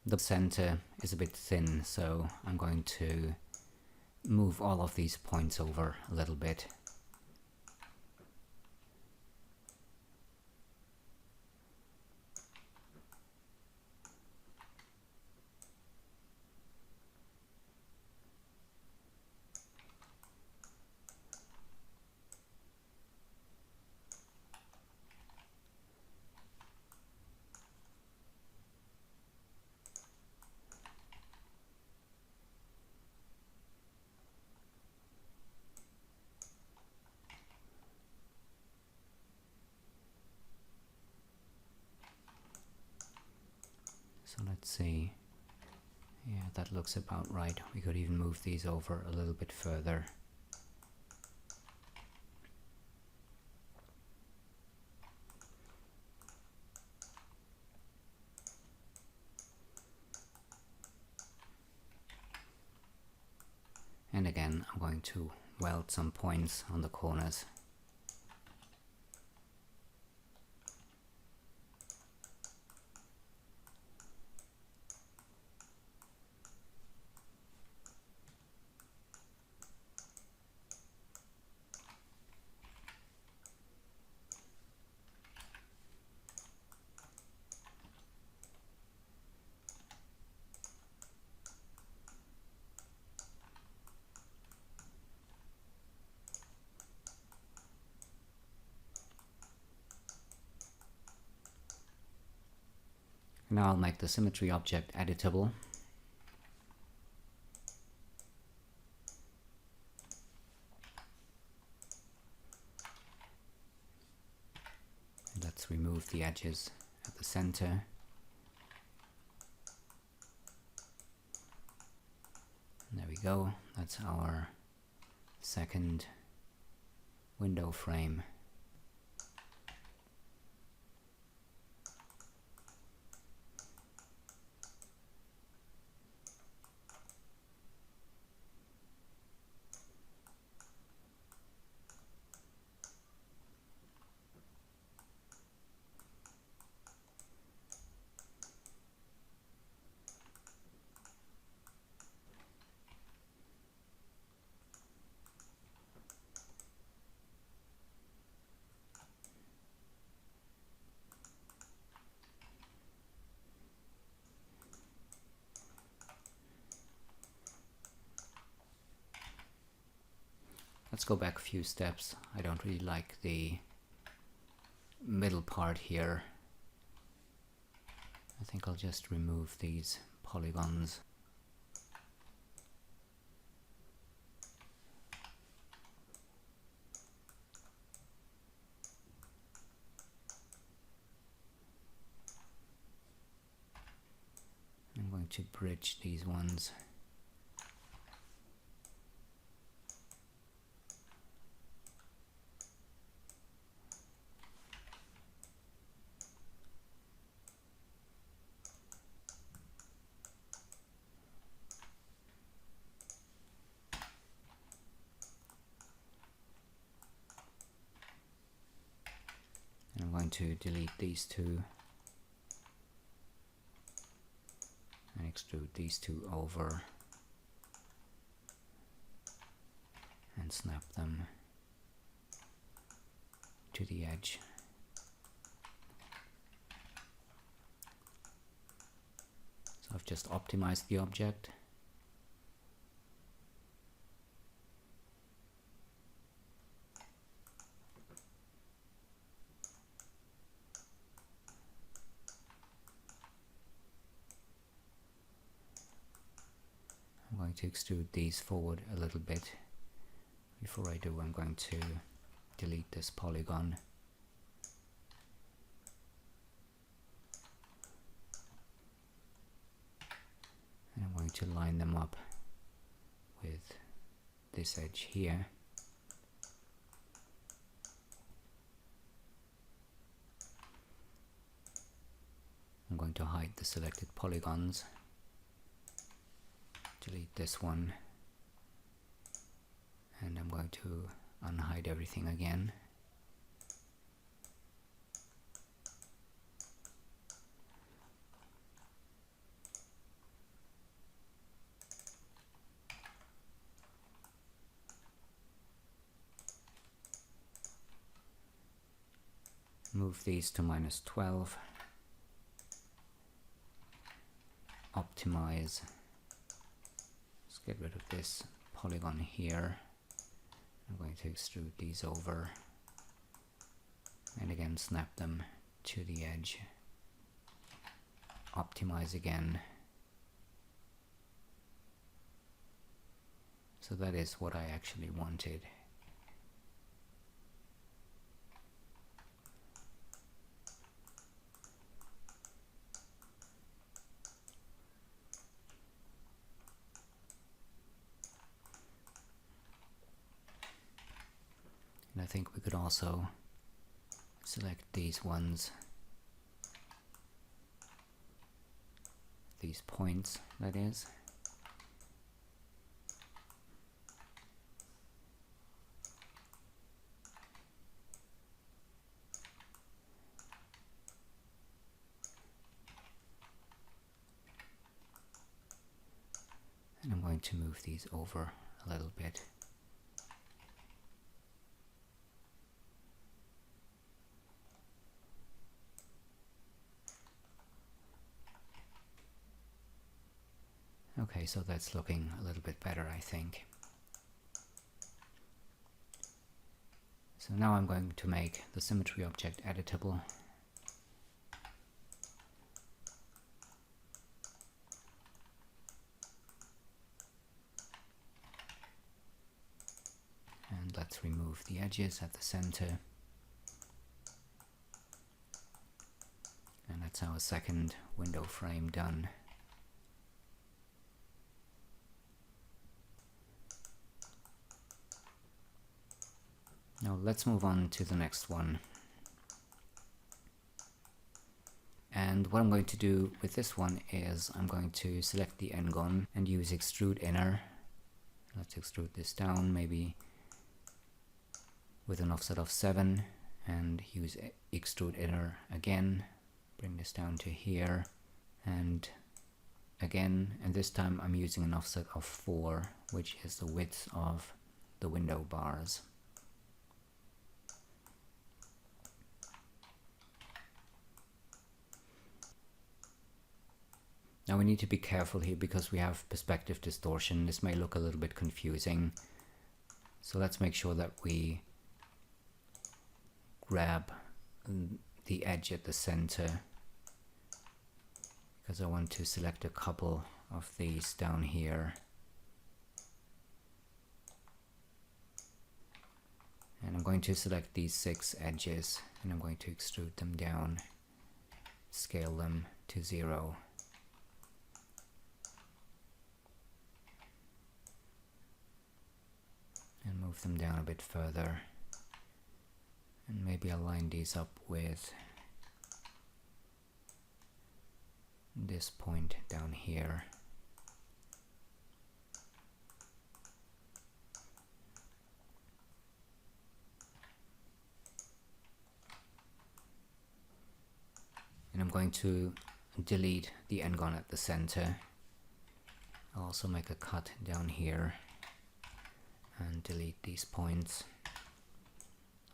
The center is a bit thin, so I'm going to move all of these points over a little bit. So let's see. Yeah, that looks about right. We could even move these over a little bit further. And again, I'm going to weld some points on the corners. Now I'll make the symmetry object editable. And let's remove the edges at the center. And there we go. That's our second window frame. Let's go back a few steps. I don't really like the middle part here. I think I'll just remove these polygons. I'm going to bridge these ones. And I'm going to delete these two and extrude these two over and snap them to the edge. So I've just optimized the object. I'm going to extrude these forward a little bit. Before I do, I'm going to delete this polygon. And I'm going to line them up with this edge here. I'm going to hide the selected polygons. Delete this one, and I'm going to unhide everything again. Move these to -12. Optimize. Get rid of this polygon here. I'm going to extrude these over and again snap them to the edge. Optimize again. So that is what I actually wanted. And I think we could also select these ones, these points, that is. And I'm going to move these over a little bit. Okay, so that's looking a little bit better, I think. So now I'm going to make the symmetry object editable. And let's remove the edges at the center. And that's our second window frame done. Now let's move on to the next one. And what I'm going to do with this one is I'm going to select the end gun and use extrude inner. Let's extrude this down, maybe with an offset of 7, and use extrude inner again. Bring this down to here, and again, and this time I'm using an offset of 4, which is the width of the window bars. Now we need to be careful here because we have perspective distortion. This may look a little bit confusing. So let's make sure that we grab the edge at the center, because I want to select a couple of these down here. And I'm going to select these 6 edges and I'm going to extrude them down, scale them to 0. And move them down a bit further. And maybe I'll line these up with this point down here. And I'm going to delete the n-gon at the center. I'll also make a cut down here and delete these points.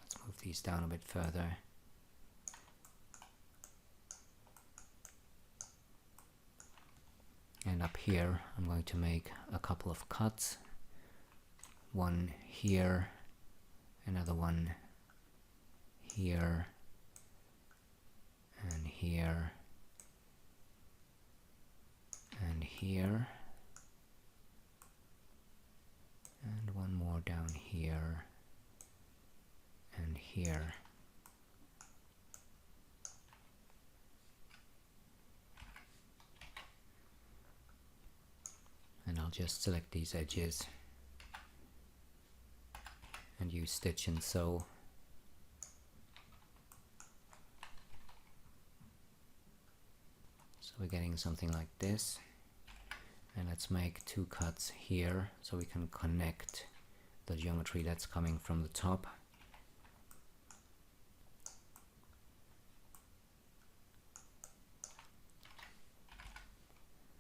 Let's move these down a bit further. And up here I'm going to make a couple of cuts. One here, another one here, and here, and here, and one more down here, and here. And I'll just select these edges and use stitch and sew. So we're getting something like this. And let's make 2 cuts here so we can connect the geometry that's coming from the top.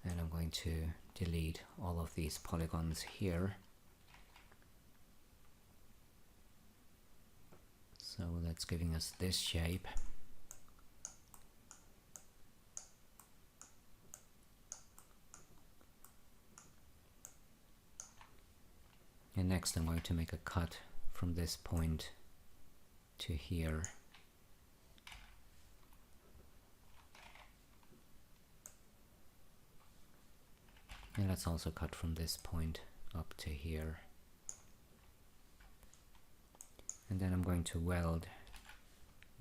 And I'm going to delete all of these polygons here. So that's giving us this shape. And next I'm going to make a cut from this point to here. And let's also cut from this point up to here. And then I'm going to weld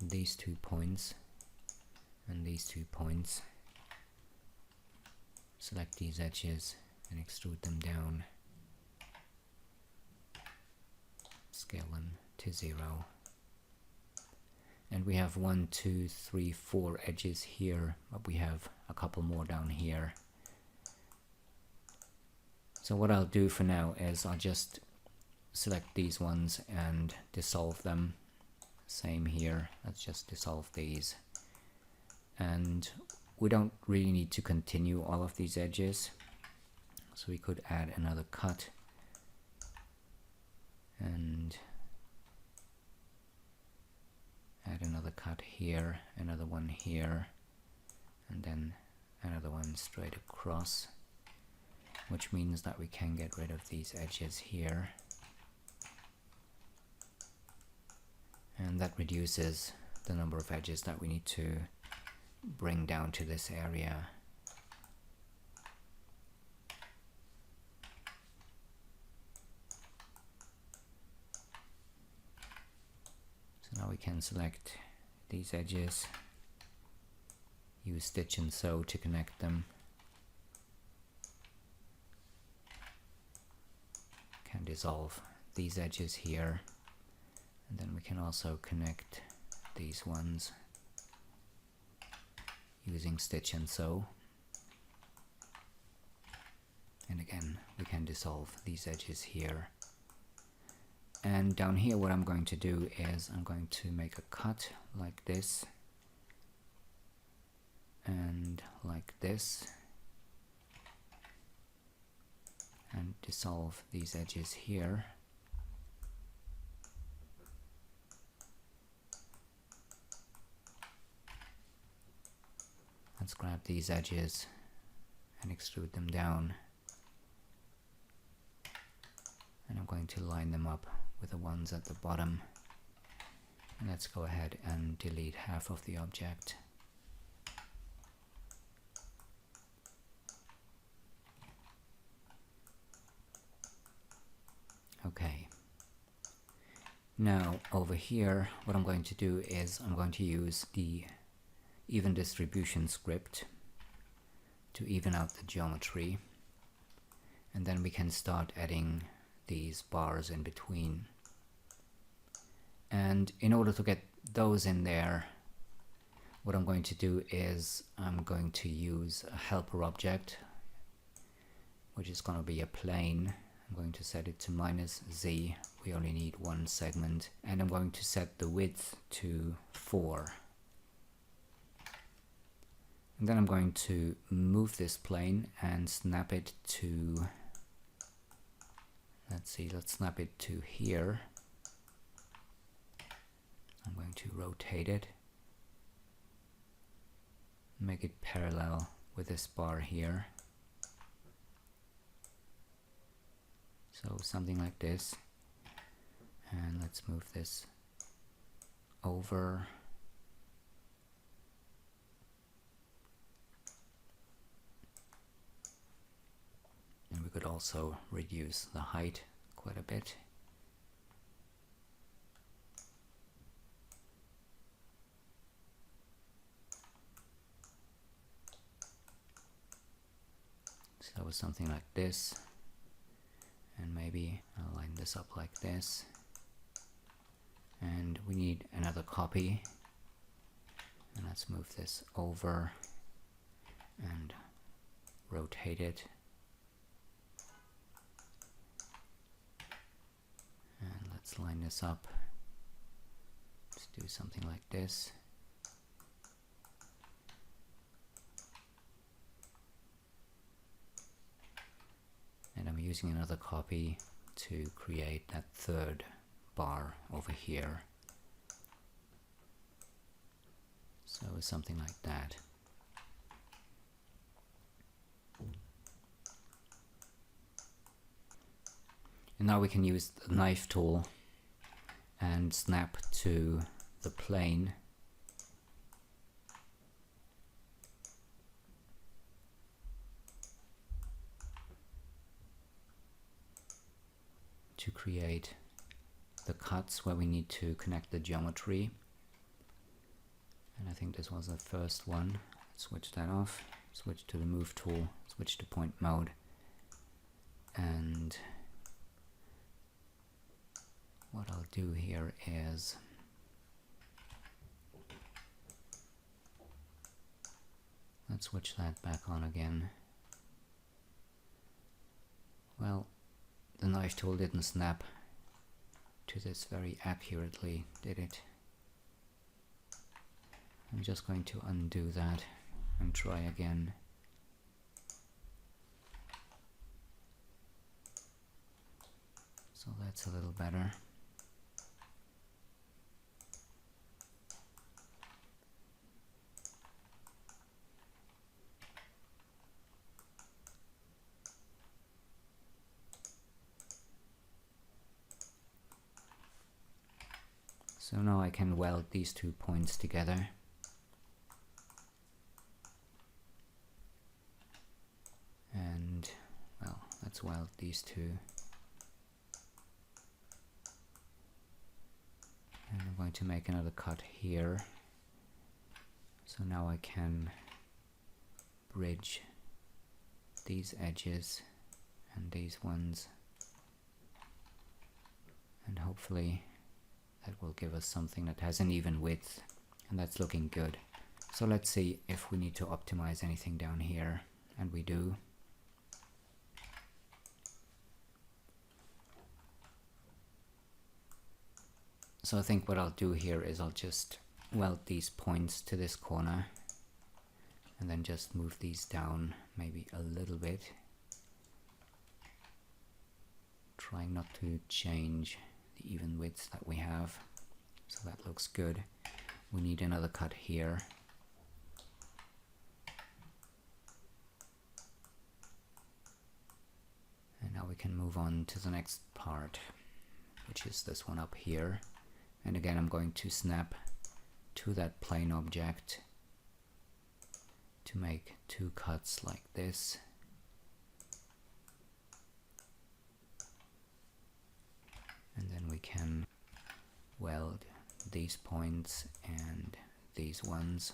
these 2 points and these 2 points. Select these edges and extrude them down. Scale them to 0. And we have 1, 2, 3, 4 edges here, but we have a couple more down here. So what I'll do for now is I'll just select these ones and dissolve them. Same here, let's just dissolve these. And we don't really need to continue all of these edges, so we could add another cut and add another cut here, another one here, and then another one straight across, which means that we can get rid of these edges here. And that reduces the number of edges that we need to bring down to this area. So now we can select these edges, use stitch and sew to connect them. Can dissolve these edges here, and then we can also connect these ones using stitch and sew. And again, we can dissolve these edges here. And down here what I'm going to do is I'm going to make a cut like this and like this, and dissolve these edges here. Let's grab these edges and extrude them down. And I'm going going to line them up with the ones at the bottom. And let's go ahead and delete half of the object. Okay. Now over here, what I'm going to do is I'm going to use the even distribution script to even out the geometry, and then we can start adding these bars in between. And in order to get those in there, what I'm going to do is I'm going to use a helper object, which is going to be a plane. I'm going to set it to -z. We only need one segment, and I'm going to set the width to 4. And then I'm going to move this plane and snap it to, let's snap it to here. I'm going to rotate it, make it parallel with this bar here. So something like this. And let's move this over. And we could also reduce the height quite a bit. So something like this. And maybe I'll line this up like this. And we need another copy. And let's move this over and rotate it. And let's line this up. Let's do something like this. And I'm using another copy to create that third bar over here. So something like that. And now we can use the knife tool and snap to the plane. To create the cuts where we need to connect the geometry. And I think this was the first one. Let's switch that off, switch to the move tool, switch to point mode, and what I'll do here is let's switch that back on again. Well, the knife tool didn't snap to this very accurately, did it? I'm just going to undo that and try again. So that's a little better. So now I can weld these 2 points together. And, well, let's weld these 2. And I'm going to make another cut here. So now I can bridge these edges and these ones. And hopefully that will give us something that has an even width, and that's looking good. So let's see if we need to optimize anything down here, and we do. So I think what I'll do here is I'll just weld these points to this corner and then just move these down maybe a little bit, trying not to change the even widths that we have. So that looks good. We need another cut here. And now we can move on to the next part, which is this one up here. And again, I'm going to snap to that plane object to make two cuts like this. And then we can weld these points and these ones.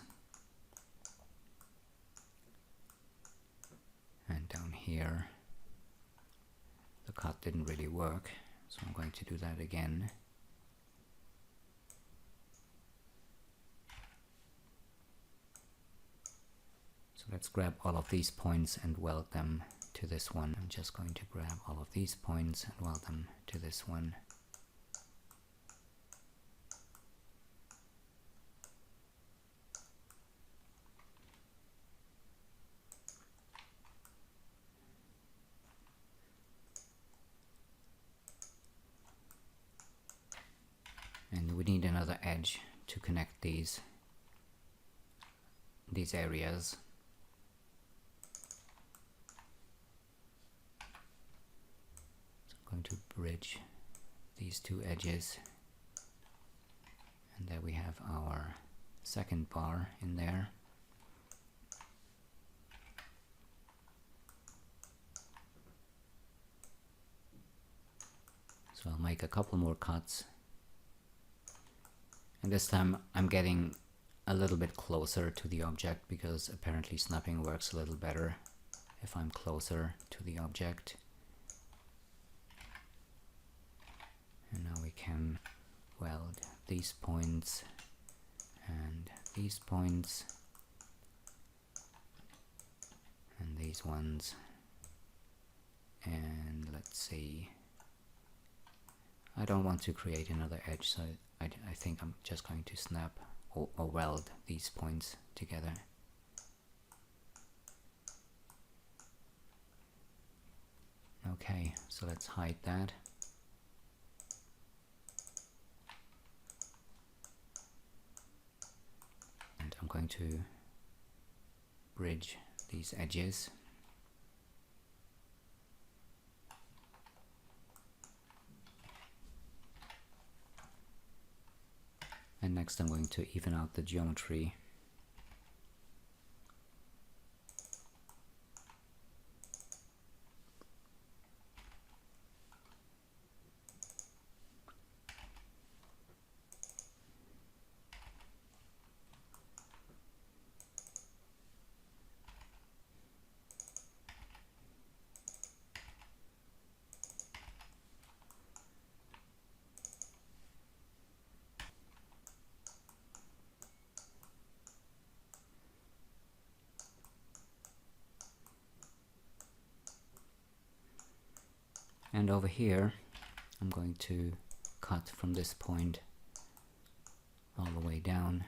And down here, the cut didn't really work, so I'm going to do that again. So let's grab all of these points and weld them to this one. I'm just going to grab all of these points and weld them to this one. And we need another edge to connect these areas. So I'm going to bridge these two edges, and there we have our second bar in there. So I'll make a couple more cuts. And this time I'm getting a little bit closer to the object, because apparently snapping works a little better if I'm closer to the object. And now we can weld these points and these points and these ones. And let's see, I don't want to create another edge, so I think I'm just going to snap or weld these points together. Okay, so let's hide that. And I'm going to bridge these edges. And next I'm going to even out the geometry. And over here, I'm going to cut from this point all the way down.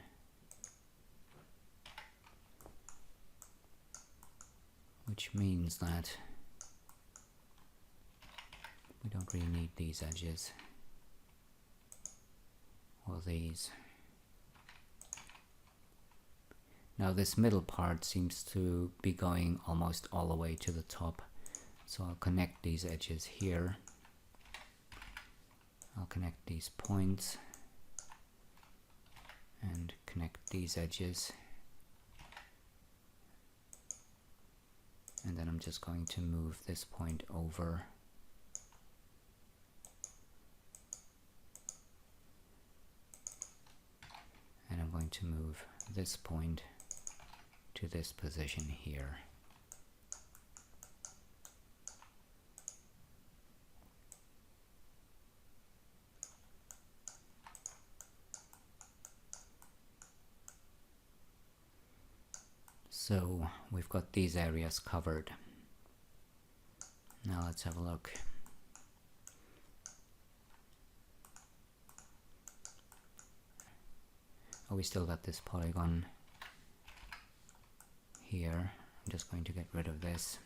Which means that we don't really need these edges or these. Now this middle part seems to be going almost all the way to the top. So I'll connect these edges here. I'll connect these points and connect these edges. And then I'm just going to move this point over. And I'm going to move this point to this position here. So we've got these areas covered. Now let's have a look. Oh, we still got this polygon here. I'm just going to get rid of this.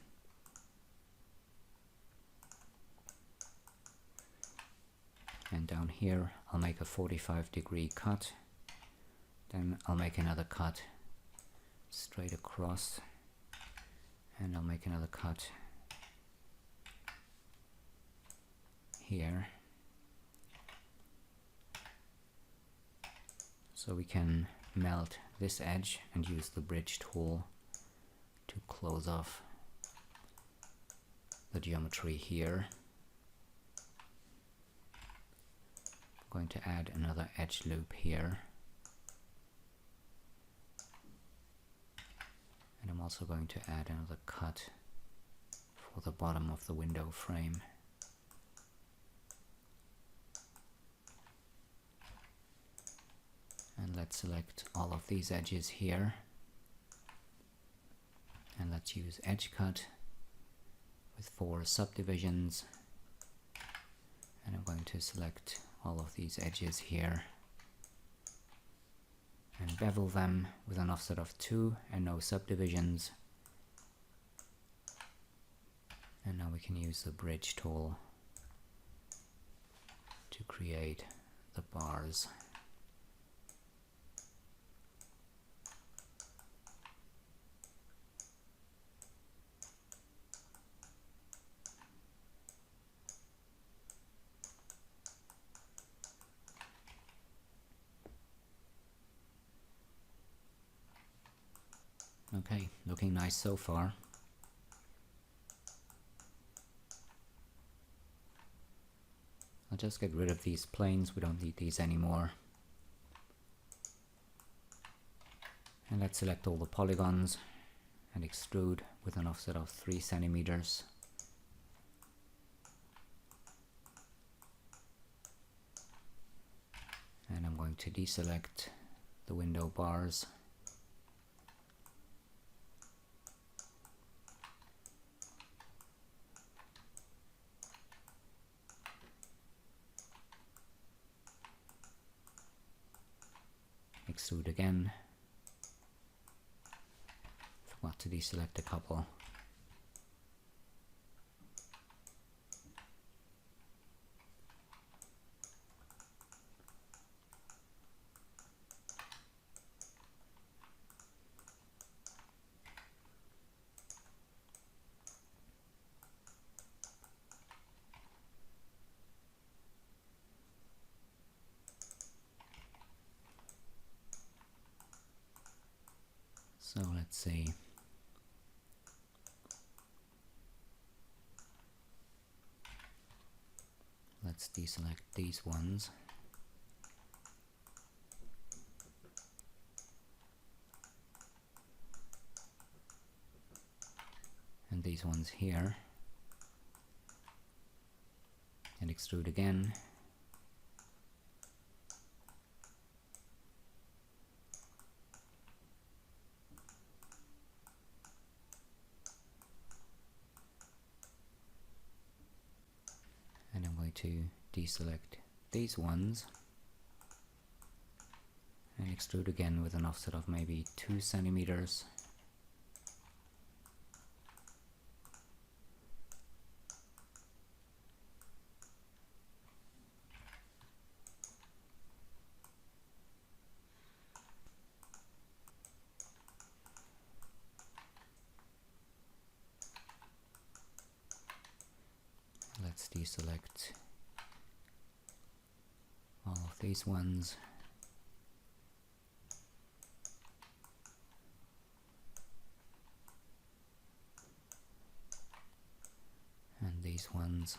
And down here I'll make a 45-degree cut. Then I'll make another cut straight across, and I'll make another cut here. So we can melt this edge and use the bridge tool to close off the geometry here. I'm going to add another edge loop here. And I'm also going to add another cut for the bottom of the window frame. And let's select all of these edges here. And let's use edge cut with 4 subdivisions. And I'm going to select all of these edges here and bevel them with an offset of 2 and no subdivisions. And now we can use the bridge tool to create the bars. Okay, looking nice so far. I'll just get rid of these planes, we don't need these anymore. And let's select all the polygons and extrude with an offset of 3 centimeters. And I'm going to deselect the window bars. Extrude again. Forgot to deselect a couple. So let's see. Let's deselect these ones. And these ones here. And extrude again. And I'm going to deselect these ones and extrude again with an offset of maybe 2 centimeters. Let's deselect all of these ones. And these ones.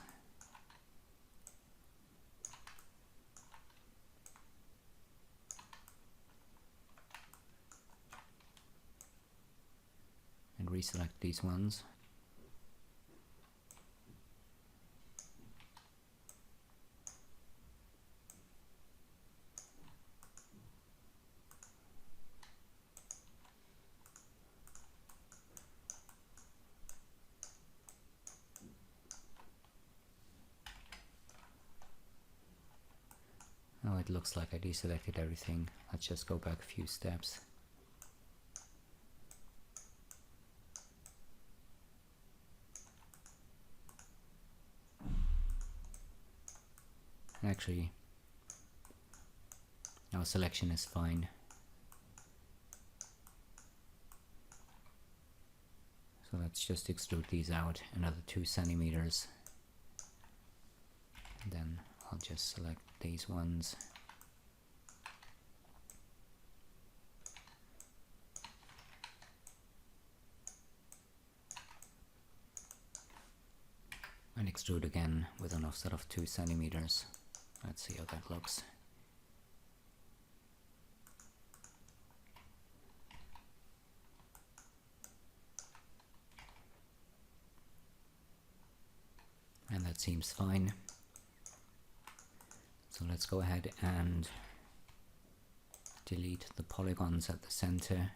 And reselect these ones. Oh, it looks like I deselected everything. Let's just go back a few steps. Actually, our selection is fine. So let's just extrude these out another 2 centimeters. just select these ones. And extrude again with an offset of 2 centimeters. Let's see how that looks. And that seems fine. So let's go ahead and delete the polygons at the center.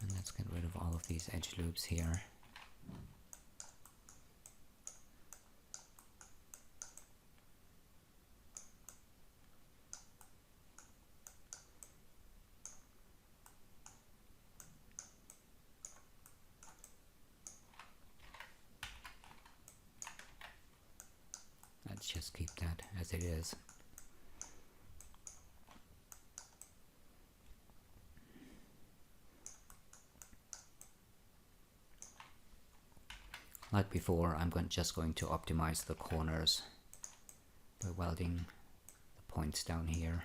And let's get rid of all of these edge loops here. Let's just keep that as it is. Like before, I'm just going to optimize the corners by welding the points down here.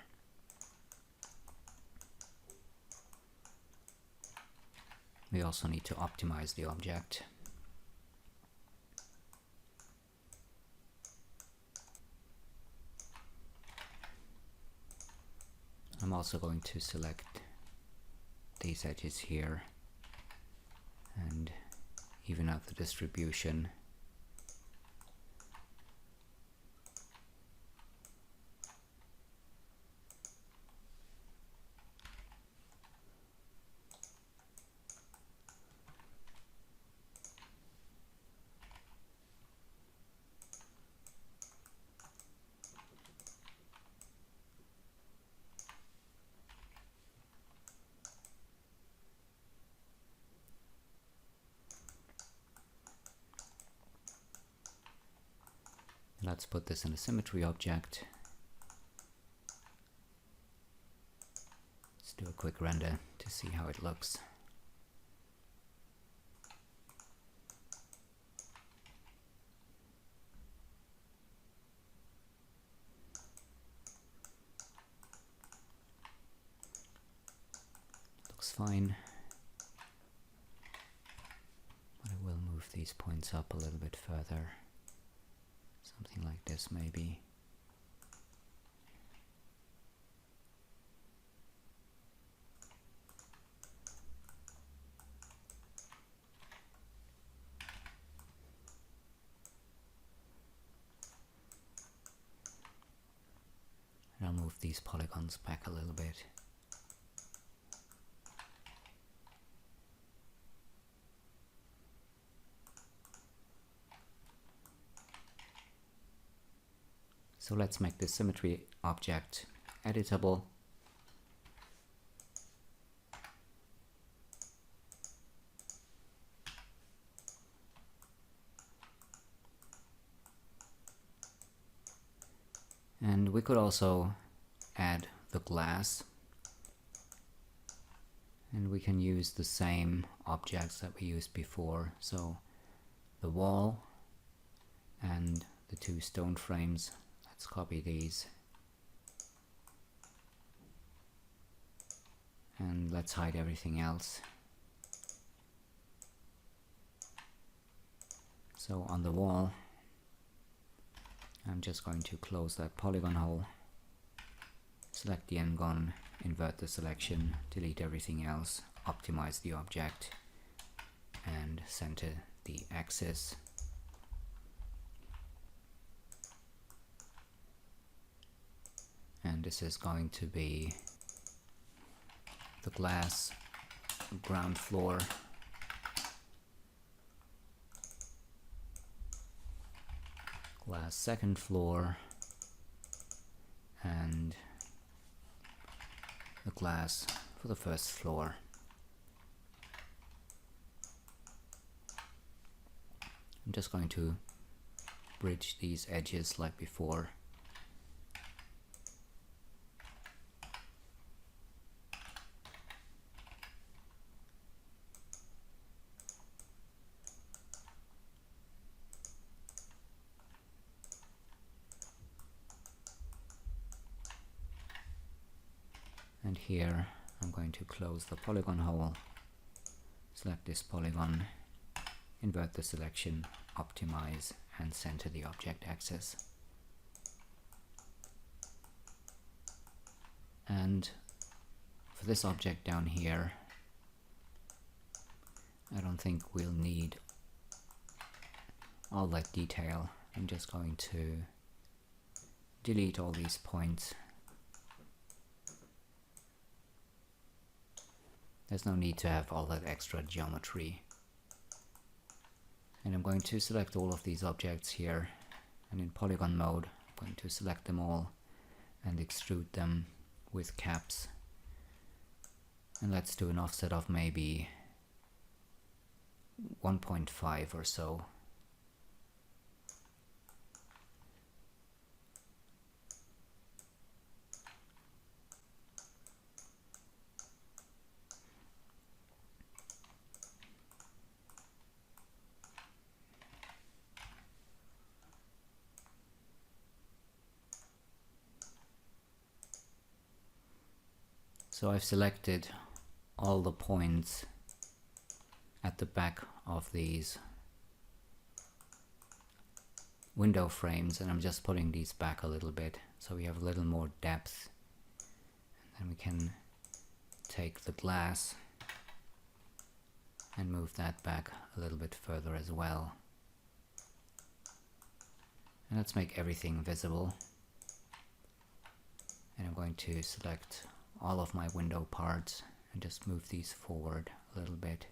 We also need to optimize the object. I'm also going to select these edges here and even out the distribution. Let's put this in a symmetry object. Let's do a quick render to see how it looks. Looks fine. But I will move these points up a little bit further. Something like this, maybe. And I'll move these polygons back a little bit. So let's make the symmetry object editable. And we could also add the glass. And we can use the same objects that we used before. So the wall and the 2 stone frames. Let's copy these and let's hide everything else. So on the wall, I'm just going to close that polygon hole, select the n-gon, invert the selection, delete everything else, optimize the object and center the axis. And this is going to be the glass ground floor. Glass second floor. And the glass for the first floor. I'm just going to bridge these edges like before. And here I'm going to close the polygon hole, select this polygon, invert the selection, optimize, and center the object axis. And for this object down here, I don't think we'll need all that detail. I'm just going to delete all these points. There's no need to have all that extra geometry. And I'm going to select all of these objects here, and in polygon mode I'm going to select them all and extrude them with caps. And let's do an offset of maybe 1.5 or so. So I've selected all the points at the back of these window frames, and I'm just pulling these back a little bit so we have a little more depth. And then we can take the glass and move that back a little bit further as well. And let's make everything visible. And I'm going to select all of my window parts and just move these forward a little bit.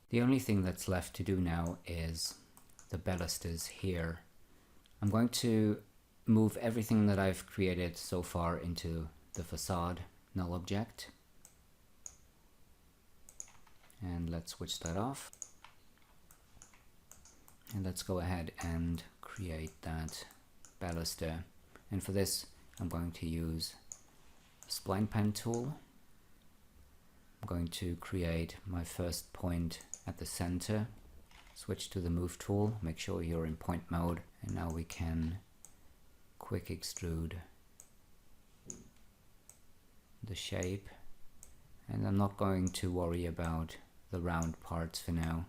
The only thing that's left to do now is the balusters here. I'm going to move everything that I've created so far into the facade null object. And let's switch that off. And let's go ahead and create that baluster. And for this, I'm going to use a spline pen tool. I'm going to create my first point at the center. Switch to the move tool, make sure you're in point mode, and now we can quick extrude the shape. And I'm not going to worry about the round parts for now.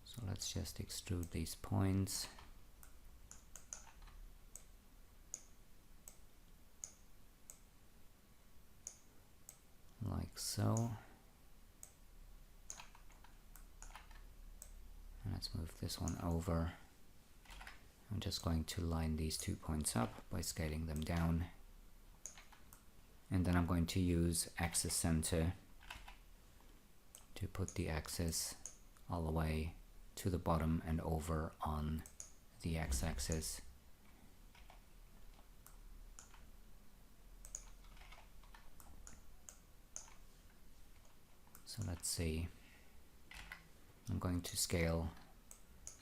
So let's just extrude these points. Like so. And let's move this one over. I'm just going to line these 2 points up by scaling them down. And then I'm going to use axis center to put the axis all the way to the bottom and over on the x-axis. So let's see, I'm going to scale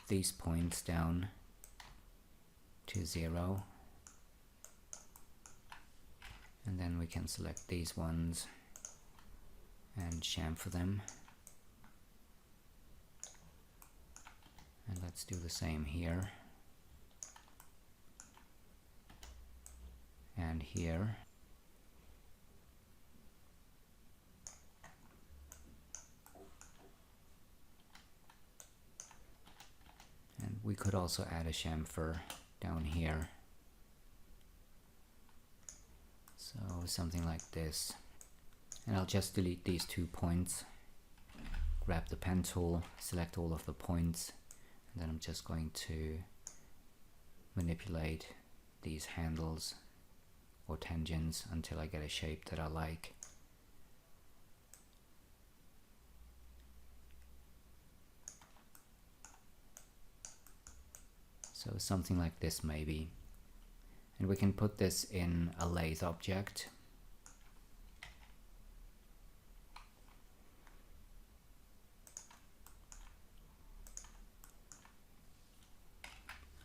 these points down to 0, and then we can select these ones and chamfer them. And let's do the same here and here. And we could also add a chamfer down here. So something like this. And I'll just delete these 2 points, grab the pen tool, select all of the points, and then I'm just going to manipulate these handles or tangents until I get a shape that I like. So something like this maybe. And we can put this in a lathe object.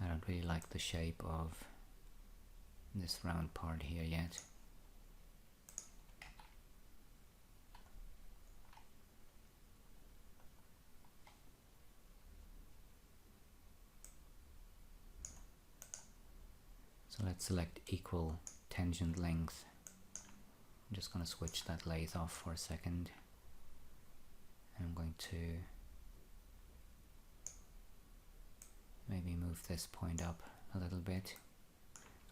I don't really like the shape of this round part here yet. So let's select equal tangent length. I'm just going to switch that lathe off for a second. And I'm going to maybe move this point up a little bit.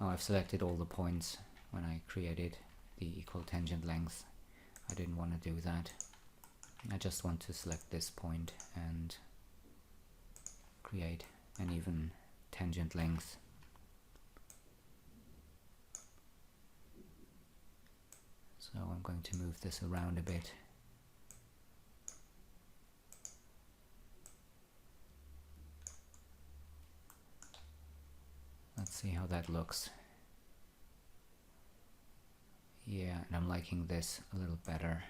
Oh, I've selected all the points when I created the equal tangent length. I didn't want to do that. I just want to select this point and create an even tangent length. So I'm going to move this around a bit. Let's see how that looks. Yeah, and I'm liking this a little better.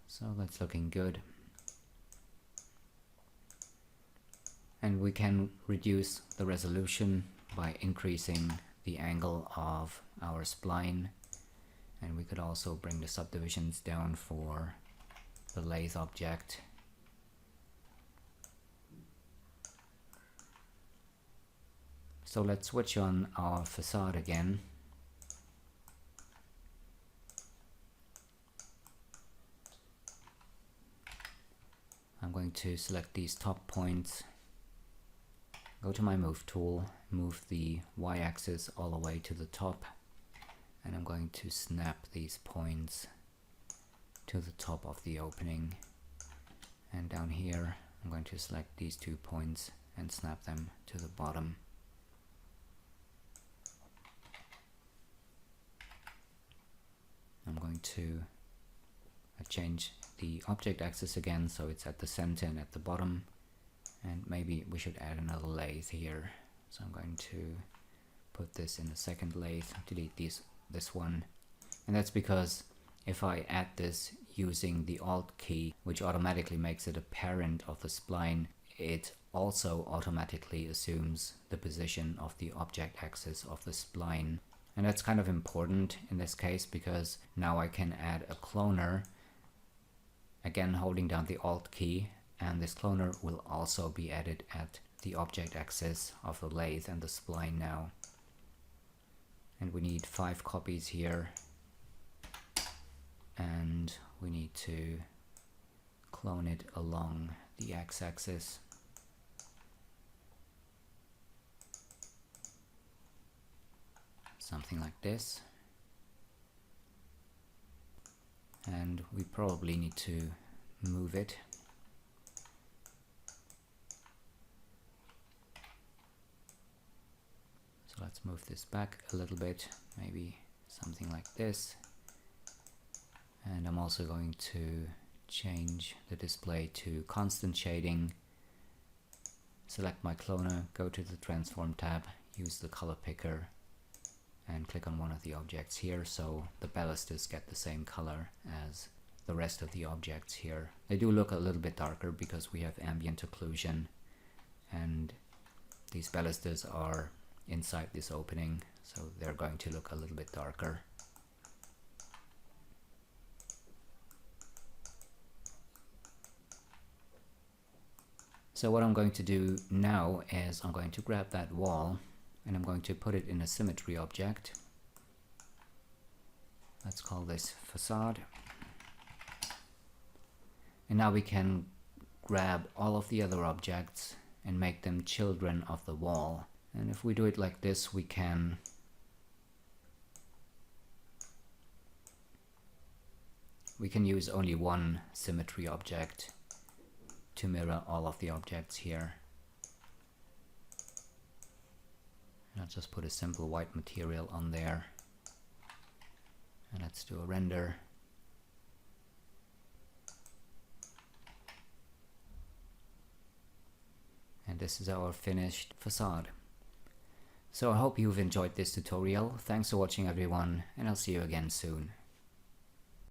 So that's looking good. And we can reduce the resolution by increasing the angle of our spline, and we could also bring the subdivisions down for the lathe object. So let's switch on our facade again. I'm going to select these top points, go to my move tool, move the y-axis all the way to the top, and I'm going to snap these points to the top of the opening. And down here I'm going to select these 2 points and snap them to the bottom. I'm going to change the object axis again so it's at the center and at the bottom, and maybe we should add another lathe here. So I'm going to put this in the second lathe, delete this one, and that's because if I add this using the Alt key, which automatically makes it a parent of the spline, it also automatically assumes the position of the object axis of the spline. And that's kind of important in this case because now I can add a cloner, again holding down the Alt key, and this cloner will also be added at the object axis of the lathe and the spline now. And we need 5 copies here, and we need to clone it along the x-axis. Something like this. And we probably need to move it. So let's move this back a little bit, maybe something like this. And I'm also going to change the display to constant shading. Select my cloner, go to the transform tab, use the color picker, and click on one of the objects here so the balusters get the same color as the rest of the objects here. They do look a little bit darker because we have ambient occlusion, and these balusters are inside this opening, so they're going to look a little bit darker. So what I'm going to do now is I'm going to grab that wall and I'm going to put it in a symmetry object. Let's call this facade. And now we can grab all of the other objects and make them children of the wall. And if we do it like this, we can use only one symmetry object to mirror all of the objects here. And I'll just put a simple white material on there. And let's do a render. And And this is our finished facade. So I hope you've enjoyed this tutorial. Thanks for watching everyone, and I'll see you again soon.